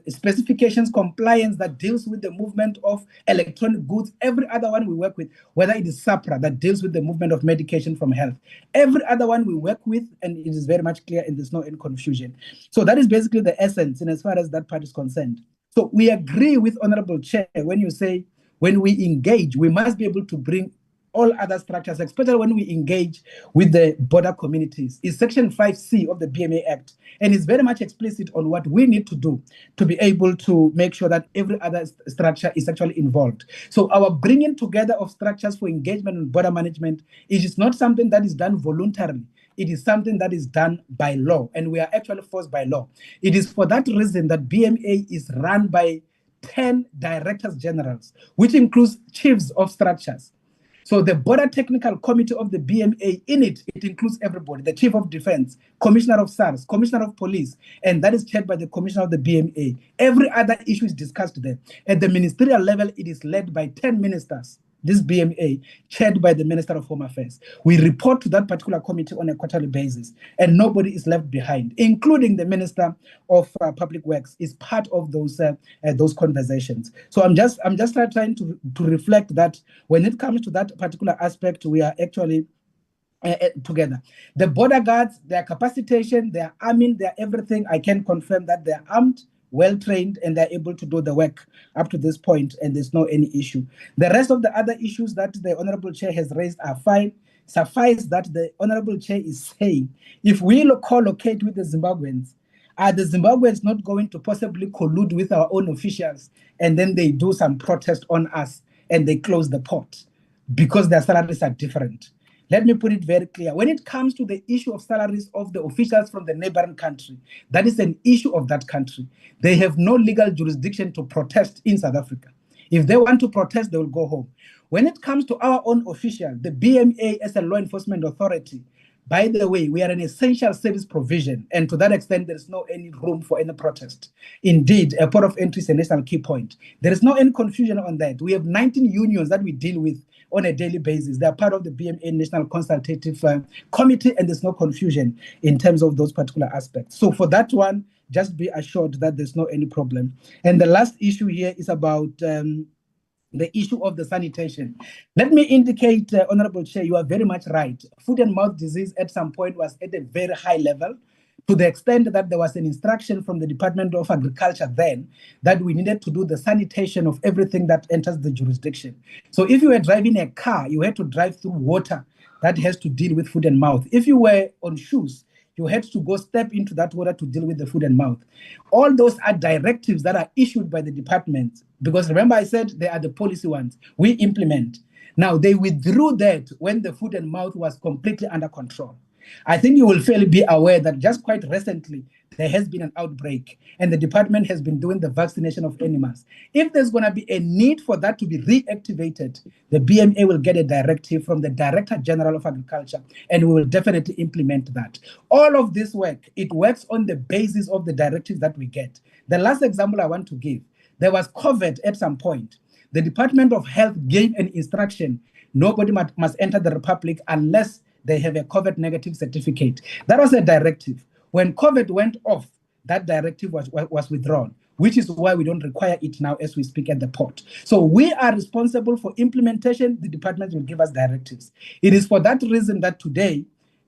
Speaker 11: specifications compliance that deals with the movement of electronic goods, every other one we work with, whether it is SAPRA that deals with the movement of medication from health, every other one we work with, and it is very much clear and there's no any confusion. So that is basically the essence in as far as that part is concerned. So we agree with Honorable Chair when you say, when we engage, we must be able to bring all other structures, especially when we engage with the border communities. It's Section 5C of the BMA Act, and it's very much explicit on what we need to do to be able to make sure that every other structure is actually involved. So our bringing together of structures for engagement and border management is not something that is done voluntarily. It is something that is done by law, and we are actually forced by law. It is for that reason that BMA is run by 10 directors generals, which includes chiefs of structures. So the Border Technical Committee of the BMA, in it includes everybody, the Chief of Defense, Commissioner of SARS, Commissioner of Police, and that is chaired by the Commissioner of the BMA. Every other issue is discussed there. At the ministerial level, it is led by 10 ministers, this BMA, chaired by the Minister of Home Affairs. We report to that particular committee on a quarterly basis, and nobody is left behind, including the Minister of Public Works is part of those conversations. So I'm just trying to reflect that when it comes to that particular aspect, we are actually together. The border guards, their capacitation, their arming, their everything, I can confirm that they're armed, well-trained, and they're able to do the work up to this point, and there's no any issue. The rest of the other issues that the Honorable Chair has raised are fine. Suffice that the Honorable Chair is saying, if we co-locate with the Zimbabweans, are the Zimbabweans not going to possibly collude with our own officials, and then they do some protest on us and they close the port because their salaries are different? Let me put it very clear. When it comes to the issue of salaries of the officials from the neighboring country, that is an issue of that country. They have no legal jurisdiction to protest in South Africa. If they want to protest, they will go home. When it comes to our own official, the BMA as a law enforcement authority, by the way, we are an essential service provision, and to that extent, there is no any room for any protest. Indeed, a port of entry is a national key point. There is no any confusion on that. We have 19 unions that we deal with on a daily basis. They are part of the BMA National Consultative Committee, and there's no confusion in terms of those particular aspects. So for that one, just be assured that there's no any problem. And the last issue here is about the issue of the sanitation. Let me indicate, Honorable Chair, you are very much right. Foot and mouth disease at some point was at a very high level, to the extent that there was an instruction from the Department of Agriculture then that we needed to do the sanitation of everything that enters the jurisdiction. So if you were driving a car, you had to drive through water that has to deal with foot and mouth. If you were on shoes, you had to go step into that water to deal with the foot and mouth. All those are directives that are issued by the department, because remember I said they are the policy ones. We implement. Now they withdrew that when the foot and mouth was completely under control. I think you will fairly be aware that just quite recently, there has been an outbreak and the department has been doing the vaccination of animals. If there's going to be a need for that to be reactivated, the BMA will get a directive from the Director General of Agriculture and we will definitely implement that. All of this work, it works on the basis of the directives that we get. The last example I want to give, there was COVID at some point. The Department of Health gave an instruction, nobody must enter the Republic unless they have a COVID negative certificate. That was a directive. When COVID went off, that directive was withdrawn, which is why we don't require it now as we speak at the port. So we are responsible for implementation. The department will give us directives. It is for that reason that today,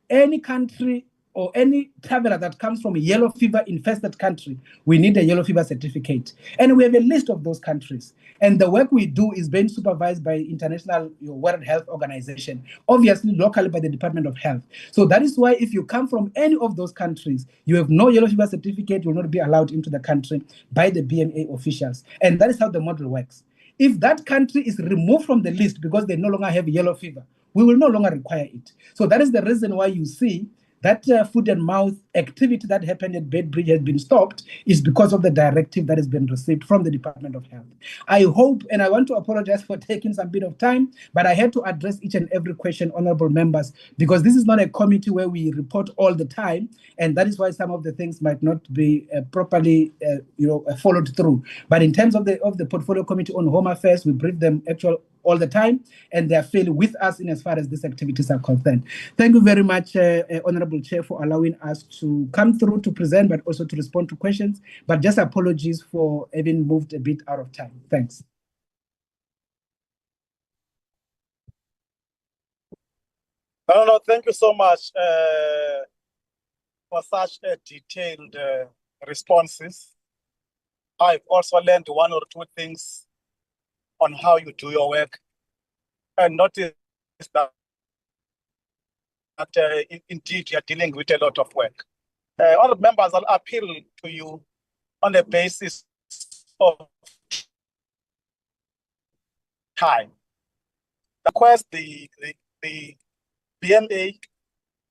Speaker 11: any country or any traveler that comes from a yellow fever infested country, we need a yellow fever certificate. And we have a list of those countries. And the work we do is being supervised by International World Health Organization, obviously locally by the Department of Health. So that is why if you come from any of those countries, you have no yellow fever certificate, you will not be allowed into the country by the BMA officials. And that is how the model works. If that country is removed from the list because they no longer have yellow fever, we will no longer require it. So that is the reason why you see that foot and mouth activity that happened at Bedbridge has been stopped is because of the directive that has been received from the Department of Health. I hope, and I want to apologize for taking some bit of time, but I had to address each and every question, honorable members, because this is not a committee where we report all the time, and that is why some of the things might not be properly followed through. But in terms of the Portfolio Committee on Home Affairs, we brief them actually all the time, and they are fairly with us in as far as these activities are concerned. Thank you very much, Honorable Chair, for allowing us to come through to present, but also to respond to questions. But just apologies for having moved a bit out of time. Thanks.
Speaker 12: No, thank you so much for such detailed responses. I've also learned one or two things on how you do your work, and notice that indeed you are dealing with a lot of work. All members, I'll appeal to you on the basis of time. Request the BMA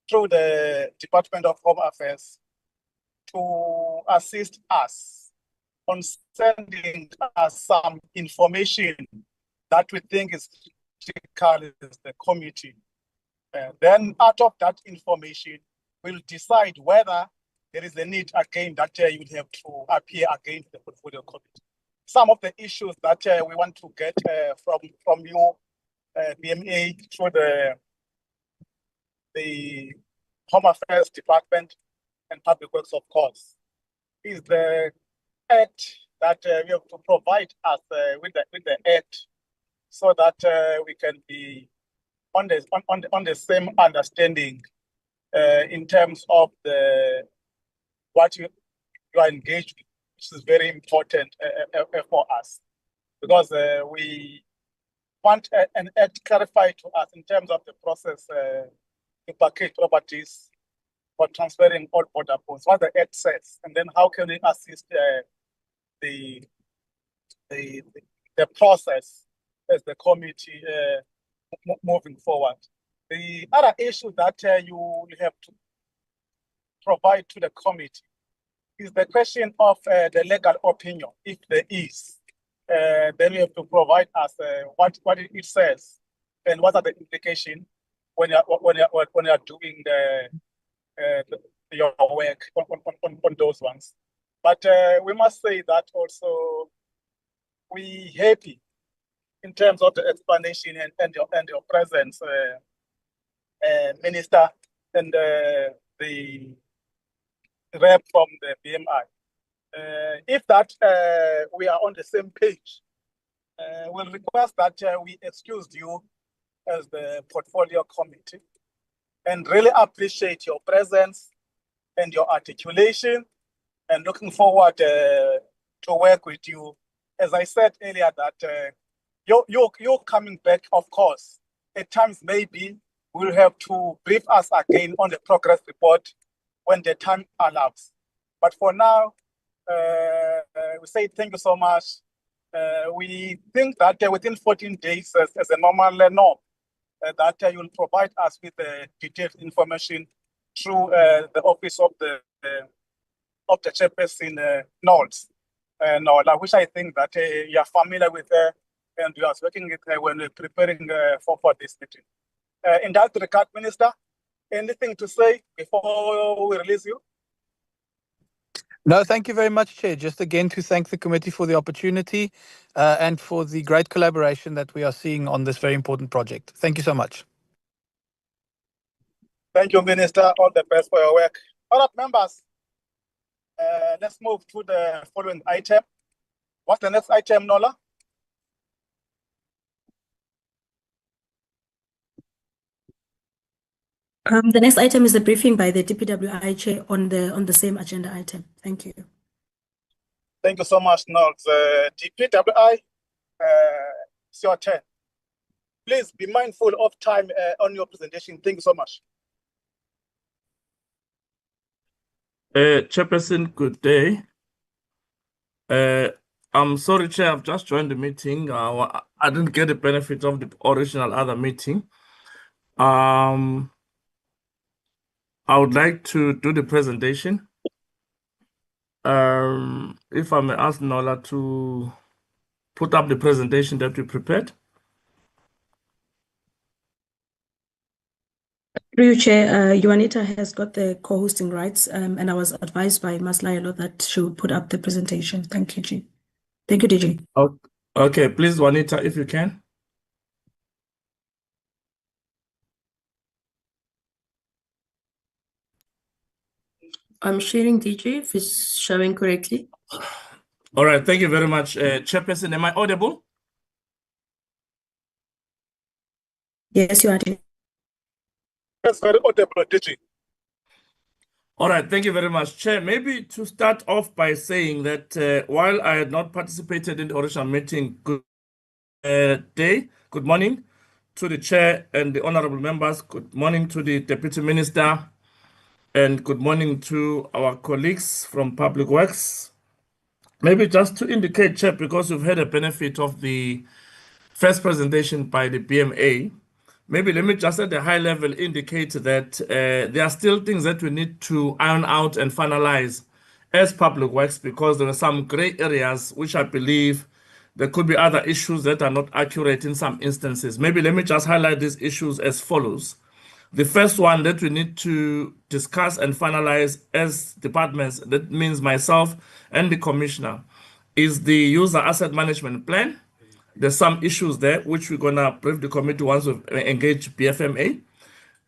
Speaker 12: through the Department of Home Affairs to assist us on sending us some information that we think is critical as the committee. Then out of that information, we'll decide whether there is a need again that you would have to appear against the Portfolio Committee. Some of the issues that we want to get from you, BMA, through the Home Affairs Department and Public Works, of course, is the act that we have to provide us with the act, so that we can be on the same understanding in terms of what you are engaged with, which is very important for us, because we want an act clarified to us in terms of the process to package properties for transferring all border posts, what the act says, and then how can we assist the process as the committee moving forward. The other issue that you will have to provide to the committee is the question of the legal opinion, if there is. Then you have to provide us what it says and what are the implications when you are doing your work on those ones. But we must say that also we happy in terms of the explanation and your presence, Minister, and the rep from the BMI. If that we are on the same page, we'll request that we excuse you as the Portfolio Committee, and really appreciate your presence and your articulation, and looking forward to work with you. As I said earlier, that you're coming back, of course. At times, maybe we'll have to brief us again on the progress report when the time allows. But for now, we say thank you so much. We think that within 14 days, as a normal norm, that you'll provide us with detailed information through the office of the chairperson, Knowles, Nola, which I think that you are familiar with and you are working with her when we're preparing for this meeting. In that regard, Minister, anything to say before we release you?
Speaker 10: No, thank you very much, Chair. Just again to thank the committee for the opportunity and for the great collaboration that we are seeing on this very important project. Thank you so much.
Speaker 12: Thank you, Minister. All the best for your work. All right, members, let's move to the following item. What's the next item, Nola?
Speaker 2: The next item is the briefing by the DPWI Chair on the same agenda item. Thank you.
Speaker 12: Thank you so much, Knowles. DPWI, it's your turn. Please be mindful of time on your presentation. Thank you so much.
Speaker 19: Chairperson, good day. I'm sorry, Chair, I've just joined the meeting. I didn't get the benefit of the original other meeting. I would like to do the presentation. If I may ask Nola to put up the presentation that we prepared.
Speaker 2: Through you, Chair, Juanita has got the co-hosting rights, and I was advised by Maslaelo that she would put up the presentation. Thank you, G. Thank you, DG.
Speaker 19: Okay, please, Juanita, if you can.
Speaker 18: I'm sharing, DG, if it's showing correctly.
Speaker 19: All right, thank you very much. Chairperson, am I audible?
Speaker 2: Yes, you are.
Speaker 12: That's very audible, DG.
Speaker 19: All right, thank you very much, Chair. Maybe to start off by saying that while I had not participated in the original meeting, good day, good morning to the Chair and the honorable members, good morning to the Deputy Minister, and good morning to our colleagues from Public Works. Maybe just to indicate, Chair, because we've had a benefit of the first presentation by the BMA, maybe let me just at the high level indicate that there are still things that we need to iron out and finalize as Public Works, because there are some gray areas which I believe there could be other issues that are not accurate in some instances. Maybe let me just highlight these issues as follows. The first one that we need to discuss and finalize as departments, that means myself and the Commissioner, is the user asset management plan. There's some issues there which we're going to brief the committee once we've engaged BFMA,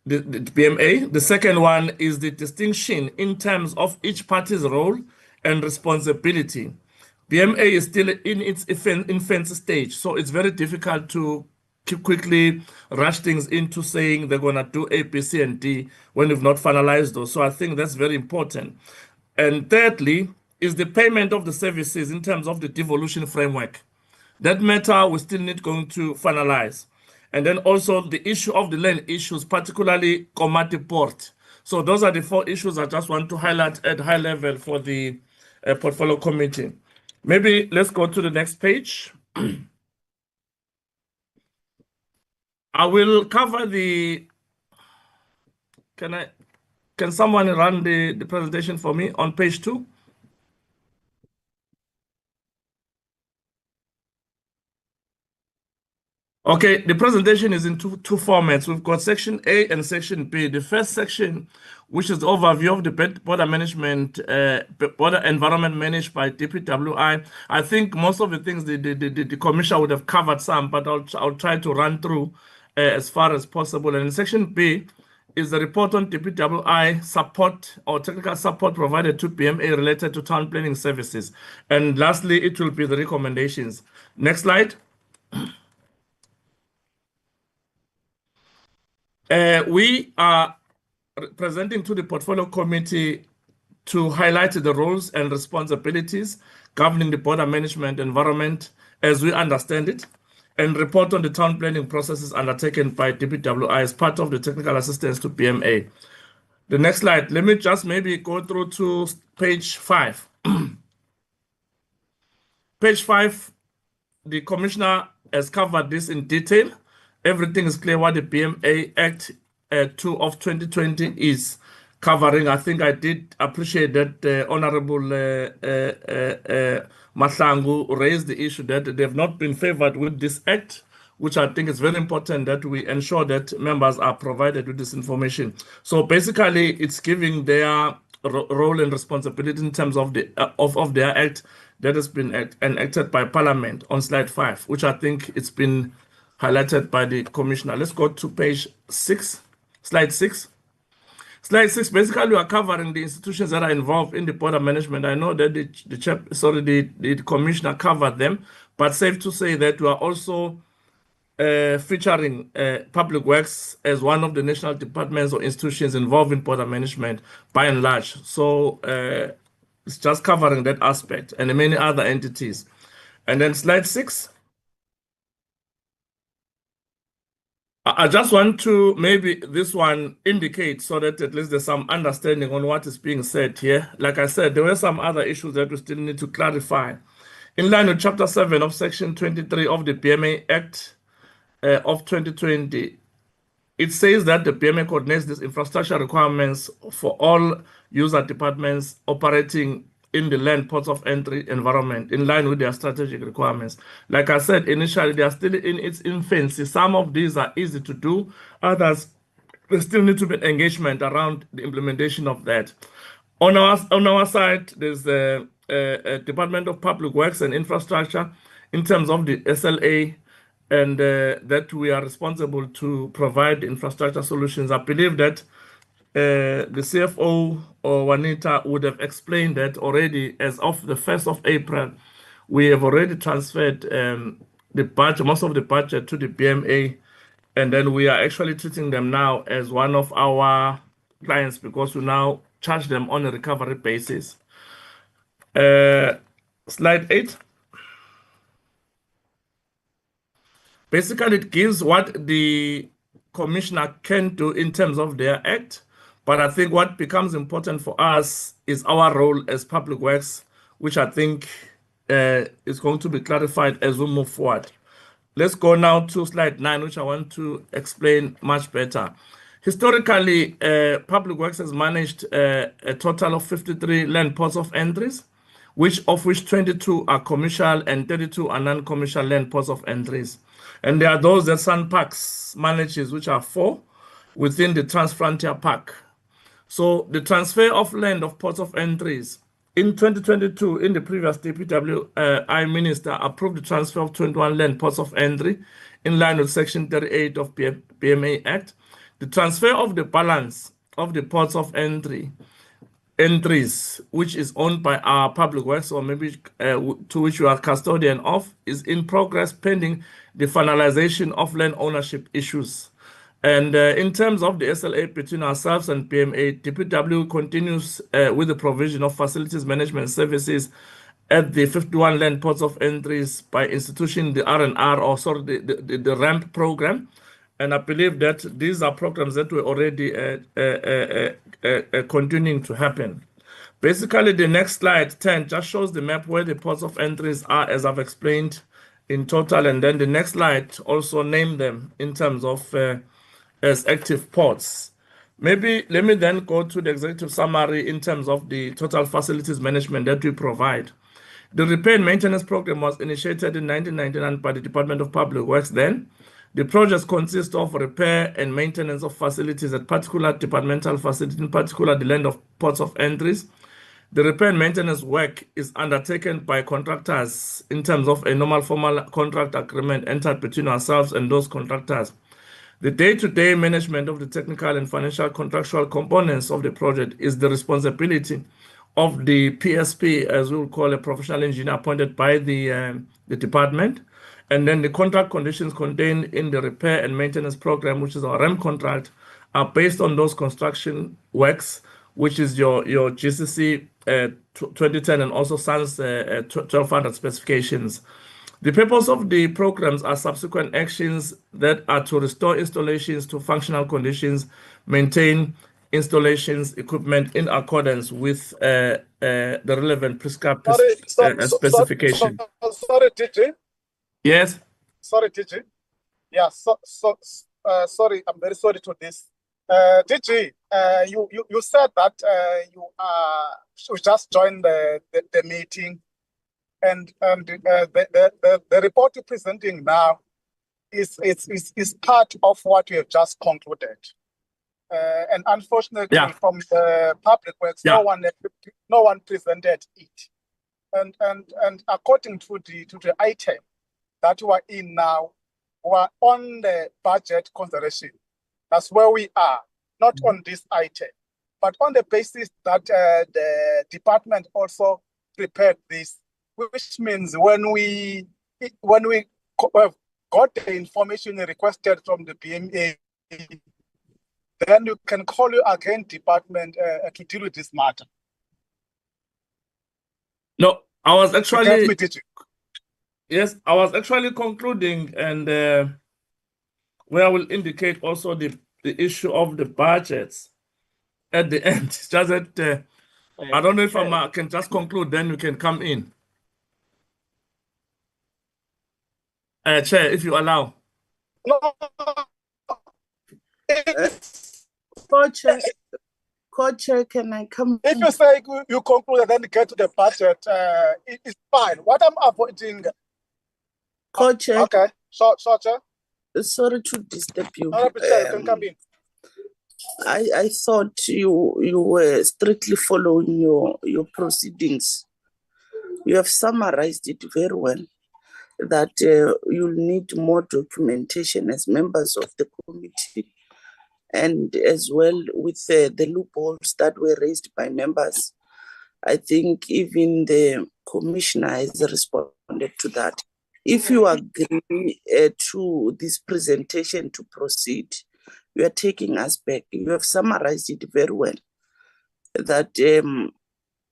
Speaker 19: the BMA. The second one is the distinction in terms of each party's role and responsibility. BMA is still in its infant stage, so it's very difficult to quickly rush things into saying they're going to do A, B, C, and D when we've not finalized those. So I think that's very important. And thirdly, is the payment of the services in terms of the devolution framework. That matter we still need going to finalize. And then also the issue of the land issues, particularly Komati Port. So those are the four issues I just want to highlight at high level for the portfolio committee. Maybe let's go to the next page. I will cover the, can someone run the presentation for me on page 2? Okay, the presentation is in two formats. We've got section A and section B. The first section, which is the overview of the border management, border environment managed by DPWI. I think most of the things the commissioner would have covered some, but I'll try to run through as far as possible. And in section B is the report on DPWI support or technical support provided to BMA related to town planning services. And lastly, it will be the recommendations. Next slide. We are presenting to the portfolio committee to highlight the roles and responsibilities governing the border management environment as we understand it, and report on the town planning processes undertaken by DPWI as part of the technical assistance to BMA. The next slide, let me just maybe go through to page 5. Page 5, the commissioner has covered this in detail. Everything is clear what the BMA Act 2 of 2020 is. covering. I think I did appreciate that Honorable Mahlangu raised the issue that they've not been favored with this act, which I think is very important that we ensure that members are provided with this information. So basically, it's giving their role and responsibility in terms of the of their act that has been enacted by Parliament on slide 5, which I think it's been highlighted by the Commissioner. Let's go to page 6, slide 6. Slide 6, basically, we are covering the institutions that are involved in the border management. I know that the Commissioner covered them, but safe to say that we are also featuring Public Works as one of the national departments or institutions involved in border management by and large. So it's just covering that aspect and many other entities. And then slide 6. I just want to maybe this one indicate so that at least there's some understanding on what is being said here. Like I said, there were some other issues that we still need to clarify. In line with Chapter 7 of Section 23 of the BMA Act of 2020, it says that the BMA coordinates these infrastructure requirements for all user departments operating in the land ports of entry environment in line with their strategic requirements. Like I said, initially, they are still in its infancy. Some of these are easy to do. Others, there still need to be engagement around the implementation of that. On our side, there's the Department of Public Works and Infrastructure in terms of the SLA, and that we are responsible to provide infrastructure solutions. I believe that the CFO or Juanita would have explained that already as of the 1st of April, we have already transferred the budget, most of the budget to the BMA, and then we are actually treating them now as one of our clients because we now charge them on a recovery basis. Slide 8. Basically, it gives what the Commissioner can do in terms of their act. But I think what becomes important for us is our role as Public Works, which I think is going to be clarified as we move forward. Let's go now to slide 9, which I want to explain much better. Historically, Public Works has managed a total of 53 land ports of entries, of which 22 are commercial and 32 are non-commercial land ports of entries. And there are those that SANParks manages, which are 4 within the Transfrontier Park. So the transfer of land of ports of entries in 2022, in the previous DPWI minister approved the transfer of 21 land ports of entry in line with Section 38 of BMA Act. The transfer of the balance of the ports of entries, which is owned by our Public Works or maybe to which you are custodian of, is in progress pending the finalization of land ownership issues. And in terms of the SLA between ourselves and BMA, DPW continues with the provision of facilities management services at the 51 land ports of entries by instituting the R&R, or sorry, the RAMP program. And I believe that these are programs that were already continuing to happen. Basically, the next slide, 10, just shows the map where the ports of entries are, as I've explained in total. And then the next slide also name them in terms of as active ports. Maybe let me then go to the executive summary in terms of the total facilities management that we provide. The repair and maintenance program was initiated in 1999 by the Department of Public Works then. The projects consist of repair and maintenance of facilities at particular departmental facilities, in particular the land of ports of entries. The repair and maintenance work is undertaken by contractors in terms of a normal formal contract agreement entered between ourselves and those contractors. The day-to-day management of the technical and financial contractual components of the project is the responsibility of the PSP, as we will call a professional engineer appointed by the department. And then the contract conditions contained in the repair and maintenance program, which is our REM contract, are based on those construction works, which is your GCC 2010 and also SANS 1200 specifications. The purpose of the programs are subsequent actions that are to restore installations to functional conditions, maintain installations, equipment in accordance with the relevant prescribed specification.
Speaker 12: Sorry, TJ.
Speaker 19: Yes.
Speaker 12: Sorry, TJ. Yeah, sorry, I'm very sorry to this. DG, you said that you just joined the meeting, and the report you're presenting now is part of what you have just concluded. And unfortunately, from the public works, no one presented it. And according to the item that we are in now, we are on the budget consideration. That's where we are, not on this item, but on the basis that the department also prepared this, which means when we got the information requested from the BMA, then you can call you again, department, to deal with this matter.
Speaker 19: No, I was actually I was actually concluding, and where I will indicate also the issue of the budgets at the end. It's just that I don't know if I can just conclude, then you can come in. Chair, if you allow.
Speaker 12: No.
Speaker 1: Co-chair, can I come?
Speaker 12: If you say you conclude and then get to the budget, it's fine. What I'm avoiding.
Speaker 1: Co-chair.
Speaker 12: Okay, short, Chair.
Speaker 1: Sorry to disturb you.
Speaker 12: No, Chair, you can come in.
Speaker 1: I thought you were strictly following your proceedings. You have summarized it very well, that you'll need more documentation as members of the committee, and as well with the loopholes that were raised by members. I think even the commissioner has responded to that. If you agree to this presentation to proceed, you are taking us back. You have summarized it very well, that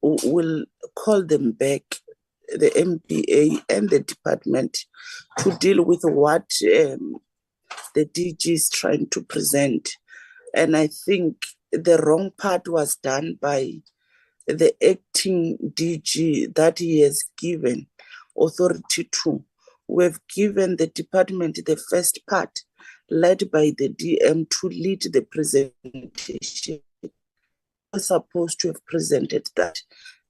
Speaker 1: we'll call them back, the MPA and the department, to deal with what the DG is trying to present. And I think the wrong part was done by the acting DG that he has given authority to. We have given the department the first part, led by the DM, to lead the presentation. We're supposed to have presented that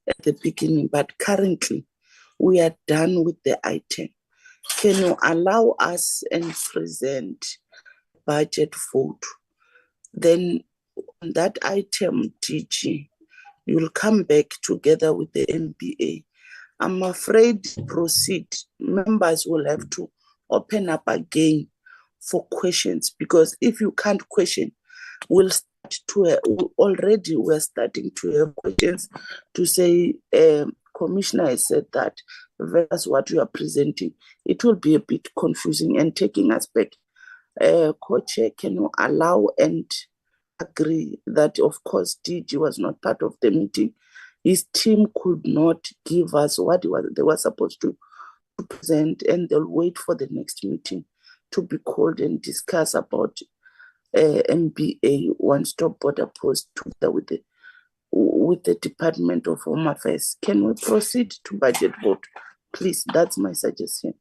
Speaker 1: at the beginning, but currently we are done with the item. Can you allow us and present budget vote? Then on that item, DG, you'll come back together with the MPA. I'm afraid proceed. Members will have to open up again for questions, because if you can't question, we'll start to already we're starting to have questions to say, Commissioner has said that versus what you are presenting. It will be a bit confusing and taking us back. Co-chair, can you allow and agree that, of course, DG was not part of the meeting. His team could not give us what they were supposed to present, and they'll wait for the next meeting to be called and discuss about MBA one-stop border post together with the Department of Home Affairs. Can we proceed to budget vote, please? That's my suggestion.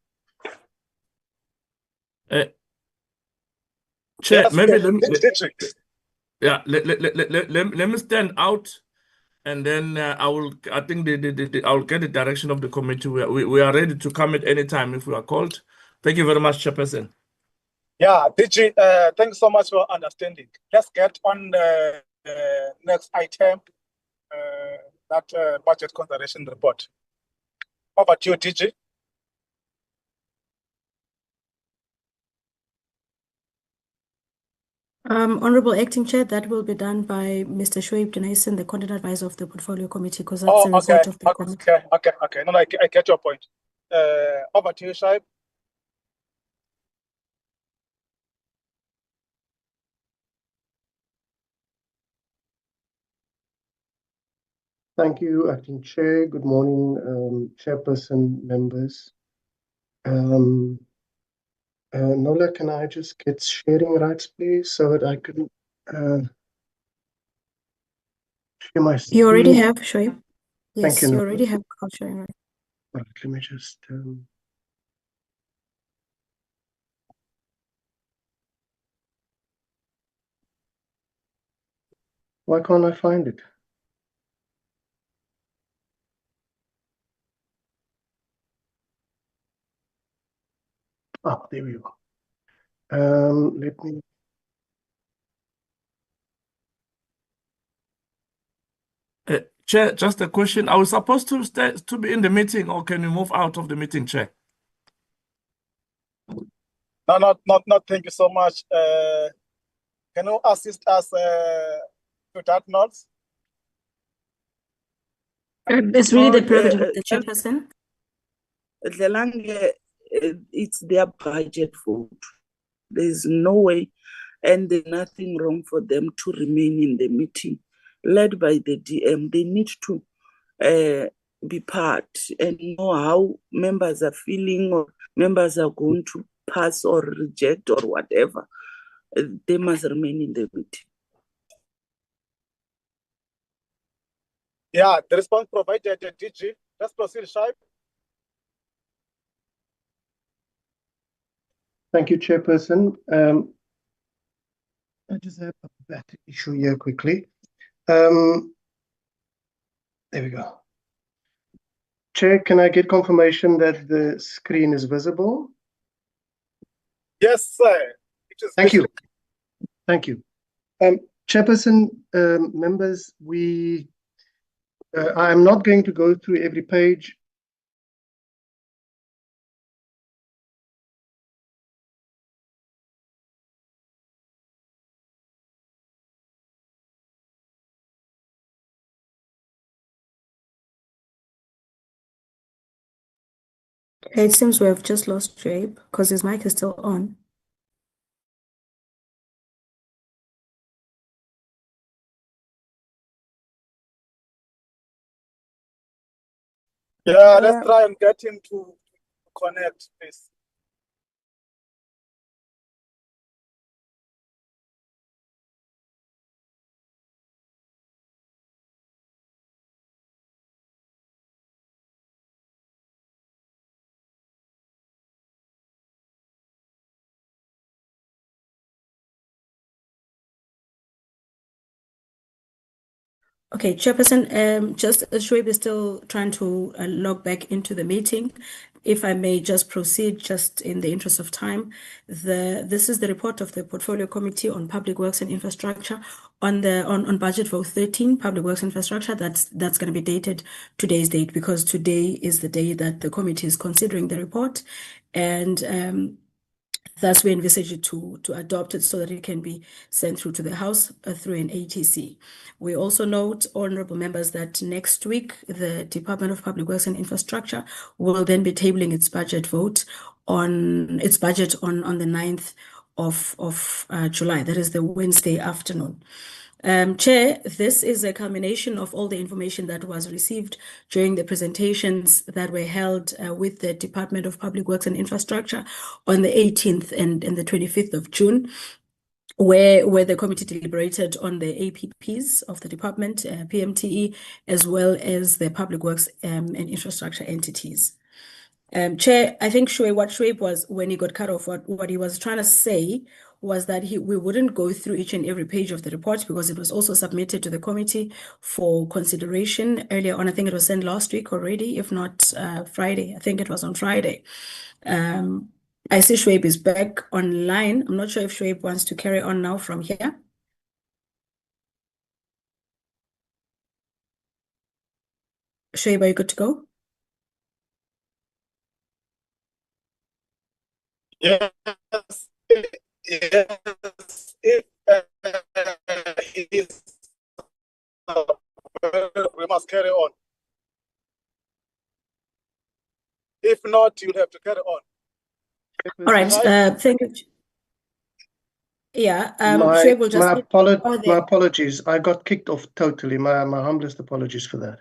Speaker 19: Chair, maybe let me stand out, and then I think I'll get the direction of the committee. We are ready to come at any time if we are called. Thank you very much, Chairperson.
Speaker 12: Yeah, DG, thanks so much for understanding. Let's get on the next item, that budget consideration report. Over to you, DG.
Speaker 2: Honorable Acting Chair, that will be done by Mr. Shoaib Denaisen, the content advisor of the Portfolio Committee, because that's the report of the committee.
Speaker 12: Okay. No, I get your point. Over to you, Shoaib.
Speaker 20: Thank you, Acting Chair. Good morning, Chairperson, members. Nola, can I just get sharing rights, please, so that I can share my screen?
Speaker 2: You already have, Shoaib.
Speaker 20: Thank
Speaker 2: Yes,
Speaker 20: you,
Speaker 2: you already have sharing rights.
Speaker 20: All right, let me just... Why can't I find it? Ah, there we go. Let me.
Speaker 19: Chair, just a question. Are we supposed to stay to be in the meeting, or can we move out of the meeting, Chair?
Speaker 12: No, not. Thank you so much. Can you assist us to that notes?
Speaker 2: It's really the prerogative of the chairperson.
Speaker 1: It's their budget vote. There's no way, and there's nothing wrong for them to remain in the meeting led by the DM. They need to be part and know how members are feeling, or members are going to pass or reject or whatever. They must remain in the meeting.
Speaker 12: Yeah, the response provided the DG. Let's proceed, Shaib.
Speaker 20: Thank you, Chairperson. I just have that issue here quickly. There we go. Chair, can I get confirmation that the screen is visible?
Speaker 12: Yes, sir.
Speaker 20: Thank you. Thank you. Chairperson, members, I'm not going to go through every page.
Speaker 2: It seems we have just lost Jabe because his mic is still on.
Speaker 12: Yeah, let's try and get him to connect, please.
Speaker 2: Okay, Chairperson, just Shoaib is still trying to log back into the meeting. If I may just proceed, just in the interest of time, this is the report of the Portfolio Committee on Public Works and Infrastructure on Budget Vote 13, Public Works Infrastructure. That's going to be dated today's date, because today is the day that the committee is considering the report, and thus we envisage it to adopt it so that it can be sent through to the House through an ATC. We also note, honorable members, that next week the Department of Public Works and Infrastructure will then be tabling its budget vote on its budget on the 9th of July. That is the Wednesday afternoon. Chair, this is a culmination of all the information that was received during the presentations that were held with the Department of Public Works and Infrastructure on the 18th and the 25th of June, where the committee deliberated on the APPs of the department, PMTE, as well as the public works and infrastructure entities. Chair, I think what Shoaib was, when he got cut off, what he was trying to say was that we wouldn't go through each and every page of the report because it was also submitted to the committee for consideration earlier on. I think it was sent last week already, if not Friday. I think it was on Friday. I see Shoaib is back online. I'm not sure if Shoaib wants to carry on now from here. Shoaib, are you good to go?
Speaker 12: Yes, yes. If we must carry on. If not, you'll have to carry on.
Speaker 2: All right. Thank you. Yeah.
Speaker 20: My
Speaker 2: will just
Speaker 20: my apologies. I got kicked off totally. My humblest apologies for that.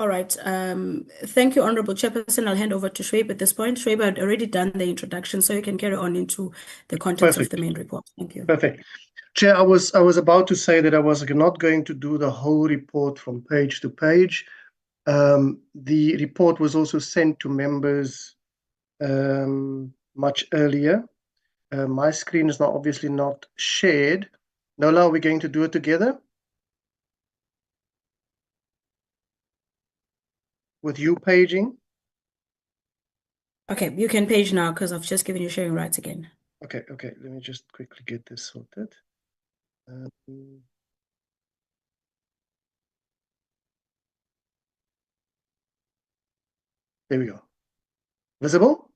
Speaker 2: All right. Thank you, Honorable Chairperson. I'll hand over to Shoaib at this point. Shoaib had already done the introduction, so you can carry on into the contents of the main report. Thank you.
Speaker 20: Perfect. Chair, I was about to say that I was not going to do the whole report from page to page. The report was also sent to members much earlier. My screen is now obviously not shared. Nola, are we going to do it together? with you paging?
Speaker 2: Okay, you can page now because I've just given you sharing rights again.
Speaker 20: Okay, let me just quickly get this sorted. There we go. Visible?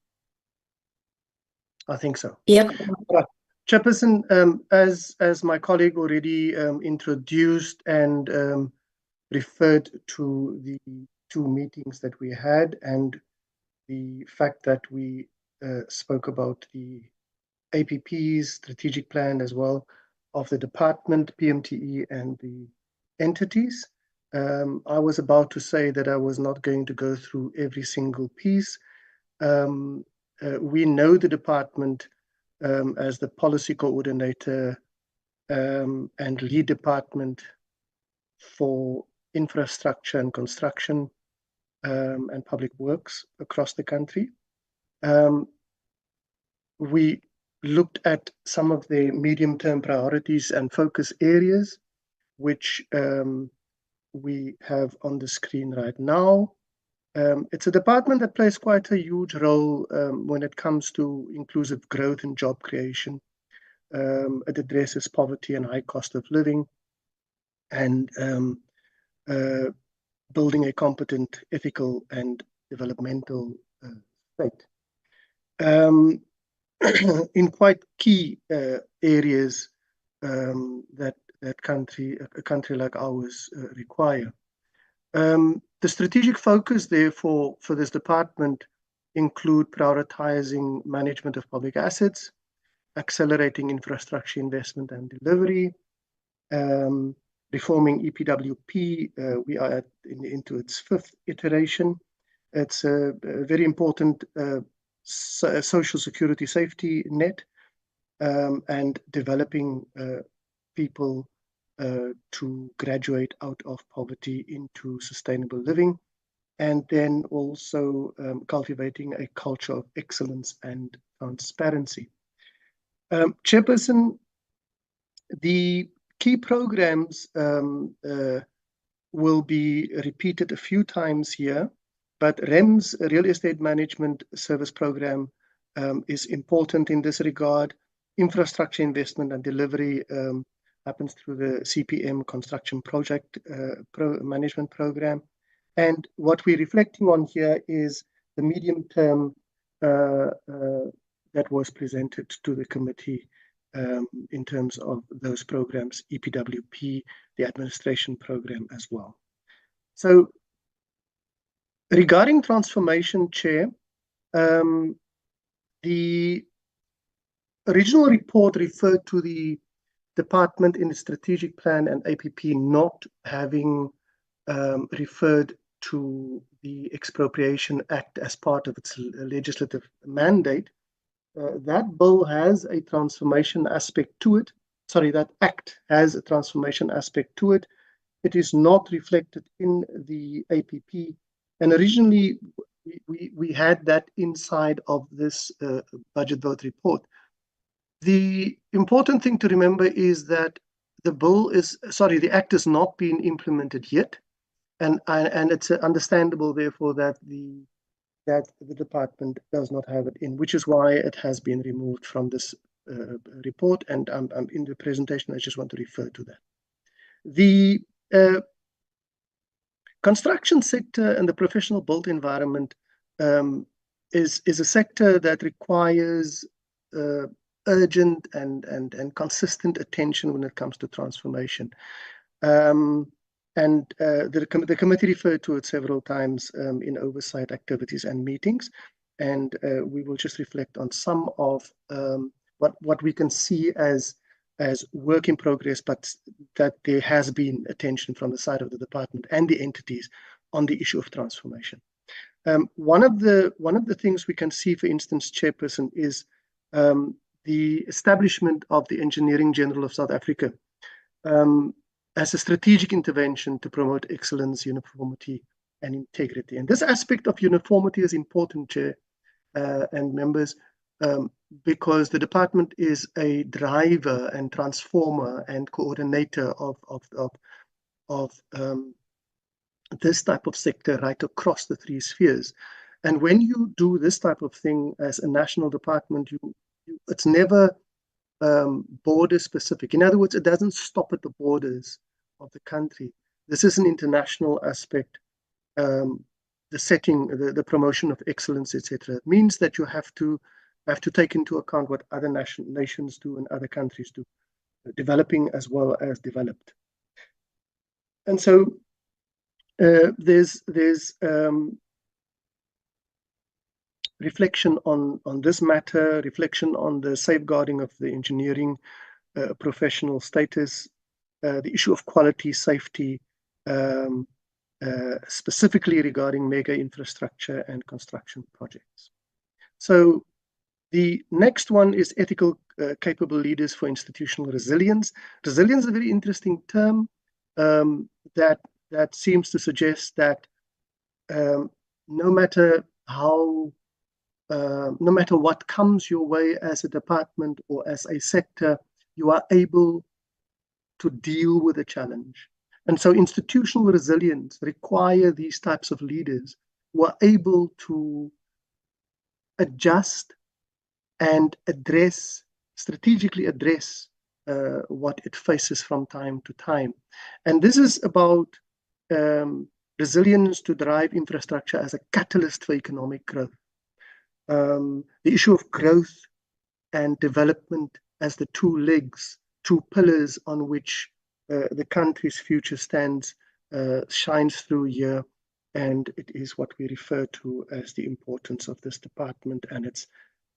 Speaker 20: I think so.
Speaker 2: Yep.
Speaker 20: Right. Chairperson, as my colleague already introduced and referred to the 2 meetings that we had and the fact that we spoke about the APP's strategic plan as well of the department, PMTE, and the entities. I was about to say that I was not going to go through every single piece. We know the department as the policy coordinator and lead department for infrastructure and construction and public works across the country. We looked at some of the medium-term priorities and focus areas, which we have on the screen right now. It's a department that plays quite a huge role when it comes to inclusive growth and job creation. It addresses poverty and high cost of living and building a competent, ethical, and developmental state. In quite key areas that a country like ours require. The strategic focus, therefore, for this department include prioritizing management of public assets, accelerating infrastructure investment and delivery, reforming EPWP. We are into its 5th iteration. It's a very important social security safety net and developing people to graduate out of poverty into sustainable living, and then also cultivating a culture of excellence and transparency. Chairperson, the key programs will be repeated a few times here, but REM's Real Estate Management Service Program is important in this regard. Infrastructure investment and delivery happens through the CPM Construction Project Management Program. And what we're reflecting on here is the medium term that was presented to the committee in terms of those programs, EPWP, the administration program as well. So regarding transformation, Chair, the original report referred to the department in the strategic plan and APP not having referred to the Expropriation Act as part of its legislative mandate. That bill has a transformation aspect to it. Sorry, that act has a transformation aspect to it. It is not reflected in the APP. And originally, we had that inside of this budget vote report. The important thing to remember is that the act has not been implemented yet. And it's understandable, therefore, that the department does not have it in, which is why it has been removed from this report. And I'm in the presentation, I just want to refer to that. The construction sector and the professional built environment is a sector that requires urgent and consistent attention when it comes to transformation. The committee referred to it several times in oversight activities and meetings, and we will just reflect on some of what we can see as work in progress, but that there has been attention from the side of the department and the entities on the issue of transformation. One of the things we can see, for instance, Chairperson, is the establishment of the Engineering General of South Africa as a strategic intervention to promote excellence, uniformity, and integrity. And this aspect of uniformity is important, Chair and members, because the department is a driver and transformer and coordinator of this type of sector right across the three spheres. And when you do this type of thing as a national department, it's never border specific. In other words, it doesn't stop at the borders of the country. This is an international aspect. The setting, the promotion of excellence, etc. It means that you have to take into account what other nations do and other countries do, developing as well as developed. And so there's reflection on this matter, reflection on the safeguarding of the engineering professional status, the issue of quality, safety, specifically regarding mega infrastructure and construction projects. So the next one is ethical, capable leaders for institutional resilience. Resilience is a very interesting term that seems to suggest that no matter what comes your way as a department or as a sector, you are able to deal with a challenge. And so institutional resilience require these types of leaders who are able to adjust and strategically address what it faces from time to time. And this is about resilience to drive infrastructure as a catalyst for economic growth. The issue of growth and development as the two pillars on which the country's future stands shines through here, and it is what we refer to as the importance of this department and its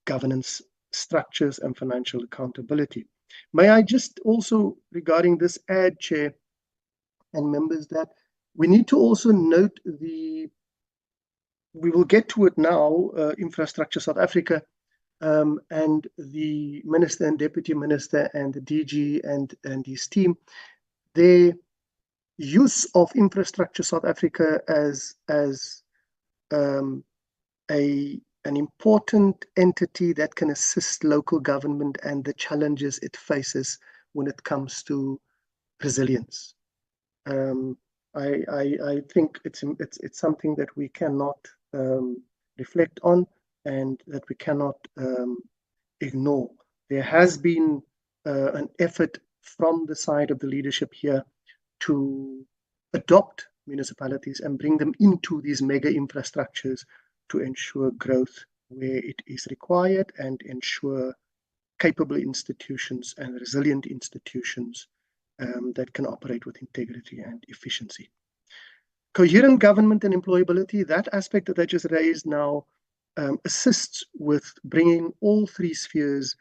Speaker 20: governance structures and financial accountability. May I just also, regarding this add, Chair and members, that we need to also note we will get to it now, Infrastructure South Africa, and the Minister and Deputy Minister and the DG and his team, their use of Infrastructure South Africa as an important entity that can assist local government and the challenges it faces when it comes to resilience. I think it's something that we cannot reflect on and that we cannot ignore. There has been an effort from the side of the leadership here to adopt municipalities and bring them into these mega infrastructures to ensure growth where it is required and ensure capable institutions and resilient institutions that can operate with integrity and efficiency. Coherent government and employability, that aspect that I just raised now assists with bringing all three spheres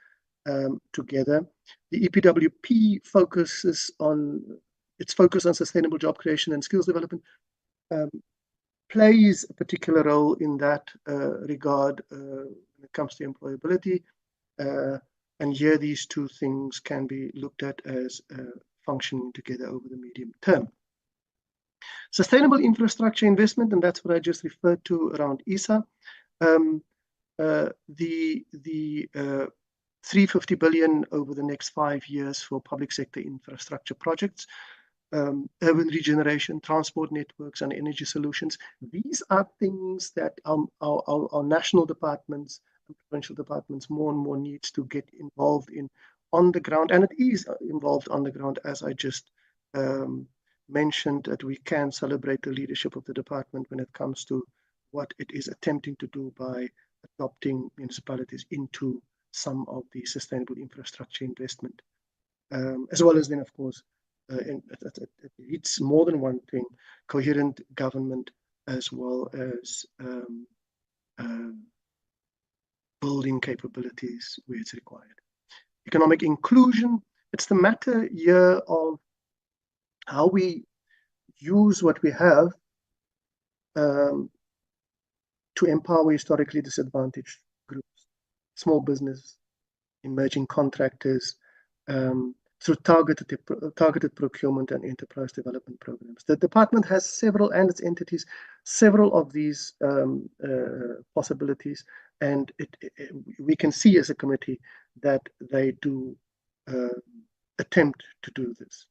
Speaker 20: together. The EPWP focuses on sustainable job creation and skills development, plays a particular role in that regard when it comes to employability. And here these two things can be looked at as functioning together over the medium term. Sustainable infrastructure investment, and that's what I just referred to around ISA. The 350 billion over the next 5 years for public sector infrastructure projects, urban regeneration, transport networks, and energy solutions. These are things that our national departments and provincial departments more and more needs to get involved in on the ground, and it is involved on the ground, as I just mentioned, that we can celebrate the leadership of the department when it comes to what it is attempting to do by adopting municipalities into some of the sustainable infrastructure investment, as well as then, of course, it's more than one thing, coherent government as well as building capabilities where it's required. Economic inclusion, it's the matter here of how we use what we have to empower historically disadvantaged groups, small business, emerging contractors, through targeted procurement and enterprise development programs. The department has several, and its entities, several of these possibilities, and we can see as a committee that they do attempt to do this.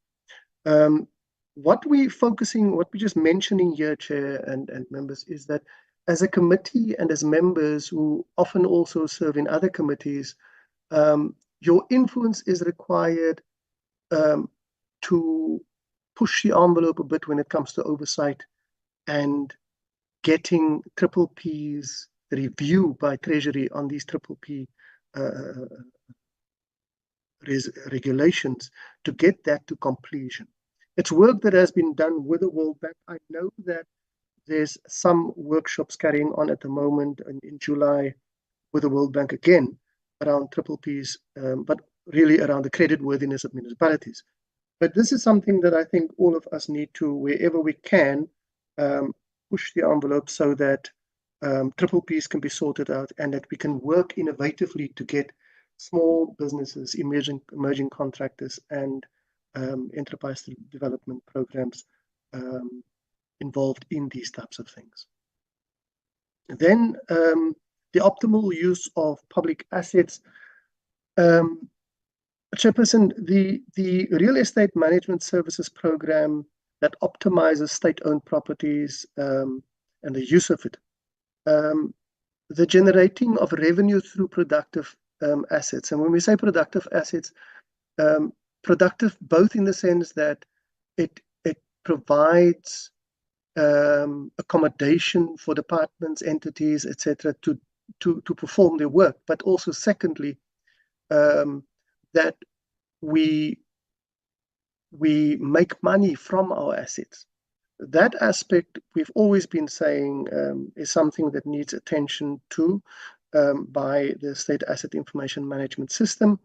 Speaker 20: what we're just mentioning here, Chair and members, is that as a committee and as members who often also serve in other committees, your influence is required to push the envelope a bit when it comes to oversight and getting Triple P's review by Treasury on these Triple P regulations to get that to completion. It's work that has been done with the World Bank. I know that there's some workshops carrying on at the moment in July with the World Bank again around Triple P's, but really around the creditworthiness of municipalities. But this is something that I think all of us need to, wherever we can, push the envelope so that Triple P's can be sorted out and that we can work innovatively to get small businesses, emerging contractors, and enterprise development programs involved in these types of things. Then the optimal use of public assets. Chairperson, the Real Estate Management Services Program that optimizes state-owned properties and the use of it, the generating of revenue through productive assets. And when we say productive assets, productive both in the sense that it provides accommodation for departments, entities, etc., to perform their work, but also secondly, that we make money from our assets. That aspect we've always been saying is something that needs attention to by the State Asset Information Management System.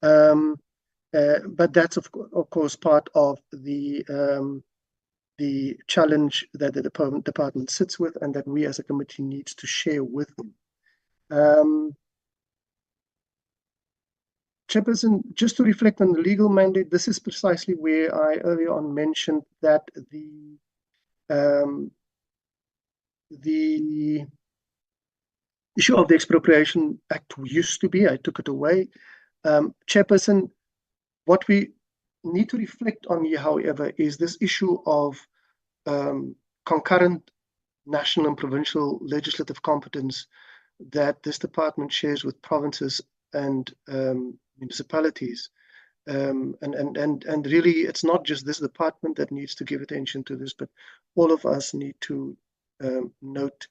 Speaker 20: But that's of course part of the challenge that the department sits with and that we as a committee needs to share with them. Chairperson, just to reflect on the legal mandate, this is precisely where I earlier on mentioned that the issue of the Expropriation Act used to be, I took it away. Chairperson, what we need to reflect on here, however, is this issue of concurrent national and provincial legislative competence that this department shares with provinces and municipalities. And really, it's not just this department that needs to give attention to this, but all of us need to note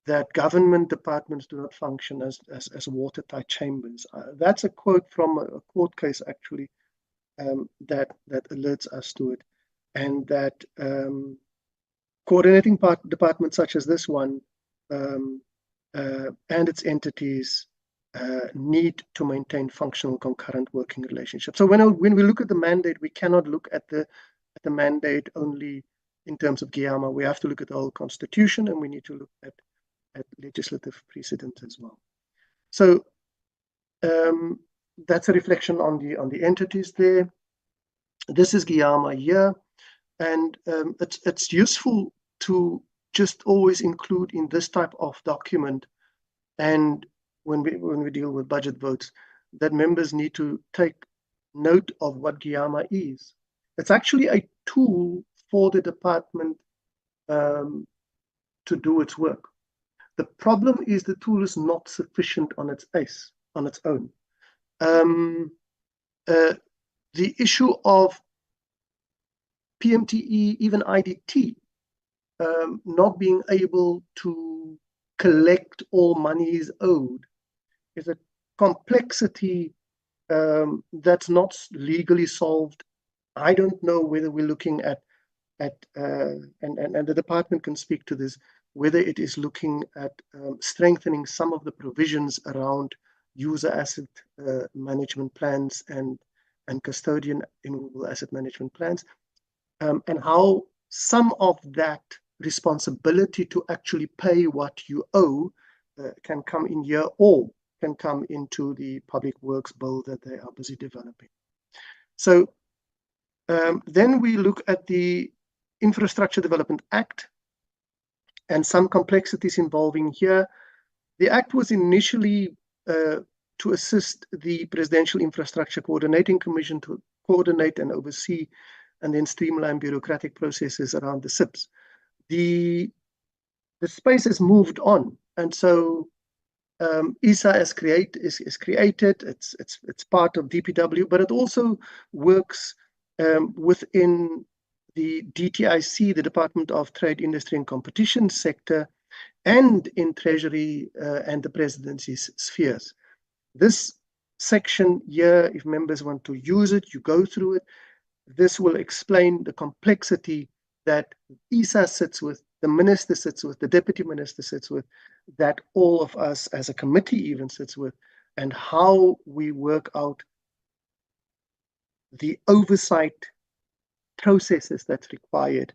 Speaker 20: that government departments do not function as watertight chambers. That's a quote from a court case, actually, that alerts us to it, and that coordinating departments such as this one and its entities need to maintain functional concurrent working relationships. So when we look at the mandate, we cannot look at the mandate only in terms of GIAMA. We have to look at the whole constitution, and we need to look at legislative precedent as well. So that's a reflection on the entities there. This is GIAMA here, and it's useful to just always include in this type of document, and when we deal with budget votes, that members need to take note of what GIAMA is. It's actually a tool for the department to do its work. The problem is the tool is not sufficient on its own. The issue of PMTE, even IDT, not being able to collect all monies owed is a complexity that's not legally solved. I don't know whether we're looking at and the department can speak to this, whether it is looking at strengthening some of the provisions around user asset management plans and custodian immovable asset management plans, and how some of that responsibility to actually pay what you owe can come in here or can come into the public works bill that they are busy developing. So then we look at the Infrastructure Development Act and some complexities involving here. The Act was initially to assist the Presidential Infrastructure Coordinating Commission to coordinate and oversee and then streamline bureaucratic processes around the SIPs. The space has moved on, and so ISA is created. It's part of DPW, but it also works within the DTIC, the Department of Trade, Industry and Competition sector, and in Treasury and the Presidency's spheres. This section here, if members want to use it, you go through it. This will explain the complexity that ISA sits with, the minister sits with, the deputy minister sits with, that all of us as a committee even sits with, and how we work out the oversight processes that's required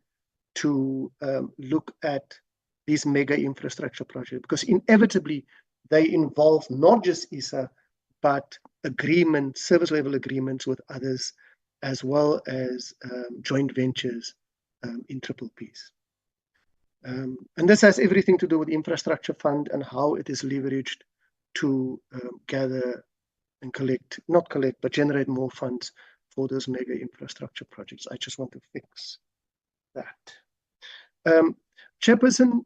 Speaker 20: to look at these mega infrastructure projects, because inevitably they involve not just ISA, but agreements, service level agreements with others, as well as joint ventures in triple Ps. And this has everything to do with the infrastructure fund and how it is leveraged to gather and collect, not collect, but generate more funds for those mega infrastructure projects. I just want to fix that. Chairperson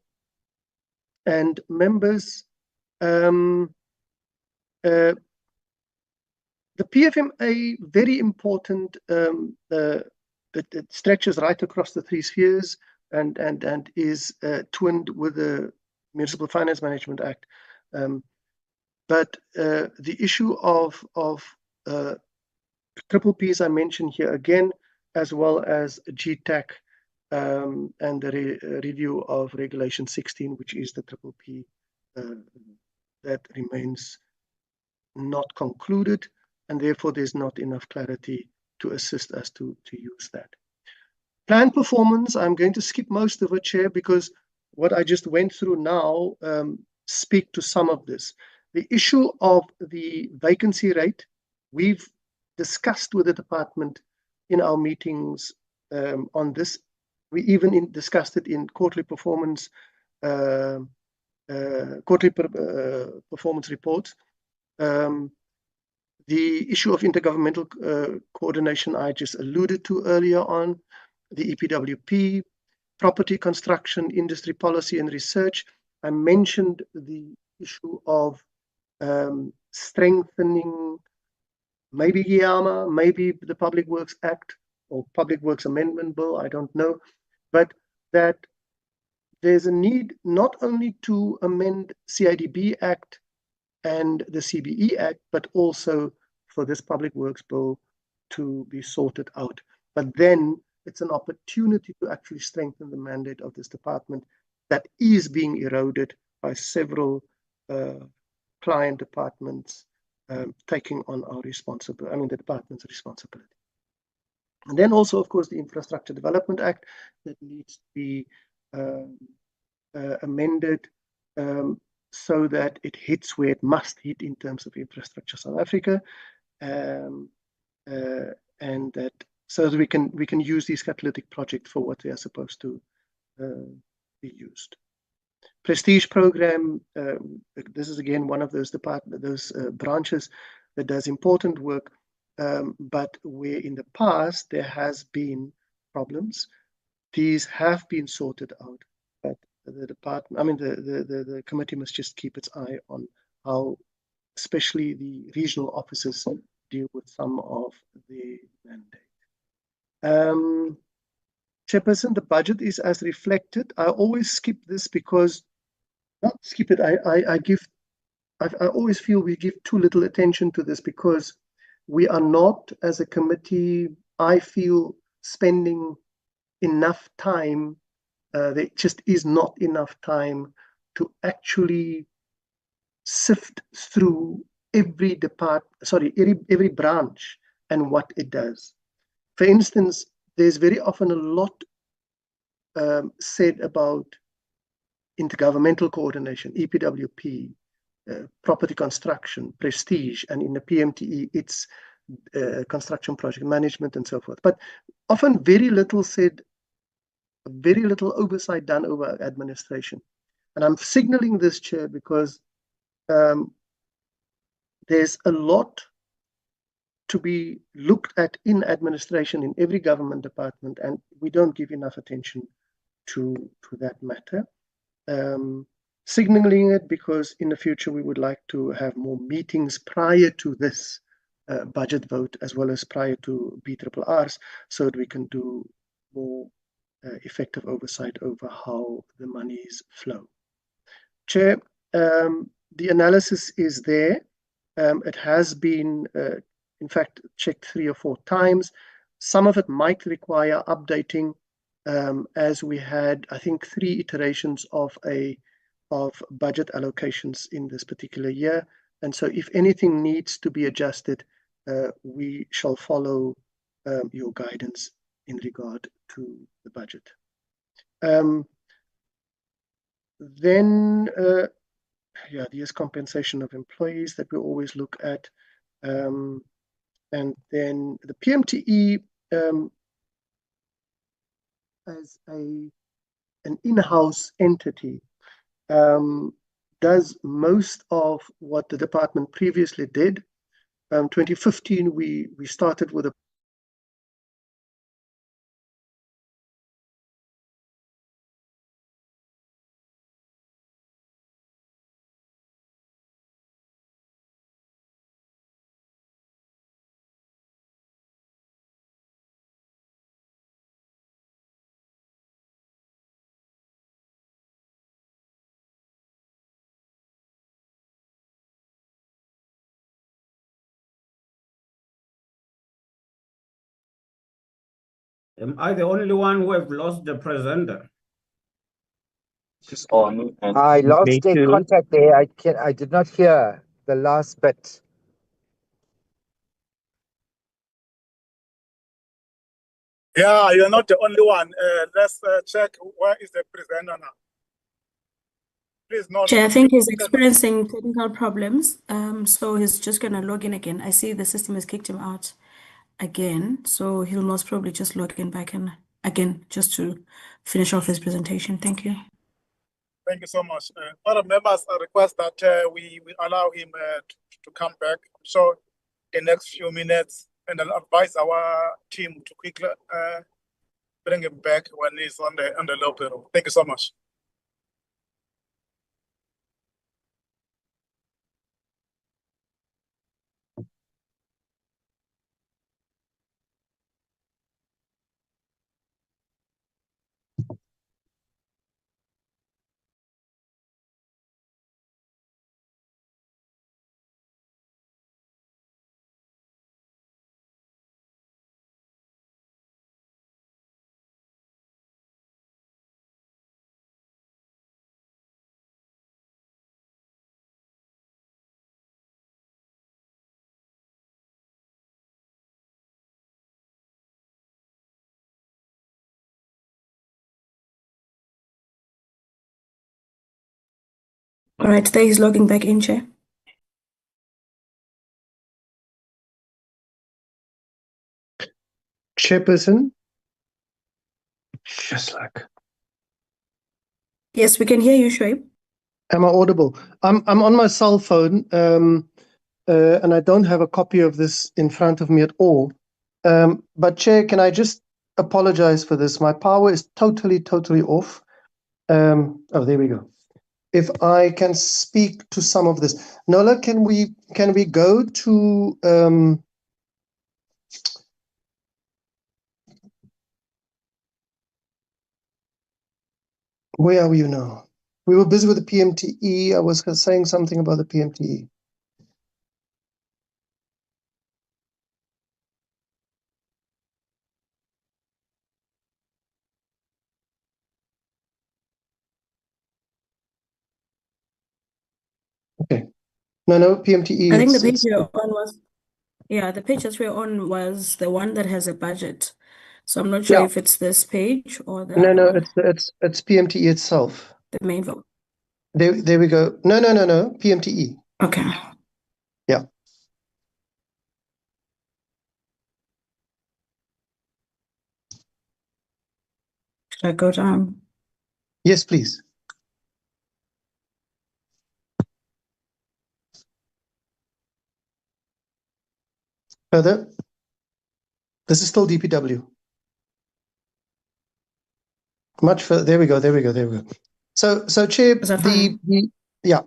Speaker 20: and members, the PFMA, very important. It stretches right across the three spheres and is twinned with the Municipal Finance Management Act. But the issue of triple Ps I mentioned here again, as well as GTAC and the review of Regulation 16, which is the triple P that remains not concluded, and therefore there's not enough clarity to assist us to use that. Plan performance, I'm going to skip most of it, Chair, because what I just went through now speak to some of this. The issue of the vacancy rate, we've discussed with the department in our meetings on this. We even discussed it in quarterly performance reports. The issue of intergovernmental coordination I just alluded to earlier on, the EPWP, property construction, industry policy and research. I mentioned the issue of strengthening maybe GIAMA, maybe the Public Works Act or Public Works Amendment Bill, I don't know, but that there's a need not only to amend CIDB Act and the CBE Act, but also for this Public Works Bill to be sorted out. But then it's an opportunity to actually strengthen the mandate of this department that is being eroded by several client departments taking on our responsibility, the department's responsibility. And then also, of course, the Infrastructure Development Act that needs to be amended so that it hits where it must hit in terms of Infrastructure South Africa, and that so that we can use these catalytic projects for what they are supposed to be used. Prestige program, this is again one of those branches that does important work, but where in the past there has been problems. These have been sorted out, but the department, the committee must just keep its eye on how, especially the regional officers, deal with some of the mandate. Chairperson, the budget is as reflected. I always skip this because, not skip it, I always feel we give too little attention to this because we are not, as a committee, I feel, spending enough time. There just is not enough time to actually sift through every every branch and what it does. For instance, there's very often a lot said about intergovernmental coordination, EPWP, property construction, prestige, and in the PMTE, it's construction project management and so forth. But often very little said, very little oversight done over administration. And I'm signaling this, Chair, because there's a lot to be looked at in administration in every government department, and we don't give enough attention to that matter. Signaling it because in the future we would like to have more meetings prior to this budget vote, as well as prior to BRRRs, so that we can do more effective oversight over how the monies flow. Chair, the analysis is there. It has been, in fact, checked 3 or 4 times. Some of it might require updating, as we had, I think, 3 iterations of budget allocations in this particular year. And so if anything needs to be adjusted, we shall follow your guidance in regard to the budget. There's compensation of employees that we always look at. And then the PMTE as an in-house entity does most of what the department previously did. 2015, we started with a
Speaker 9: Am I the only one who have lost the presenter?
Speaker 3: Just on. I lost a contact there. I did not hear the last bit.
Speaker 12: Yeah, you're not the only one. Let's check where is the presenter now. Please, no.
Speaker 2: Chair, I think he's experiencing technical problems. So he's just gonna log in again. I see the system has kicked him out again, so he'll most probably just log in back in again just to finish off his presentation. Thank you.
Speaker 12: Thank you so much. Other members request that we allow him to come back. So the next few minutes, and I'll advise our team to quickly bring him back when he's on the low payroll. Thank you so much.
Speaker 2: All right, today he's logging back in, Chair.
Speaker 20: Chairperson.
Speaker 3: Just like.
Speaker 2: Yes, we can hear you, Shoaib.
Speaker 20: Am I audible? I'm on my cell phone, and I don't have a copy of this in front of me at all. But Chair, can I just apologize for this? My power is totally off. Oh, there we go. If I can speak to some of this, Nola, can we go to where are you now? We were busy with the PMTE. I was saying something about the PMTE. Okay. No, PMTE.
Speaker 2: I think the page we're on was, yeah, the page that we're on was the one that has a budget. So I'm not sure if it's this page or the other one.
Speaker 20: It's PMTE itself.
Speaker 2: The main vote.
Speaker 20: There we go. No, PMTE.
Speaker 2: Okay.
Speaker 20: Yeah.
Speaker 2: Should I go down?
Speaker 20: Yes, please. Further, this is still DPW. Much further. There we go. So Chair, yeah,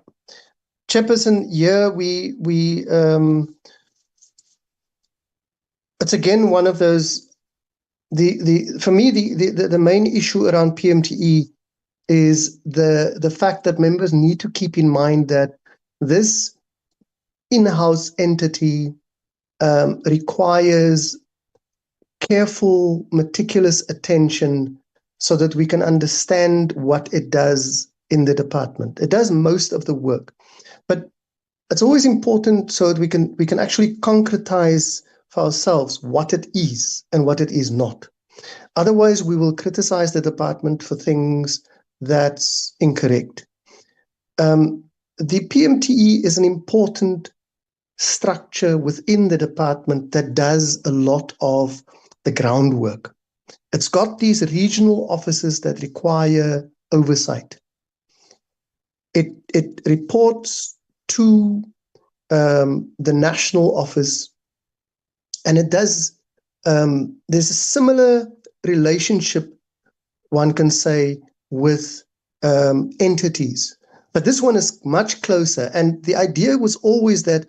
Speaker 20: Chairperson, here it's again one of those. For me the main issue around PMTE is the fact that members need to keep in mind that this in-house entity requires careful, meticulous attention so that we can understand what it does in the department. It does most of the work, but it's always important so that we can actually concretize for ourselves what it is and what it is not. Otherwise, we will criticize the department for things that's incorrect. The PMTE is an important structure within the department that does a lot of the groundwork. It's got these regional offices that require oversight. It reports to the national office, and it does. There's a similar relationship, one can say, with entities, but this one is much closer. And the idea was always that,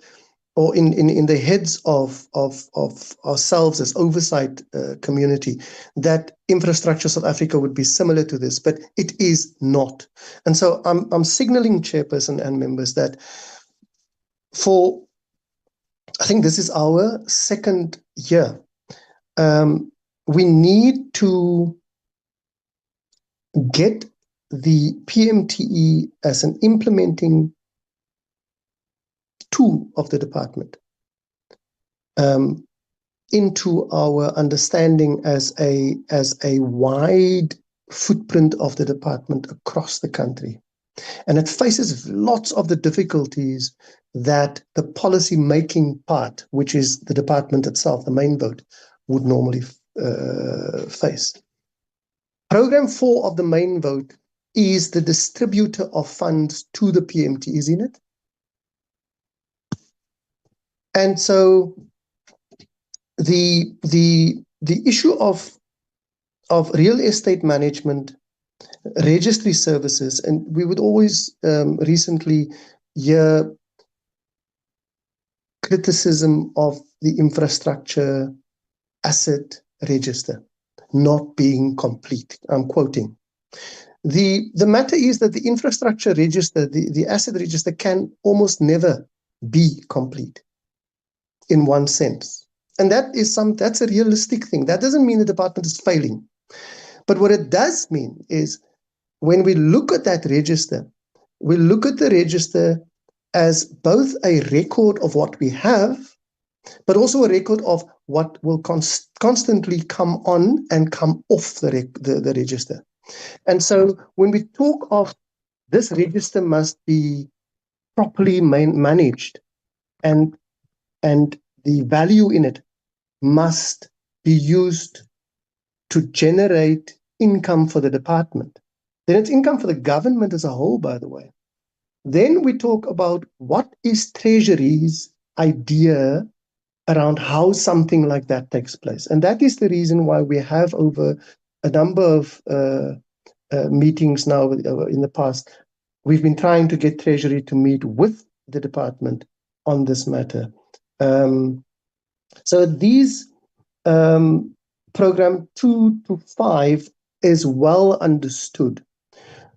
Speaker 20: or in the heads of ourselves as oversight community, that Infrastructure South Africa would be similar to this, but it is not. And so I'm signaling, Chairperson and members, that I think this is our second year. We need to get the PMTE as an implementing tool of the department into our understanding as a wide footprint of the department across the country. And it faces lots of the difficulties that the policy making part, which is the department itself, the main vote, would normally face. Program 4 of the main vote is the distributor of funds to the PMT, isn't it? And so the issue of real estate management, registry services, and we would always recently hear criticism of the infrastructure asset register not being complete. I'm quoting. The matter is that the infrastructure register, the asset register, can almost never be complete in one sense. And that's a realistic thing. That doesn't mean the department is failing. But what it does mean is when we look at that register, we look at the register as both a record of what we have, but also a record of what will constantly come on and come off the register. And so when we talk of this register must be properly managed, and the value in it must be used to generate income for the department. Then it's income for the government as a whole, by the way. Then we talk about what is Treasury's idea around how something like that takes place. And that is the reason why we have, over a number of meetings now in the past, we've been trying to get Treasury to meet with the department on this matter. So these program 2 to 5 is well understood.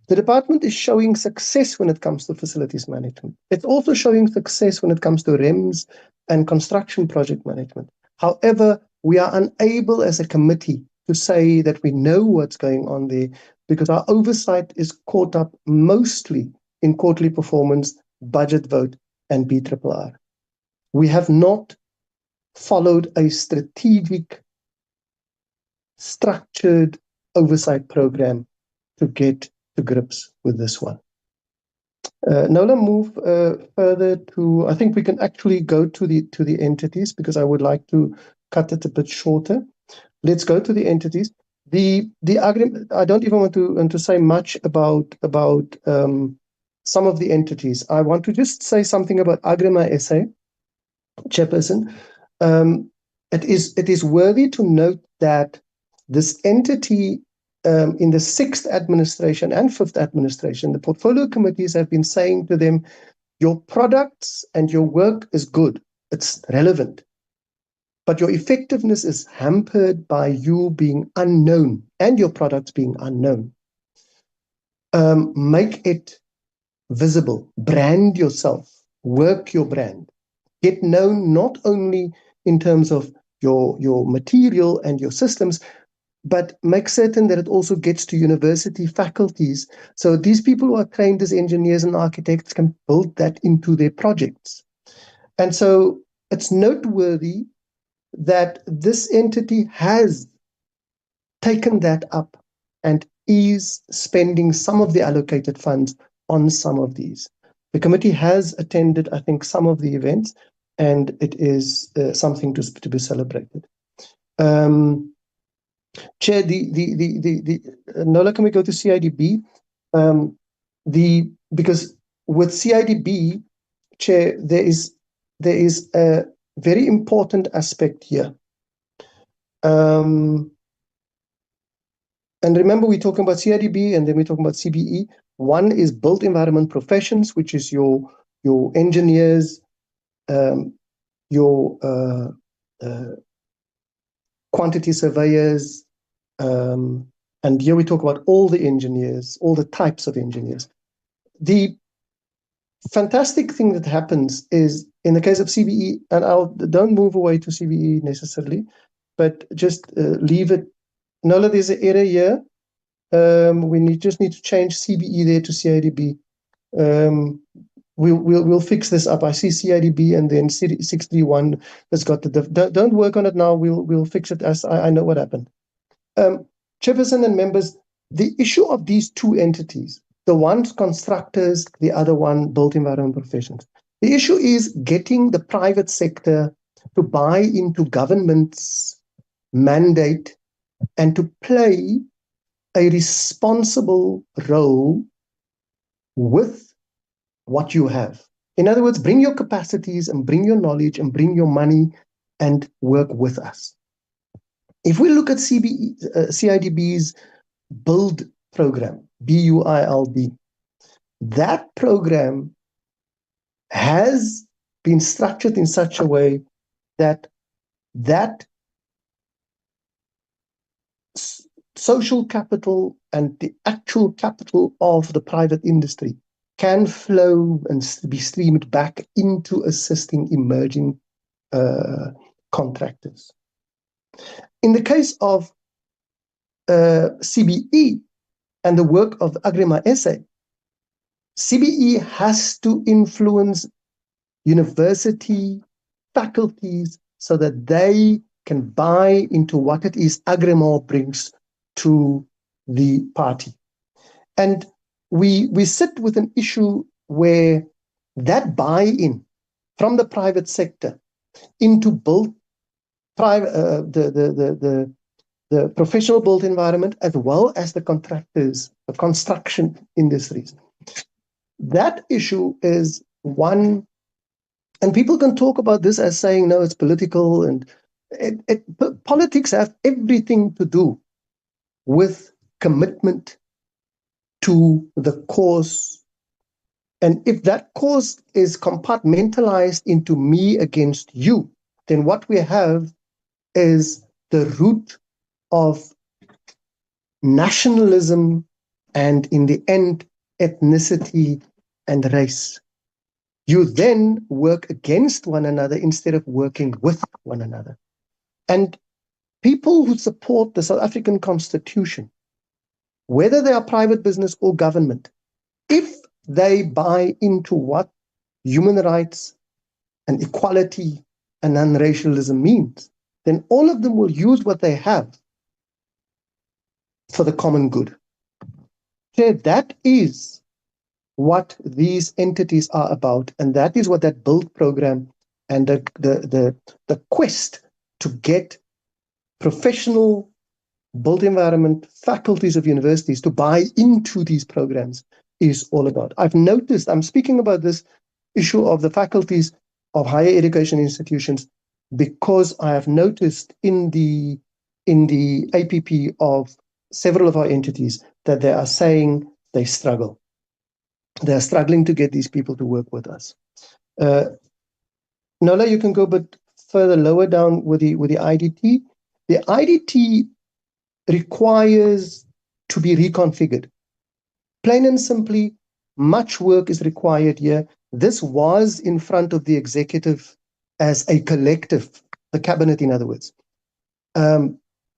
Speaker 20: The department is showing success when it comes to facilities management. It's also showing success when it comes to REMS and construction project management. However, we are unable as a committee to say that we know what's going on there, because our oversight is caught up mostly in quarterly performance, budget vote, and BRRR. We have not followed a strategic, structured oversight program to get to grips with this one. Nola, move further to, I think we can actually go to the entities, because I would like to cut it a bit shorter. Let's go to the entities. The agreement, I don't even want to say much about some of the entities. I want to just say something about Agrima SA, Chairperson. it is worthy to note that this entity in the 6th administration and 5th administration, the portfolio committees have been saying to them, your products and your work is good, it's relevant, but your effectiveness is hampered by you being unknown and your products being unknown. Make it visible, brand yourself, work your brand, get known not only in terms of your material and your systems, but make certain that it also gets to university faculties. So these people who are trained as engineers and architects can build that into their projects. And so it's noteworthy that this entity has taken that up and is spending some of the allocated funds on some of these. The committee has attended, I think, some of the events, and it is something to be celebrated. Chair, Nola, can we go to CIDB? Because with CIDB, Chair, there is a very important aspect here. And remember, we're talking about CIDB and then we're talking about CBE. One is built environment professions, which is your engineers, your quantity surveyors, and here we talk about all the engineers, all the types of engineers. The fantastic thing that happens is in the case of CBE, and don't move away to CBE necessarily, but just leave it. Nola, there's an error here. We just need to change CBE there to CIDB. We'll fix this up. I see CIDB and then 631 has got the don't work on it now. We'll fix it as I know what happened. Chairperson and members, the issue of these two entities, the one constructors, the other one built environment professions. The issue is getting the private sector to buy into government's mandate and to play a responsible role with what you have. In other words, bring your capacities and bring your knowledge and bring your money and work with us. If we look at CIDB's build program, BUILD, that program has been structured in such a way that social capital and the actual capital of the private industry can flow and be streamed back into assisting emerging contractors. In the case of CBE and the work of Agrima SA, CBE has to influence university faculties so that they can buy into what it is Agrima brings to the party. And we sit with an issue where that buy-in from the private sector into built the professional built environment as well as the contractors, the construction industries. That issue is one, and people can talk about this as saying, no, it's political, and politics have everything to do with commitment to the cause. And if that cause is compartmentalized into me against you, then what we have is the root of nationalism and, in the end, ethnicity and race. You then work against one another instead of working with one another. And people who support the South African Constitution, whether they are private business or government, if they buy into what human rights and equality and non-racialism means, then all of them will use what they have for the common good. So that is what these entities are about, and that is what that build program and the quest to get professional built environment faculties of universities to buy into these programs is all about. I've noticed, I'm speaking about this issue of the faculties of higher education institutions. because I have noticed in the APP of several of our entities that they are saying they struggle. They are struggling to get these people to work with us. Nola, you can go a bit further lower down with the IDT. The IDT requires to be reconfigured. Plain and simply, much work is required here. This was in front of the executive as a collective, the cabinet, in other words.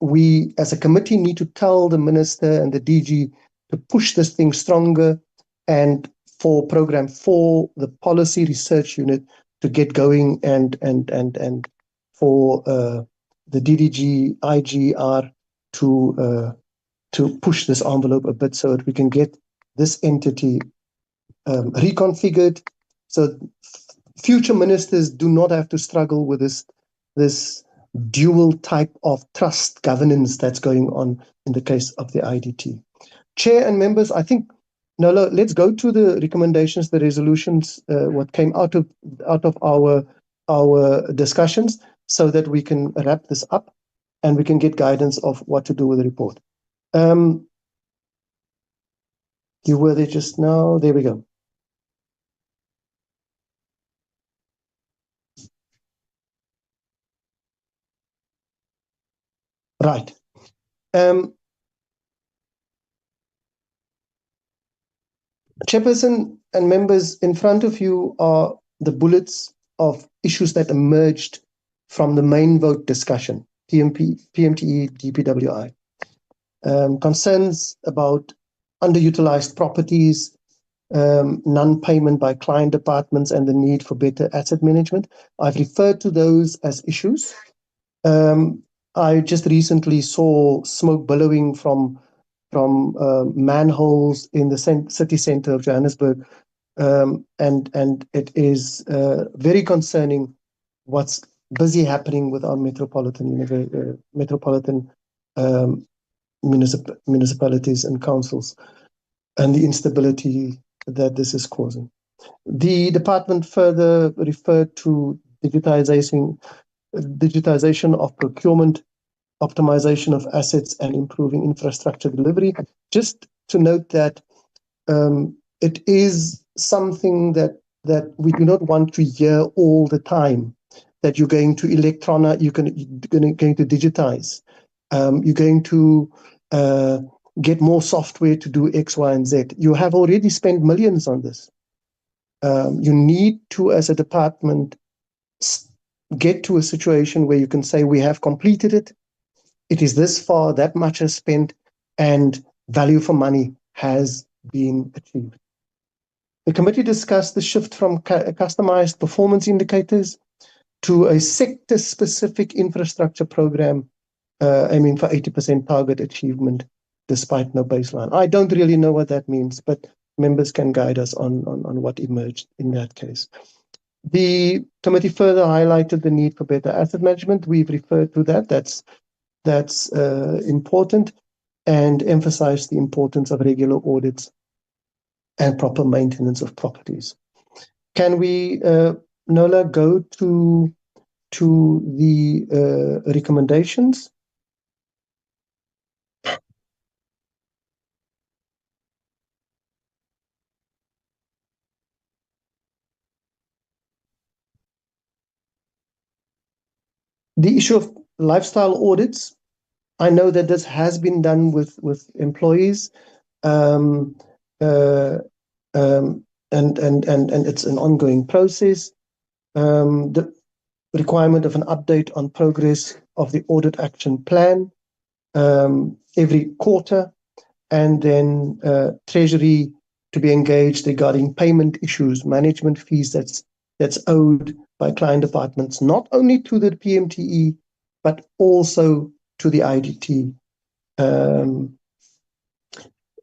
Speaker 20: We, as a committee, need to tell the minister and the DG to push this thing stronger, and for Program 4, the policy research unit, to get going, and for the DDG, IGR to push this envelope a bit so that we can get this entity reconfigured, so future ministers do not have to struggle with this dual type of trust governance that's going on in the case of the IDT. Chair and members, I think, Nola, let's go to the recommendations, the resolutions, what came out of our discussions, so that we can wrap this up and we can get guidance of what to do with the report. You were there just now. There we go. Right. Chairperson and members, in front of you are the bullets of issues that emerged from the main vote discussion, PMTE, DPWI. Concerns about underutilized properties, non-payment by client departments, and the need for better asset management. I've referred to those as issues. I just recently saw smoke billowing from manholes in the city center of Johannesburg, and it is very concerning what's busy happening with our metropolitan municipalities and councils, and the instability that this is causing. The department further referred to digitization of procurement, optimization of assets, and improving infrastructure delivery. Just to note that it is something that we do not want to hear all the time, that you're going to you're going to digitize, you're going to get more software to do X, Y, and Z. You have already spent millions on this. You need to, as a department, get to a situation where you can say, we have completed it. It is this far, that much is spent, and value for money has been achieved. The committee discussed the shift from customized performance indicators to a sector-specific infrastructure program aiming for 80% target achievement despite no baseline. I don't really know what that means, but members can guide us on what emerged in that case. The committee further highlighted the need for better asset management. We've referred to that. That's important, and emphasized the importance of regular audits and proper maintenance of properties. Can we, Nola, go to the recommendations? The issue of lifestyle audits, I know that this has been done with employees, and it's an ongoing process. The requirement of an update on progress of the audit action plan every quarter, and then Treasury to be engaged regarding payment issues, management fees that's owed by client departments, not only to the PMTE, but also to the IDT.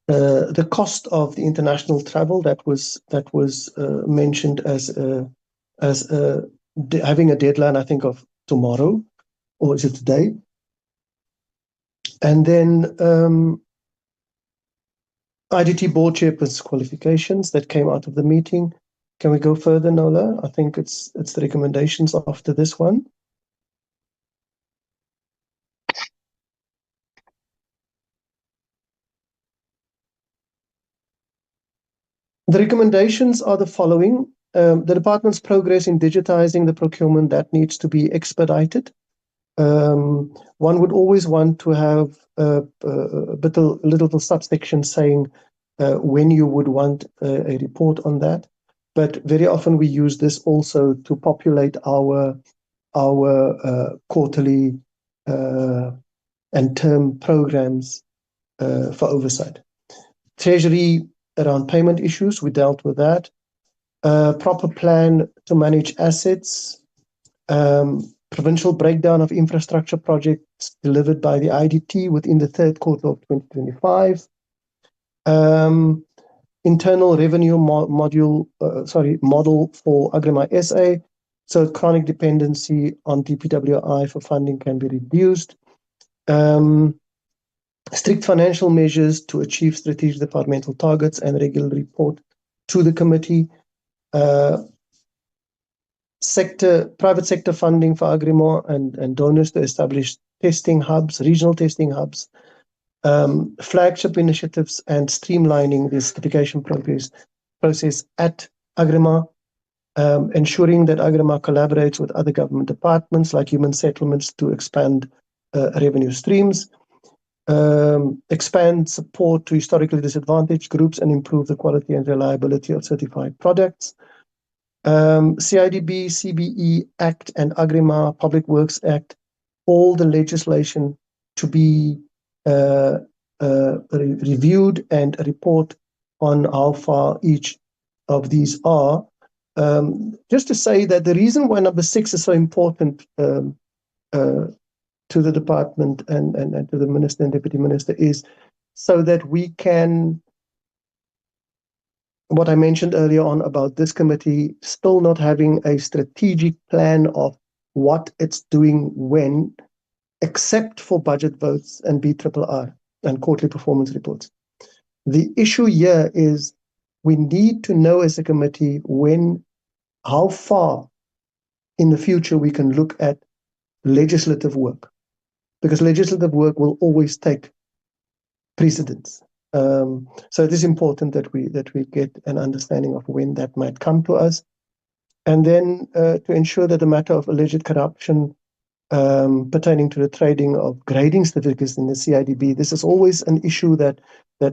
Speaker 20: The cost of the international travel that was mentioned as having a deadline, I think, of tomorrow, or is it today? And then IDT board chairperson qualifications that came out of the meeting. Can we go further, Nola? I think it's the recommendations after this one. The recommendations are the following. The department's progress in digitizing the procurement, that needs to be expedited. One would always want to have a little subsection saying when you would want a report on that. But very often we use this also to populate our quarterly and term programs for oversight. Treasury around payment issues, we dealt with that. Proper plan to manage assets. Provincial breakdown of infrastructure projects delivered by the IDT within the third quarter of 2025. Internal revenue model for Agrima SA, so chronic dependency on DPWI for funding can be reduced. Strict financial measures to achieve strategic departmental targets and regular report to the committee. Private sector funding for Agrima and donors to establish testing hubs, regional testing hubs. Flagship initiatives and streamlining the certification process at Agrima, ensuring that Agrima collaborates with other government departments like human settlements to expand revenue streams, expand support to historically disadvantaged groups and improve the quality and reliability of certified products. CIDB, CBE Act and Agrima Public Works Act, all the legislation to be reviewed and a report on how far each of these are. Just to say that the reason why number 6 is so important to the department and to the minister and deputy minister is so that we can, what I mentioned earlier on about this committee still not having a strategic plan of what it's doing when, except for budget votes and BRRR and quarterly performance reports. The issue here is we need to know as a committee how far in the future we can look at legislative work, because legislative work will always take precedence. So it is important that we get an understanding of when that might come to us, and then to ensure that the matter of alleged corruption pertaining to the trading of grading certificates in the CIDB, this is always an issue that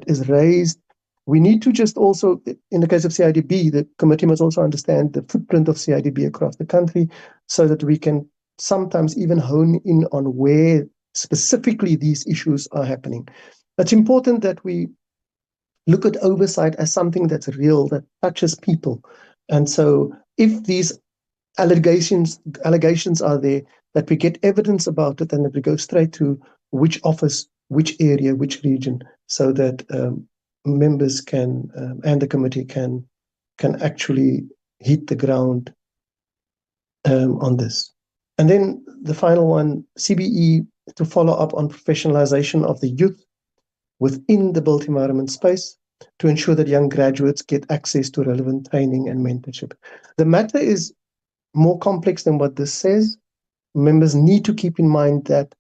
Speaker 20: is raised. We need to just also, in the case of CIDB, the committee must also understand the footprint of CIDB across the country so that we can sometimes even hone in on where specifically these issues are happening. It's important that we look at oversight as something that's real, that touches people. And so if these allegations are there, that we get evidence about it and that we go straight to which office, which area, which region, so that members can and the committee can actually hit the ground on this. And then the final one, CBE, to follow up on professionalization of the youth within the built environment space to ensure that young graduates get access to relevant training and mentorship. The matter is more complex than what this says. Members need to keep in mind that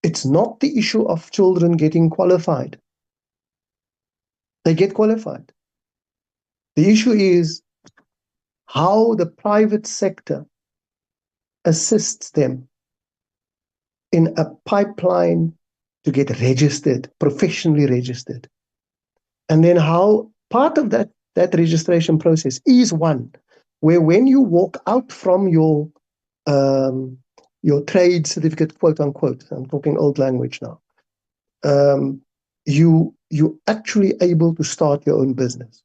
Speaker 20: it's not the issue of children getting qualified. They get qualified. The issue is how the private sector assists them in a pipeline to get registered, professionally registered. And then how part of that registration process is one where when you walk out from your trade certificate, quote unquote, I'm talking old language now, you actually able to start your own business.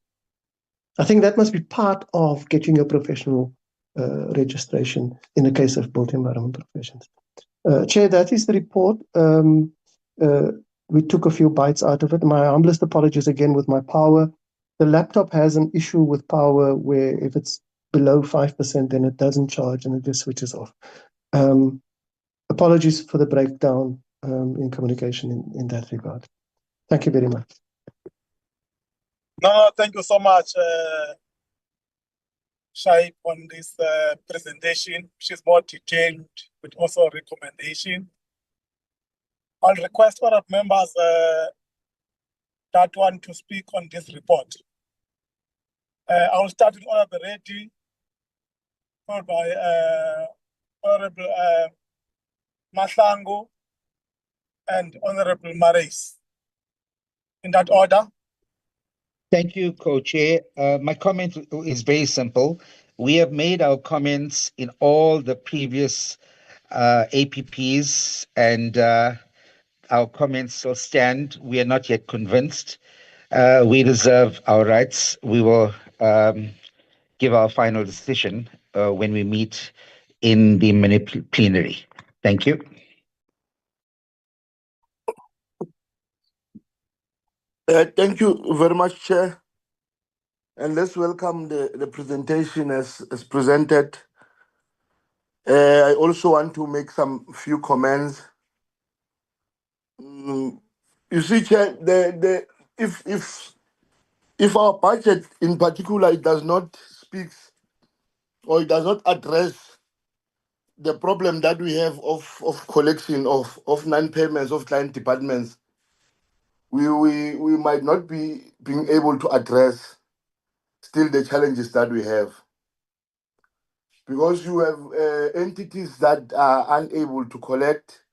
Speaker 20: I think that must be part of getting a professional registration in the case of built environment professions. Chair, that is the report. We took a few bites out of it. My humblest apologies again with my power. The laptop has an issue with power where if it's below 5%, then it doesn't charge and it just switches off. Apologies for the breakdown in communication in that regard. Thank you very much.
Speaker 12: No, thank you so much, Shai, on this presentation, which is more detailed, with also a recommendation. I'll request for our members that want to speak on this report. I will start with Honorable Reddy, followed by Honorable Mahlangu and Honorable Marais. In that order.
Speaker 3: Thank you, Co-Chair. My comment is very simple. We have made our comments in all the previous APPs, and our comments still stand. We are not yet convinced. We reserve our rights. We will give our final decision when we meet in the mini plenary. Thank you.
Speaker 13: Thank you very much, Chair. And let's welcome the presentation as presented. I also want to make some few comments. You see, Chair, if our budget in particular it does not speak or it does not address the problem that we have of collection of non-payments of client departments, we might not be being able to address still the challenges that we have. Because you have entities that are unable to collect,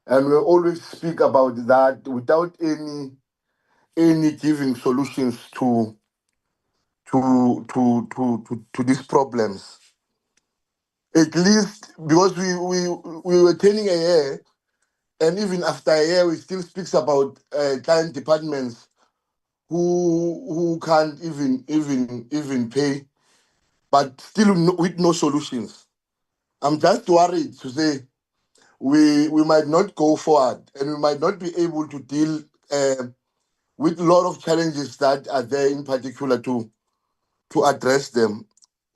Speaker 13: and we always speak about that without any giving solutions to these problems. At least because we were turning a year, and even after a year, we still speaks about client departments who can't even pay, but still with no solutions. I'm just worried to say we might not go forward, and we might not be able to deal with a lot of challenges that are there, in particular to address them.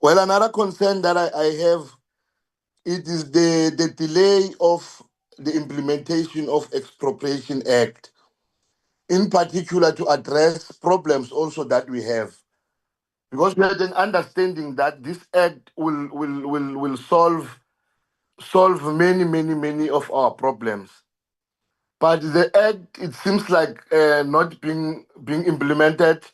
Speaker 13: Well, another concern that I have, it is the delay of the implementation of Expropriation Act, in particular to address problems also that we have. Because we had an understanding that this act will solve many of our problems. But the act, it seems like not being implemented.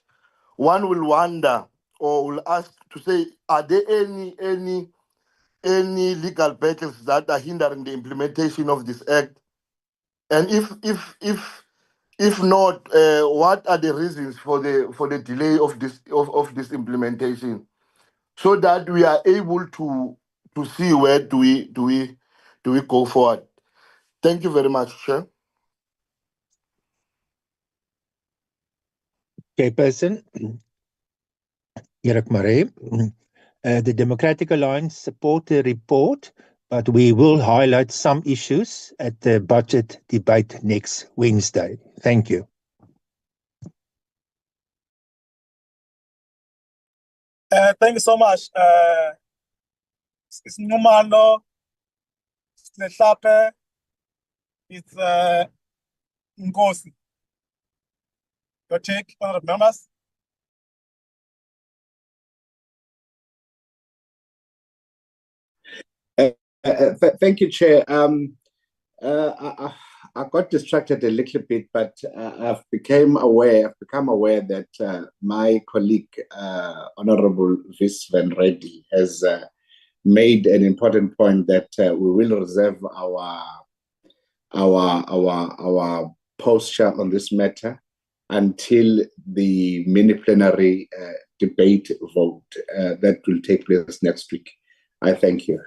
Speaker 13: One will wonder or will ask to say, are there any legal battles that are hindering the implementation of this act? And if not, what are the reasons for the delay of this implementation, so that we are able to see where do we go forward? Thank you very much, Chair.
Speaker 5: Chairperson, Erik Maree. The Democratic Alliance support the report, but we will highlight some issues at the budget debate next Wednesday. Thank you.
Speaker 12: Thank you so much. It's Numano, it's Lehlape, it's Ngozi. Your take, honorable members.
Speaker 16: Thank you, Chair. I got distracted a little bit, but I've become aware that my colleague, Honorable Vis Van Reddy, has made an important point that we will reserve our posture on this matter until the mini plenary debate vote that will take place next week. I thank you.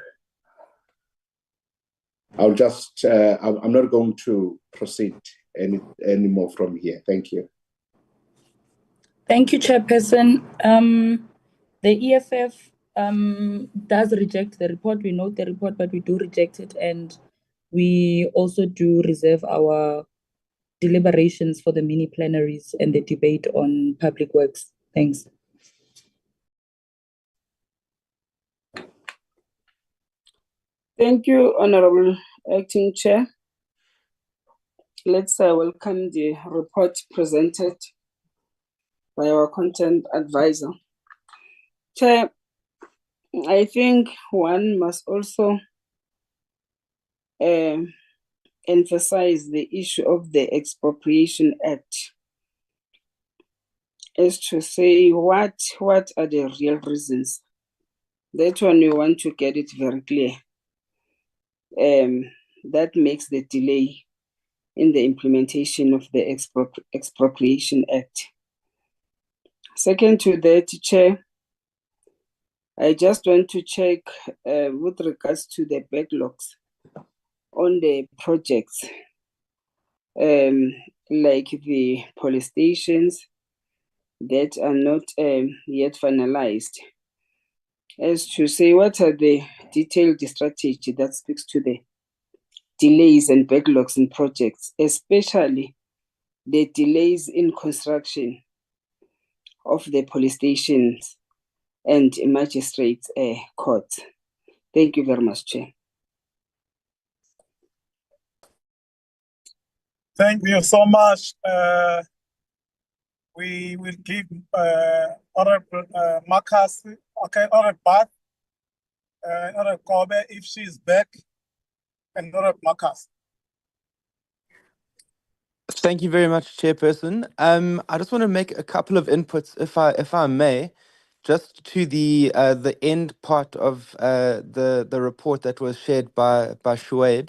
Speaker 16: I'll just, I'm not going to proceed any more from here. Thank you.
Speaker 2: Thank you, Chairperson. The EFF does reject the report. We note the report, but we do reject it. And we also do reserve our deliberations for the mini plenaries and the debate on public works. Thanks.
Speaker 6: Thank you, Honorable Acting Chair. Let's welcome the report presented by our content advisor. Chair, I think one must also emphasize the issue of the Expropriation Act. as to say what are the real reasons. That one we want to get it very clear. That makes the delay in the implementation of the Expropriation Act. Second to that, Chair, I just want to check with regards to the backlogs on the projects, like the police stations that are not yet finalized, as to say what are the detailed strategy that speaks to the delays and backlogs in projects, especially the delays in construction of the police stations and magistrates' courts. Thank you very much, Chair.
Speaker 12: Thank you so much. We will give Honorable Marcus, okay, Honorable Bath, Honorable Kobe if she's back, and Honorable Marcus.
Speaker 15: Thank you very much, Chairperson. I just want to make a couple of inputs, if I may, just to the end part of the report that was shared by Shuaib.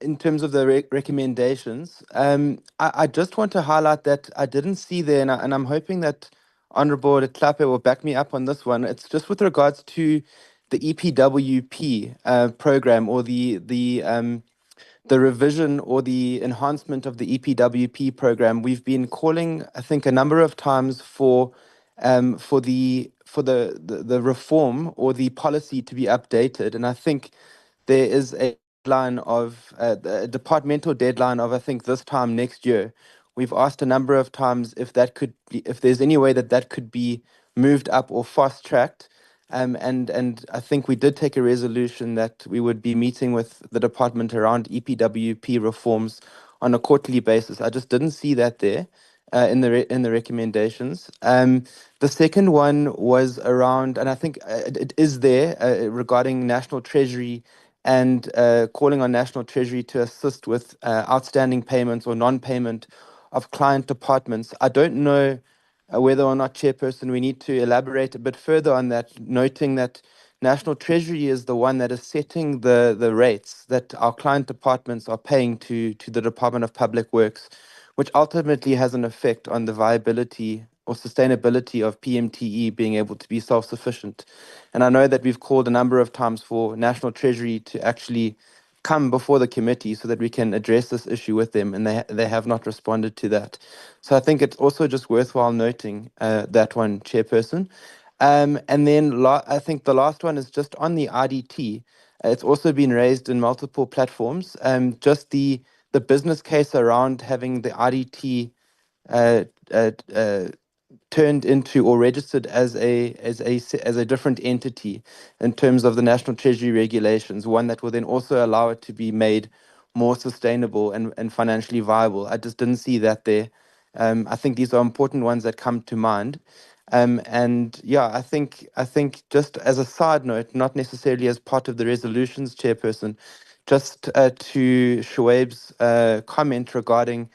Speaker 15: In terms of the recommendations, I just want to highlight that I didn't see there, and I'm hoping that Honourable Klape will back me up on this one. It's just with regards to the EPWP program, or the revision or the enhancement of the EPWP program. We've been calling, I think, a number of times for the reform or the policy to be updated, and I think there is a deadline of a departmental deadline of, I think, this time next year. We've asked a number of times if that could be, if there's any way that that could be moved up or fast tracked. And I think we did take a resolution that we would be meeting with the department around EPWP reforms on a quarterly basis. I just didn't see that there in the recommendations. The second one was around, and I think it is there, regarding National Treasury and calling on National Treasury to assist with outstanding payments or non-payment of client departments. I don't know whether or not, Chairperson, we need to elaborate a bit further on that, noting that National Treasury is the one that is setting the rates that our client departments are paying to the Department of Public Works, which ultimately has an effect on the viability or sustainability of PMTE being able to be self-sufficient. And I know that we've called a number of times for National Treasury to actually come before the committee so that we can address this issue with them, and they have not responded to that. So I think it's also just worthwhile noting that one, Chairperson. And then I think the last one is just on the IDT. It's also been raised in multiple platforms. Just the business case around having the IDT turned into or registered as a different entity in terms of the National Treasury regulations, one that will then also allow it to be made more sustainable and financially viable. I just didn't see that there. I think these are important ones that come to mind. And yeah, I think just as a side note, not necessarily as part of the resolutions, Chairperson, just to Shuaib's comment regarding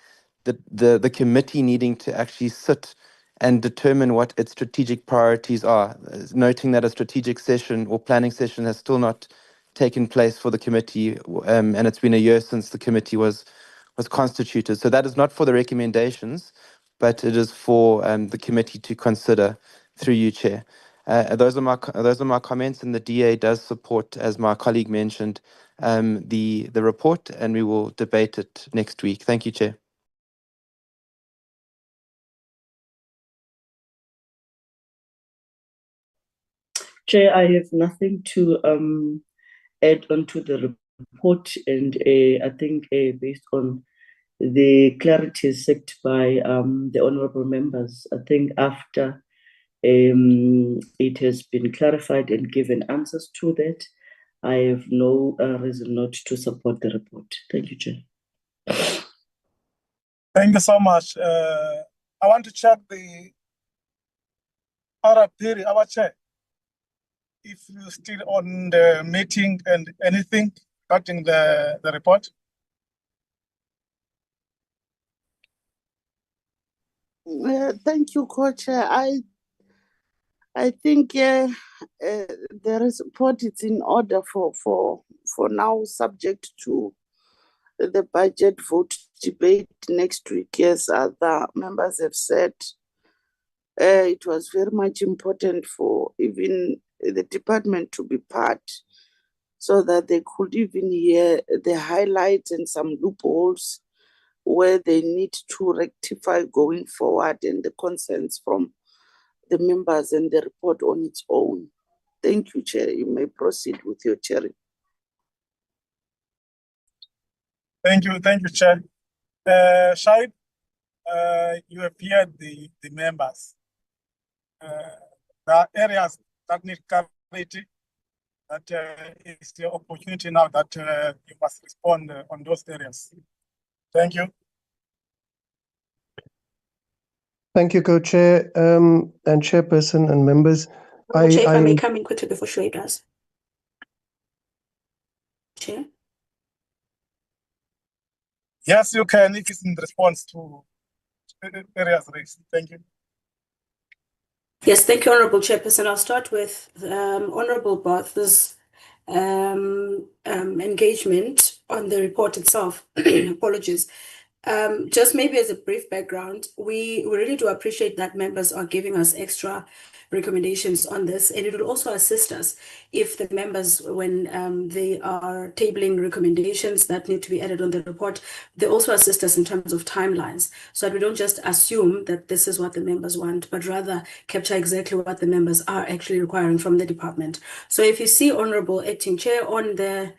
Speaker 15: the committee needing to actually sit and determine what its strategic priorities are, noting that a strategic session or planning session has still not taken place for the committee, and it's been a year since the committee was constituted. So that is not for the recommendations, but it is for the committee to consider through you, Chair. Those are my comments, and the DA does support, as my colleague mentioned, the report, and we will debate it next week. Thank you, Chair.
Speaker 21: Chair, I have nothing to add on to the report, and I think based on the clarity set by the honourable members, I think after it has been clarified and given answers to that, I have no reason not to support the report. Thank you, Chair.
Speaker 12: Thank you so much. I want to check the RPiri, our chair, if you're still on the meeting and anything regarding the report.
Speaker 1: Thank you, Co-Chair. I think the report is in order for now, subject to the budget vote debate next week. As other members have said, it was very much important for even the department to be part, so that they could even hear the highlights and some loopholes where they need to rectify going forward, and the concerns from the members and the report on its own. Thank you, Chair. You may proceed with your chairing.
Speaker 12: Thank you, Chair. Shaib, you have heard the members. There are areas that need clarity. That is the opportunity now that you must respond on those areas. Thank you.
Speaker 20: Thank you, Co-Chair, and Chairperson and members.
Speaker 2: Chair, if I may come in quickly before Shoaib does. Chair?
Speaker 12: Yes, you can, if it's in response to areas raised. Thank you.
Speaker 2: Yes, thank you, Honourable Chairperson. I'll start with Honourable Barth's engagement on the report itself. Apologies. Just maybe as a brief background, we really do appreciate that members are giving us extra recommendations on this, and it will also assist us if the members, when they are tabling recommendations that need to be added on the report, they also assist us in terms of timelines, so that we don't just assume that this is what the members want, but rather capture exactly what the members are actually requiring from the department. So if you see Honourable Acting Chair on the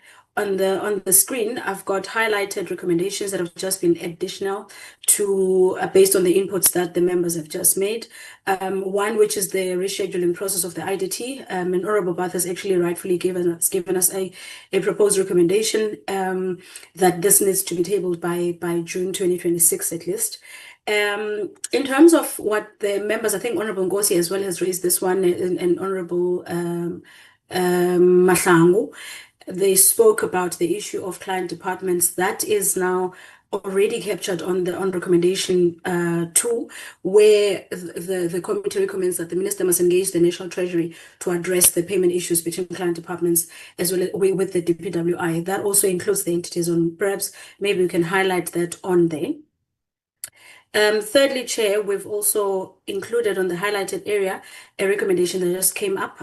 Speaker 2: screen, I've got highlighted recommendations that have just been additional to based on the inputs that the members have just made. One, which is the rescheduling process of the IDT, and Honourable Bath has actually rightfully given us a proposed recommendation that this needs to be tabled by June 2026 at least. In terms of what the members, I think Honourable Ngosi as well has raised this one, and Honourable Mahlangu. They spoke about the issue of client departments that is now already captured on recommendation 2, where the committee recommends that the minister must engage the National Treasury to address the payment issues between client departments as well as with the DPWI. That also includes the entities on. Perhaps maybe we can highlight that on there. Thirdly, Chair, we've also included on the highlighted area a recommendation that just came up,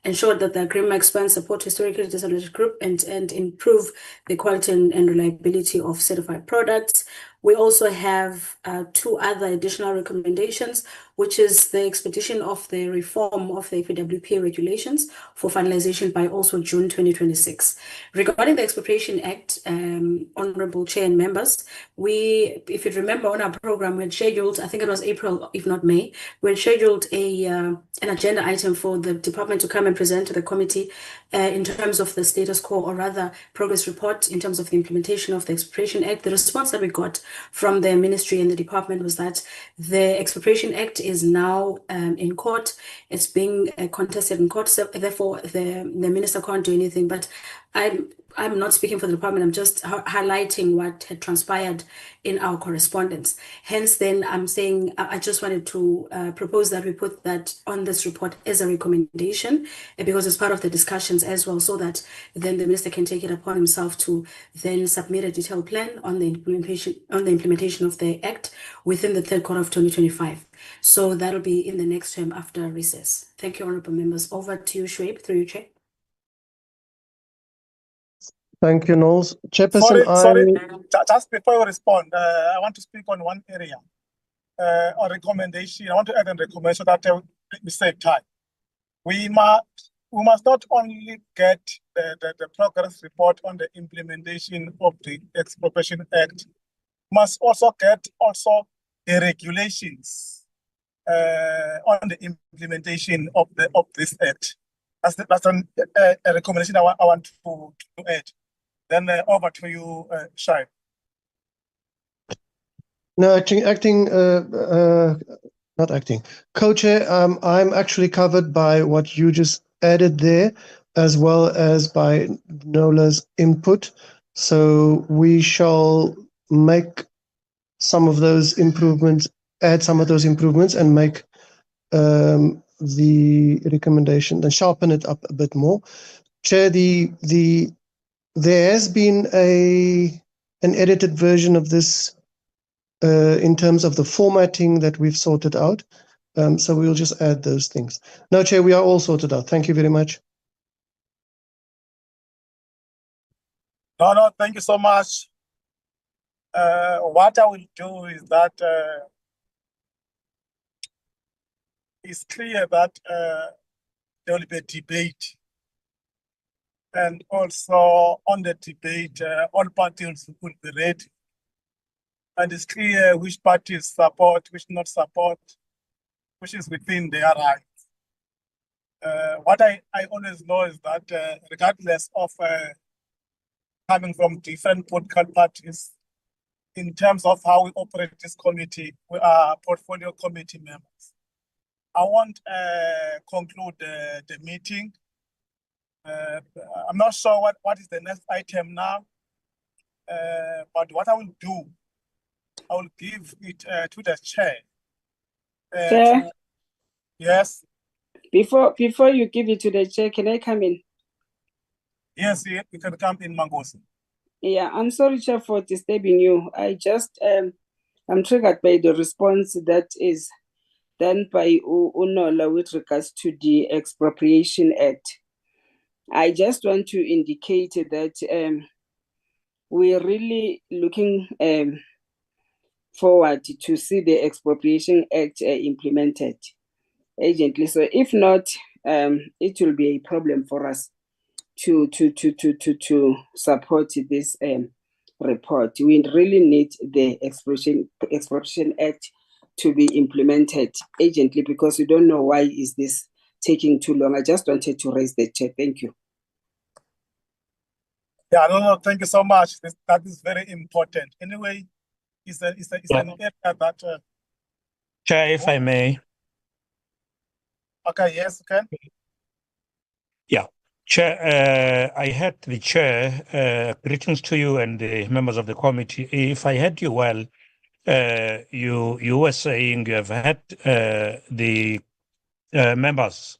Speaker 2: ensured that the agreement expands support historically disadvantaged group and improve the quality and reliability of certified products. We also have 2 other additional recommendations, which is the expedition of the reform of the DPWP regulations for finalization by also June 2026. Regarding the Expropriation Act, Honourable Chair and members, if you remember on our program, we had scheduled, I think it was April, if not May, we had scheduled an agenda item for the department to come and present to the committee in terms of the status quo, or rather progress report in terms of the implementation of the Expropriation Act. The response that we got from the ministry and the department was that the Expropriation Act is now in court. It's being contested in court, so therefore the minister can't do anything. But I'm not speaking for the department, I'm just highlighting what had transpired in our correspondence. Hence, then I'm saying I just wanted to propose that we put that on this report as a recommendation, because it's part of the discussions as well, so that then the minister can take it upon himself to then submit a detailed plan on the implementation of the Act within the 3rd quarter of 2025. So that'll be in the next term after recess. Thank you, honourable members. Over to you, Shoaib, through you, Chair.
Speaker 20: Thank you, Knowles. Chairperson,
Speaker 12: Sorry, just before you respond, I want to speak on one area, on recommendation. I want to add a recommendation that we save time. We must not only get the progress report on the implementation of the Expropriation Act, must also get the regulations on the implementation of this Act. That's a recommendation I want to add. Then over to you, Shai.
Speaker 20: No, Co-Chair, I'm actually covered by what you just added there, as well as by Nola's input. So we shall make some of those improvements add some of those improvements and make the recommendation and sharpen it up a bit more. Chair, there has been an edited version of this in terms of the formatting that we've sorted out. So we'll just add those things. No, Chair, we are all sorted out. Thank you very much.
Speaker 12: No, thank you so much. What I will do is that it's clear that there will be a debate. And also on the debate, all parties will be ready. And it's clear which parties support, which not support, which is within their rights. What I always know is that regardless of coming from different political parties, in terms of how we operate this committee, we are portfolio committee members. I won't conclude the meeting. I'm not sure what is the next item now, but what I will do, I will give it to the chair.
Speaker 6: Chair?
Speaker 12: Yes?
Speaker 6: Before you give it to the chair, can I come in?
Speaker 12: Yes, you can come in, Mangosi.
Speaker 6: Yeah, I'm sorry, Chair, for disturbing you. I just, I'm triggered by the response that is done by Unola with regards to the Expropriation Act. I just want to indicate that we're really looking forward to see the Expropriation Act implemented urgently. So if not, it will be a problem for us to support this report. We really need the Expropriation Act to be implemented urgently because we don't know why is this taking too long. I just wanted to raise the chair. Thank you.
Speaker 12: Yeah, no, thank you so much. That is very important. Anyway, it's an area that...
Speaker 4: Chair, if I may.
Speaker 12: Okay, yes, you can.
Speaker 4: Yeah. Chair, I heard the chair, greetings to you and the members of the committee. If I heard you well, you were saying you have had the members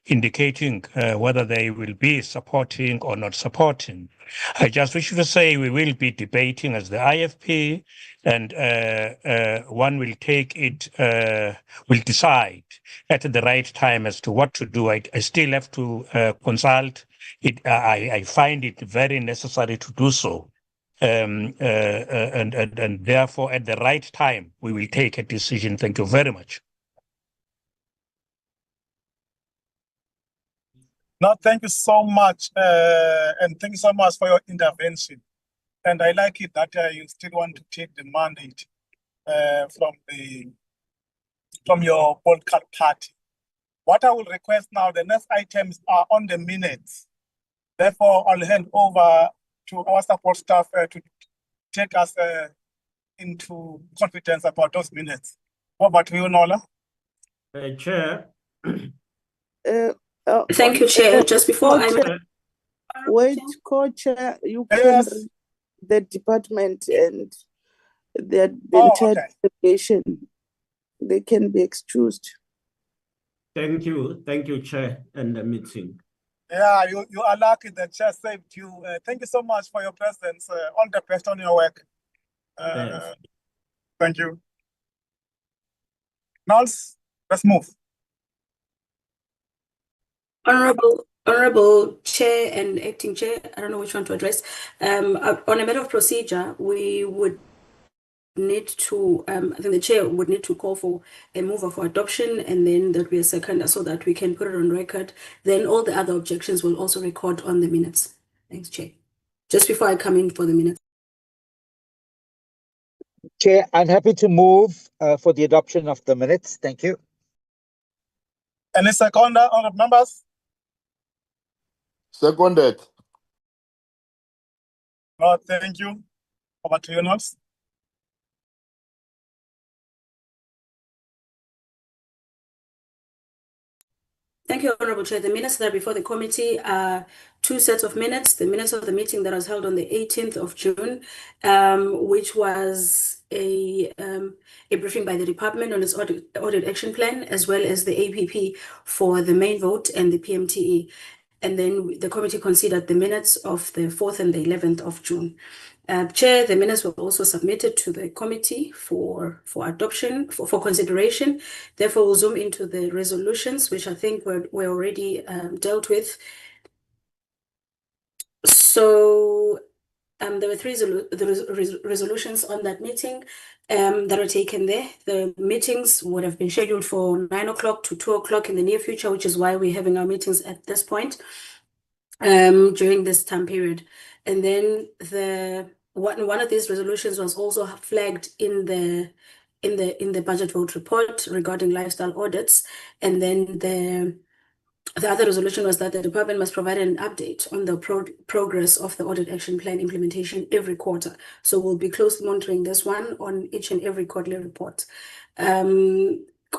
Speaker 4: indicating whether they will be supporting or not supporting. I just wish to say we will be debating as the IFP, and one will take it, will decide at the right time as to what to do. I still have to consult it. I find it very necessary to do so. And therefore, at the right time, we will take a decision. Thank you very much.
Speaker 12: No, thank you so much. And thank you so much for your intervention. And I like it that you still want to take the mandate from your political party. What I will request now, the next items are on the minutes. Therefore, I'll hand over to our support staff to take us into confidence about those minutes. What about you, Nola?
Speaker 9: Chair.
Speaker 2: Thank you, Chair. Just before
Speaker 1: Wait, co-chair, you can
Speaker 12: Yes.
Speaker 1: read the department and the entire delegation. They can be excused.
Speaker 9: Thank you, Chair, and the meeting.
Speaker 12: Yeah, you are lucky the chair saved you. Thank you so much for your presence. All the best on your work. Thank you. Now, let's move.
Speaker 2: Honorable Chair and Acting Chair, I don't know which one to address. On a matter of procedure, we would need to, I think the Chair would need to call for a mover for adoption, and then there'll be a second so that we can put it on record. Then all the other objections will also record on the minutes. Thanks, Chair. Just before I come in for the minutes.
Speaker 3: Chair, I'm happy to move for the adoption of the minutes. Thank you.
Speaker 12: Any second, honorable members?
Speaker 13: Seconded.
Speaker 12: No, thank you. Over to you, Nels.
Speaker 2: Thank you, Honorable Chair. The minutes that are before the committee are two sets of minutes. The minutes of the meeting that was held on the 18th of June, which was a briefing by the department on its audit action plan, as well as the APP for the main vote and the PMTE. And then the committee considered the minutes of the 4th and the 11th of June. Chair, the minutes were also submitted to the committee for adoption, for consideration. Therefore, we'll zoom into the resolutions, which I think were already dealt with. So there were three resolutions on that meeting that were taken there. The meetings would have been scheduled for 9 o'clock to 2 o'clock in the near future, which is why we're having our meetings at this point during this time period. And then one of these resolutions was also flagged in the budget vote report regarding lifestyle audits. And then the other resolution was that the department must provide an update on the progress of the audit action plan implementation every quarter. So we'll be closely monitoring this one on each and every quarterly report.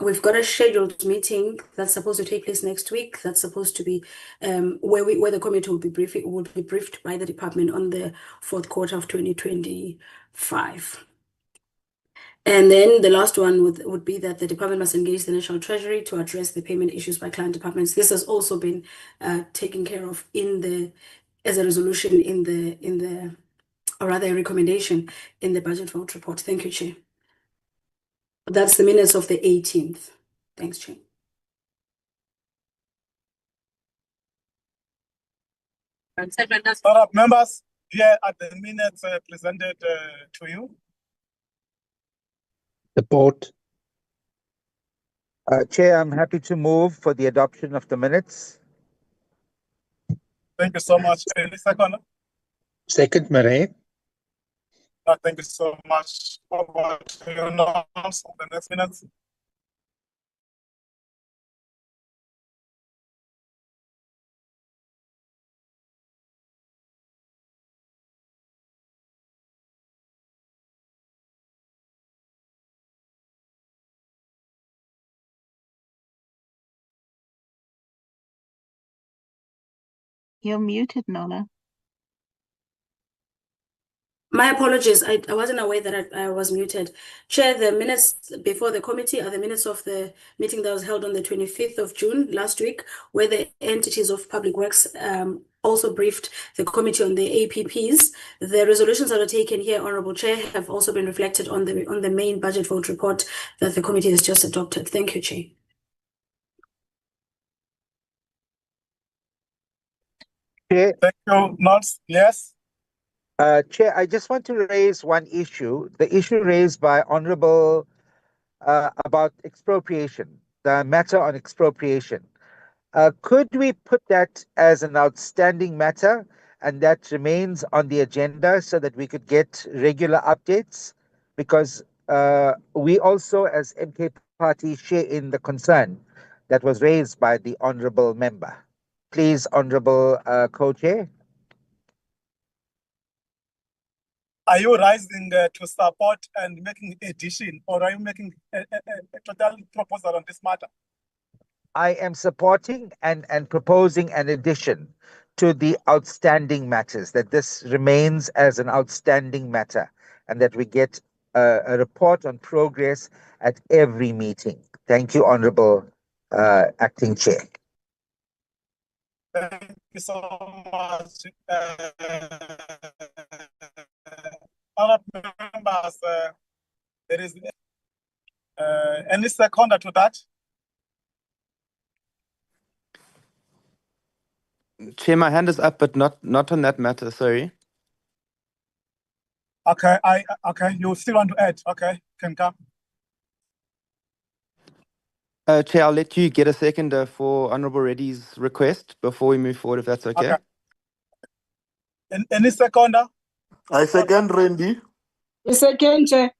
Speaker 2: We've got a scheduled meeting that's supposed to take place next week. That's supposed to be where the committee will be briefed by the department on the fourth quarter of 2025. And then the last one would be that the department must engage the National Treasury to address the payment issues by client departments. This has also been taken care of as a resolution or rather a recommendation in the budget vote report. Thank you, Chair. That's the minutes of the 18th. Thanks, Chair.
Speaker 12: All right, members, here are the minutes presented to you.
Speaker 3: Support. Chair, I'm happy to move for the adoption of the minutes.
Speaker 12: Thank you so much. Any second?
Speaker 5: Second, Marais.
Speaker 12: Thank you so much. Over to your norms of the next minutes.
Speaker 8: You're muted, Nola.
Speaker 2: My apologies. I wasn't aware that I was muted. Chair, the minutes before the committee are the minutes of the meeting that was held on the 25th of June last week, where the entities of Public Works also briefed the committee on the APPs. The resolutions that are taken here, Honorable Chair, have also been reflected on the main budget vote report that the committee has just adopted. Thank you, Chair.
Speaker 3: Chair.
Speaker 12: Thank you, Nods. Yes.
Speaker 3: Chair, I just want to raise one issue. The issue raised by Honorable about expropriation, the matter on expropriation. Could we put that as an outstanding matter and that remains on the agenda so that we could get regular updates? Because we also, as MK Party, share in the concern that was raised by the Honorable Member. Please, Honorable Co-Chair.
Speaker 12: Are you rising to support and making addition, or are you making a total proposal on this matter?
Speaker 3: I am supporting and proposing an addition to the outstanding matters, that this remains as an outstanding matter and that we get a report on progress at every meeting. Thank you, Honorable Acting Chair.
Speaker 12: Thank you so much. Other members, there is any seconder to that?
Speaker 15: Chair, my hand is up, but not on that matter. Sorry.
Speaker 12: Okay, okay. You still want to add? Okay, can come.
Speaker 15: Chair, I'll let you get a seconder for Honorable Reddy's request before we move forward, if that's okay.
Speaker 12: Any seconder?
Speaker 13: I second Randy.
Speaker 6: Second, Chair.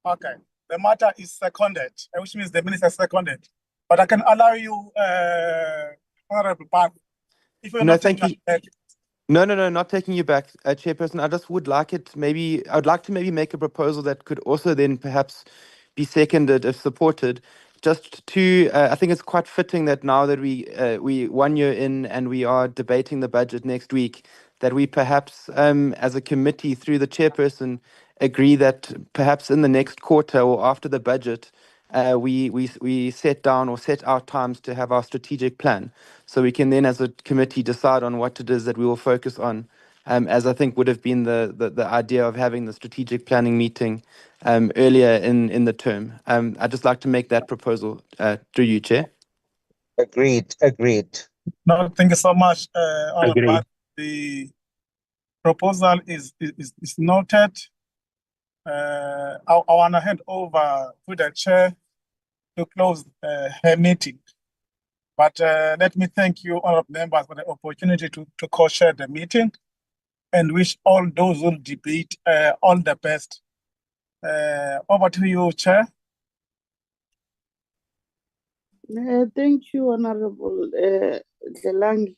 Speaker 12: Okay, the matter is seconded, which means the minister seconded. But I can allow you, Honorable Park, if you're
Speaker 15: No,
Speaker 12: not
Speaker 15: thank you.
Speaker 12: back.
Speaker 15: No, not taking you back, Chairperson. I just would like it I would like to maybe make a proposal that could also then perhaps be seconded if supported, just to, I think it's quite fitting that now that we 1 year in and we are debating the budget next week, that we perhaps, as a committee through the chairperson, agree that perhaps in the next quarter or after the budget, we set down or set our times to have our strategic plan, so we can then, as a committee, decide on what it is that we will focus on. As I think would have been the idea of having the strategic planning meeting earlier in the term. I'd just like to make that proposal through you, Chair.
Speaker 5: Agreed.
Speaker 12: No, thank you so much.
Speaker 5: Agreed.
Speaker 12: The proposal is noted. I want to hand over to the chair to close her meeting. But let me thank you, all members, for the opportunity to co-chair the meeting, and wish all those who debate all the best. Over to you, Chair.
Speaker 1: Thank you, Honorable Dlelangi,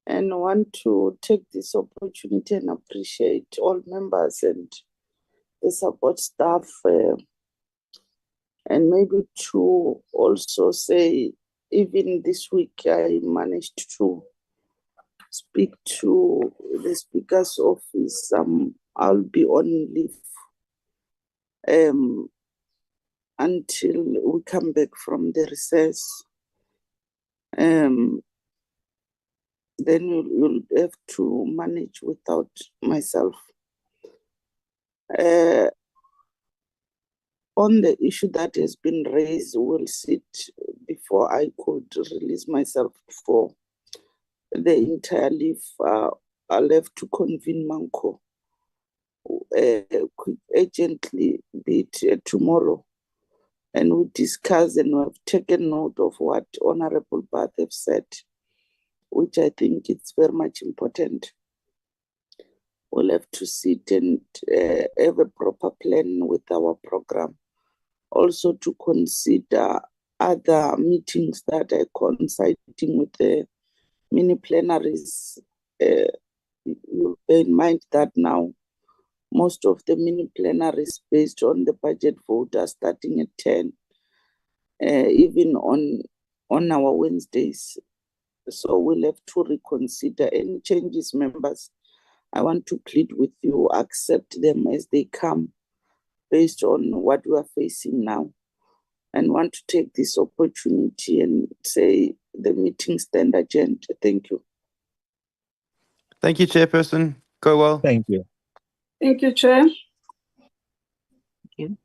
Speaker 1: and want to take this opportunity and appreciate all members and the support staff, and maybe to also say, even this week, I managed to speak to the Speaker's office. I'll be on leave until we come back from the recess. Then you'll have to manage without myself. On the issue that has been raised, we'll sit before I could release myself for the entire leave. I'll have to convene Manco urgently, be it tomorrow, and we discuss, and we have taken note of what Honorable Bath have said, which I think it's very much important. We'll have to sit and have a proper plan with our program. Also to consider other meetings that are coinciding with the mini plenaries. You bear in mind that now most of the mini plenaries based on the budget vote are starting at 10, even on our Wednesdays. So we'll have to reconsider any changes, members. I want to plead with you, accept them as they come based on what we are facing now, and want to take this opportunity and say the meeting stand adjourned. Thank you.
Speaker 15: Thank you, Chairperson. Go well.
Speaker 5: Thank you.
Speaker 1: Thank you, Chair.
Speaker 8: Thank you.